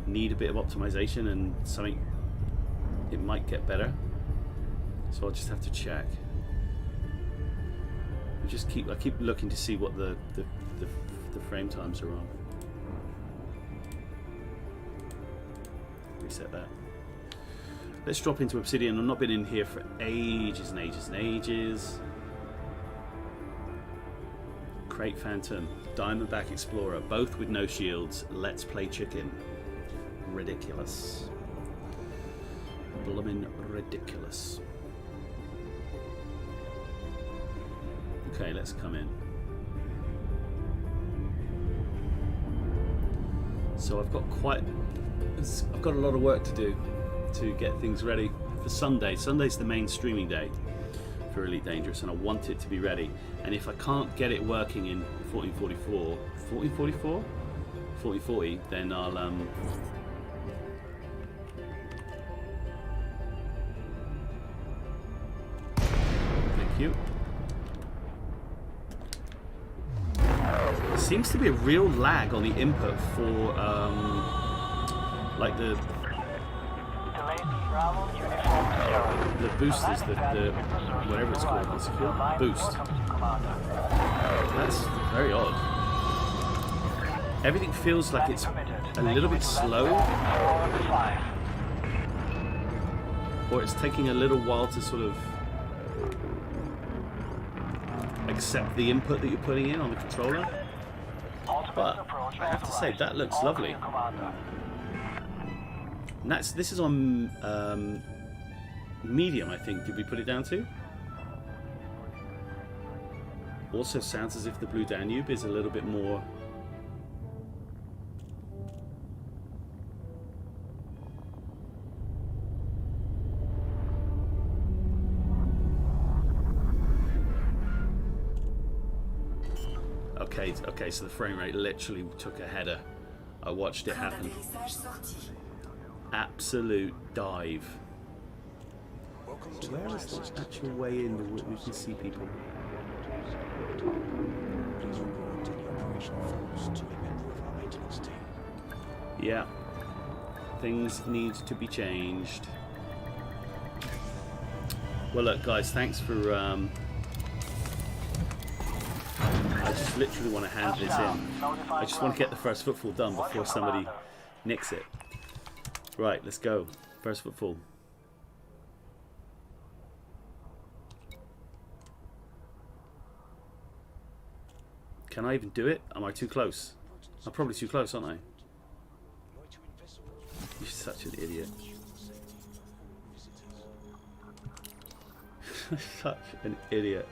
need a bit of optimization and something. It might get better, so I'll just have to check. I keep looking to see what the frame times are on. Reset that. Let's drop into Obsidian. I've not been in here for ages and ages and ages. Crate Phantom, Diamondback Explorer, both with no shields. Let's play chicken. Ridiculous. Bloomin' ridiculous. Okay, let's come in. So I've got a lot of work to do to get things ready for Sunday. Sunday's the main streaming day for Elite Dangerous, and I want it to be ready. And if I can't get it working in 1440, then I'll thank you. There seems to be a real lag on the input for like the boosters, the whatever it's called. What's it called? Boost. That's very odd. Everything feels like it's a little bit slow, or it's taking a little while to sort of accept the input that you're putting in on the controller. But I have to say, that looks lovely. And this is on medium, I think. Did we put it down to? Also sounds as if the Blue Danube is a little bit more. Okay, so the frame rate literally took a header. I watched it happen. Absolute dive. So where is the actual way in that we can see people? Please report any operational faults to a member of our maintenance team. Yeah. Things need to be changed. Well, look, guys, thanks for. I just literally want to hand this in. I just want to get the first footfall done before somebody nicks it. Right, let's go. First footfall. Can I even do it? Am I too close? I'm probably too close, aren't I? You're such an idiot. Such an idiot.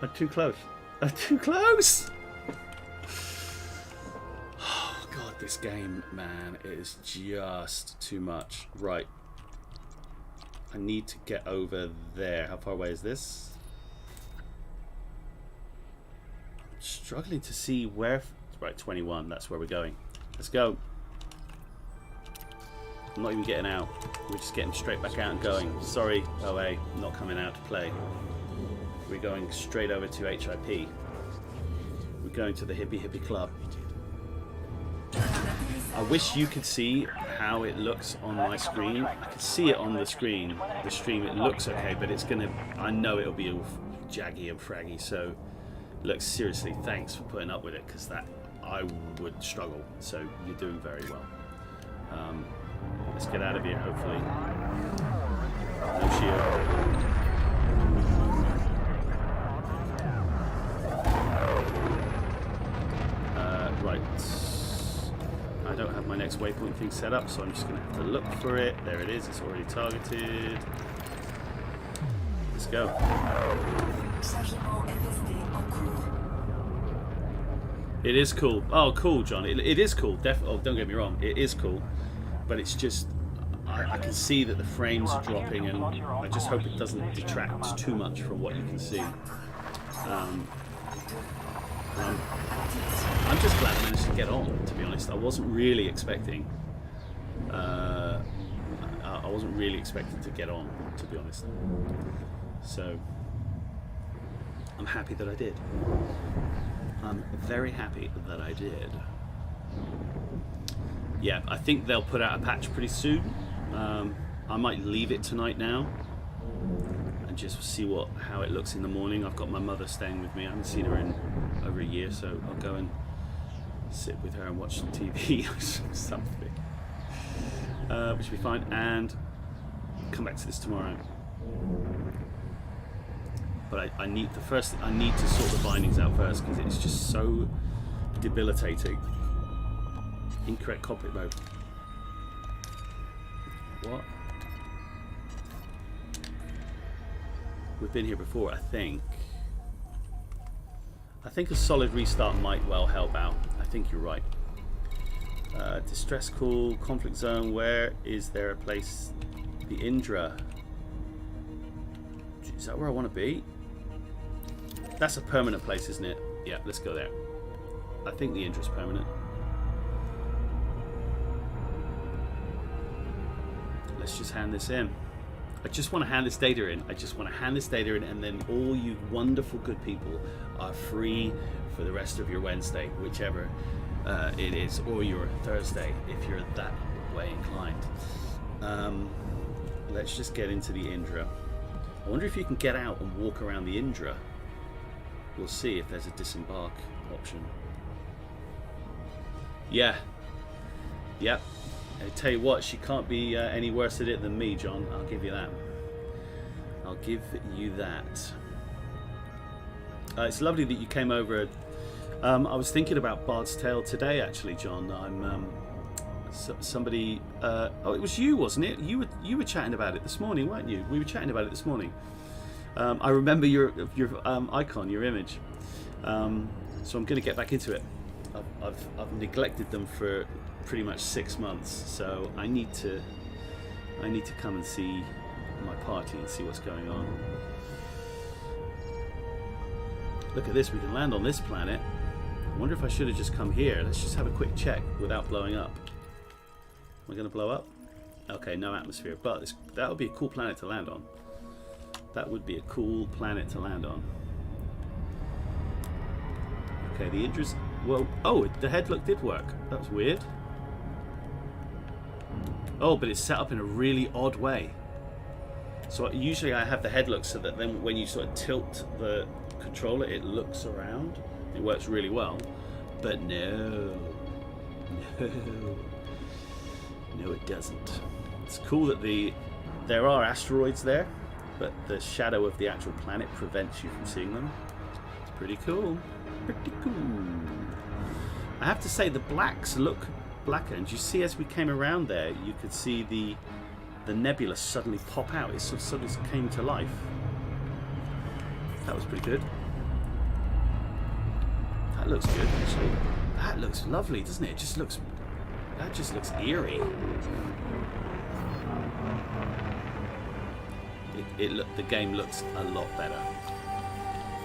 I'm too close. I'm too close! Oh god, this game, man, it is just too much. Right. I need to get over there. How far away is this? I'm struggling to see where... Right, 21. That's where we're going. Let's go. I'm not even getting out. We're just getting straight back out and going. Sorry, OA, not coming out to play. We're going straight over to HIP. We're going to the hippie club. I wish you could see how it looks on my screen. I can see it on the screen. The stream, it looks okay, but it's gonna... I know it'll be all jaggy and fraggy, so... Look, seriously, thanks for putting up with it, because that... I would struggle, so you're doing very well. Let's get out of here, hopefully. No shield. Right. I don't have my next waypoint thing set up, so I'm just going to have to look for it. There it is. It's already targeted. Let's go. It is cool. Oh, cool, John. It is cool. Oh, don't get me wrong. It is cool. But it's just... I can see that the frames are dropping, and I just hope it doesn't detract too much from what you can see. I'm just glad I managed to get on, to be honest. I wasn't really expecting... I wasn't really expecting to get on, to be honest. So, I'm happy that I did. I'm very happy that I did. Yeah, I think they'll put out a patch pretty soon. I might leave it tonight now and just see how it looks in the morning. I've got my mother staying with me. I haven't seen her in over a year, so I'll go and sit with her and watch some TV or something, which will be fine, and come back to this tomorrow. But I need to sort the bindings out first, because it's just so debilitating. Incorrect cockpit mode. What? We've been here before, I think. I think a solid restart might well help out. I think you're right. Distress call, conflict zone. Where is there a place? The Indra. Is that where I want to be? That's a permanent place, isn't it? Yeah, let's go there. I think the Indra's permanent. Let's just hand this in. I just want to hand this data in. I just want to hand this data in, and then all you wonderful good people are free for the rest of your Wednesday, whichever it is, or your Thursday if you're that way inclined. Let's just get into the Indra. I wonder if you can get out and walk around the Indra. We'll see if there's a disembark option. Yeah. Yep. I tell you what, she can't be any worse at it than me, John. I'll give you that. I'll give you that. It's lovely that you came over. I was thinking about Bard's Tale today, actually, John. Somebody. Oh, it was you, wasn't it? You were chatting about it this morning, weren't you? We were chatting about it this morning. I remember your icon, your image. So I'm going to get back into it. I've neglected them for pretty much 6 months, so I need to come and see my party and see what's going on. Look at this, we can land on this planet. I wonder if I should have just come here. Let's just have a quick check without blowing up. Am I going to blow up? Okay, no atmosphere, but that would be a cool planet to land on. That would be a cool planet to land on. Okay, the Indra's... Well, oh, the headlock did work. That was weird. Oh, but it's set up in a really odd way. So usually I have the headlock so that then when you sort of tilt the controller, it looks around. It works really well. But no, it doesn't. It's cool that there are asteroids there, but the shadow of the actual planet prevents you from seeing them. It's pretty cool. Pretty cool. I have to say the blacks look blacker, and you see as we came around there, you could see the nebula suddenly pop out. It sort of came to life. That was pretty good. That looks good, actually. That looks lovely, doesn't it? That just looks eerie. The game looks a lot better.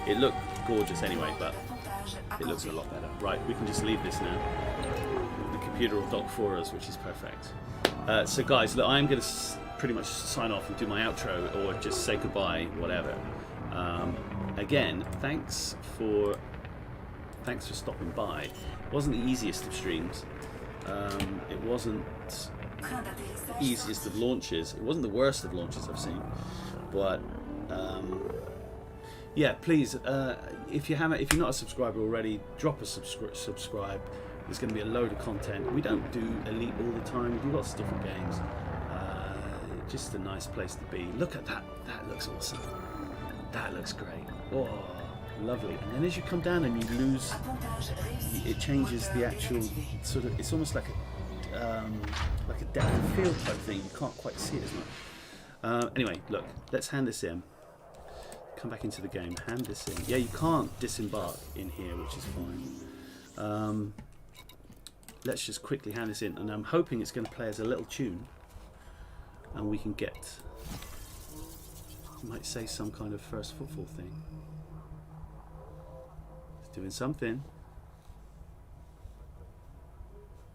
It looked gorgeous anyway, but it looks a lot better. Right, we can just leave this now. The computer will dock for us, which is perfect. So guys, look, I'm going to pretty much sign off and do my outro, or just say goodbye, whatever. Again, thanks for stopping by. It wasn't the easiest of streams. It wasn't the easiest of launches. It wasn't the worst of launches I've seen. But yeah, please, if you're not a subscriber already, drop a subscribe. There's going to be a load of content. We don't do Elite all the time. We do lots of different games. Just a nice place to be. Look at that. That looks awesome. That looks great. Oh, lovely. And then as you come down and you lose, it changes the actual sort of. It's almost like a depth of field type thing. You can't quite see it as much. Anyway, look. Let's hand this in. Come back into the game. Hand this in. Yeah, you can't disembark in here, which is fine. Let's just quickly hand this in, and I'm hoping it's going to play as a little tune, and we can get, you might say, some kind of first footfall thing. It's doing something.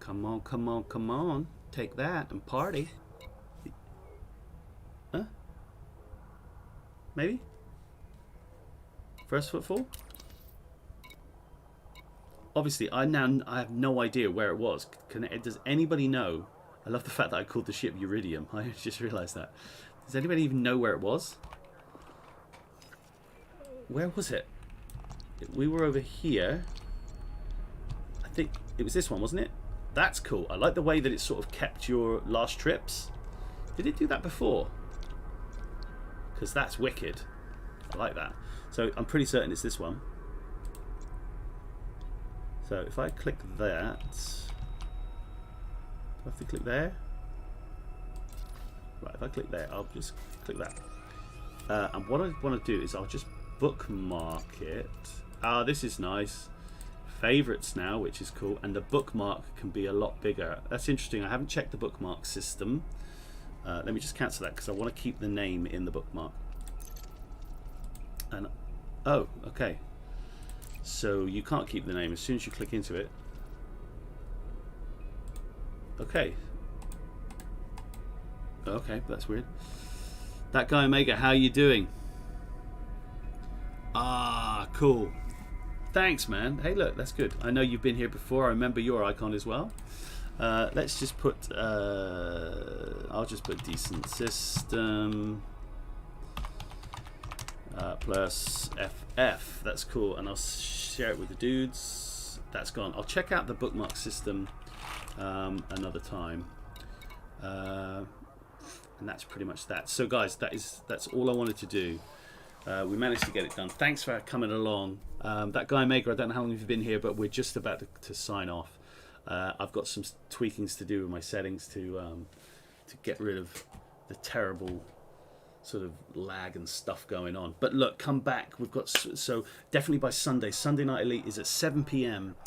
Come on, come on, come on. Take that and party. Huh? Maybe? First footfall? Obviously, I have no idea where it was. Does anybody know? I love the fact that I called the ship Uridium. I just realised that. Does anybody even know where it was? Where was it? We were over here. I think it was this one, wasn't it? That's cool. I like the way that it sort of kept your last trips. Did it do that before? Because that's wicked. I like that. So I'm pretty certain it's this one. So if I click that, do I have to click there? Right, if I click there, I'll just click that. And what I want to do is I'll just bookmark it. Ah, this is nice. Favorites now, which is cool, and the bookmark can be a lot bigger. That's interesting. I haven't checked the bookmark system. Let me just cancel that because I want to keep the name in the bookmark. And oh, okay. So you can't keep the name as soon as you click into it. Okay. Okay, that's weird. That guy Omega, how you doing? Ah, cool. Thanks, man. Hey, look, that's good. I know you've been here before. I remember your icon as well. Let's just put. I'll just put decent system. Plus FF, that's cool, and I'll share it with the dudes. That's gone. I'll check out the bookmark system another time, and that's pretty much that. So guys, that's all I wanted to do. We managed to get it done. Thanks for coming along. That guy Maker, I don't know how long you've been here, but we're just about to sign off. I've got some tweakings to do with my settings to get rid of the terrible sort of lag and stuff going on. But look, come back. We've got, so definitely by Sunday Night Elite is at 7 p.m.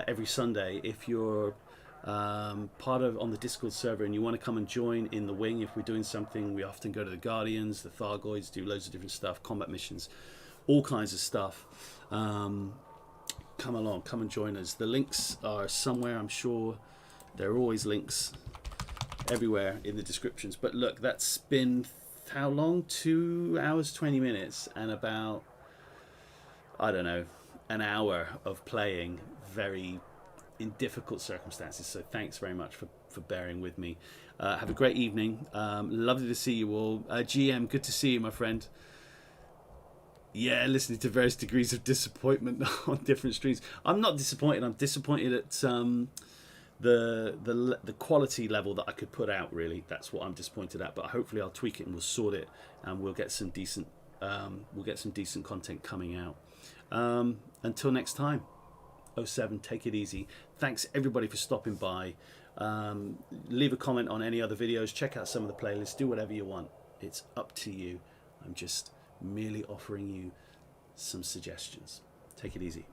Every Sunday. If you're part of on the Discord server and you want to come and join in the wing, if we're doing something, we often go to the Guardians, the Thargoids, do loads of different stuff, combat missions, all kinds of stuff. Come along, come and join us. The links are somewhere, I'm sure. There are always links everywhere in the descriptions. But look, that's been how long? 2 hours 20 minutes, and about, I don't know, an hour of playing very in difficult circumstances. So thanks very much for bearing with me. Have a great evening. Lovely to see you all. GM, good to see you, my friend. Yeah, listening to various degrees of disappointment on different streams. I'm not disappointed. I'm disappointed at the quality level that I could put out. Really, that's what I'm disappointed at. But hopefully, I'll tweak it and we'll sort it, and we'll get some decent content coming out. Until next time, 07, take it easy. Thanks everybody for stopping by. Leave a comment on any other videos. Check out some of the playlists. Do whatever you want. It's up to you. I'm just merely offering you some suggestions. Take it easy.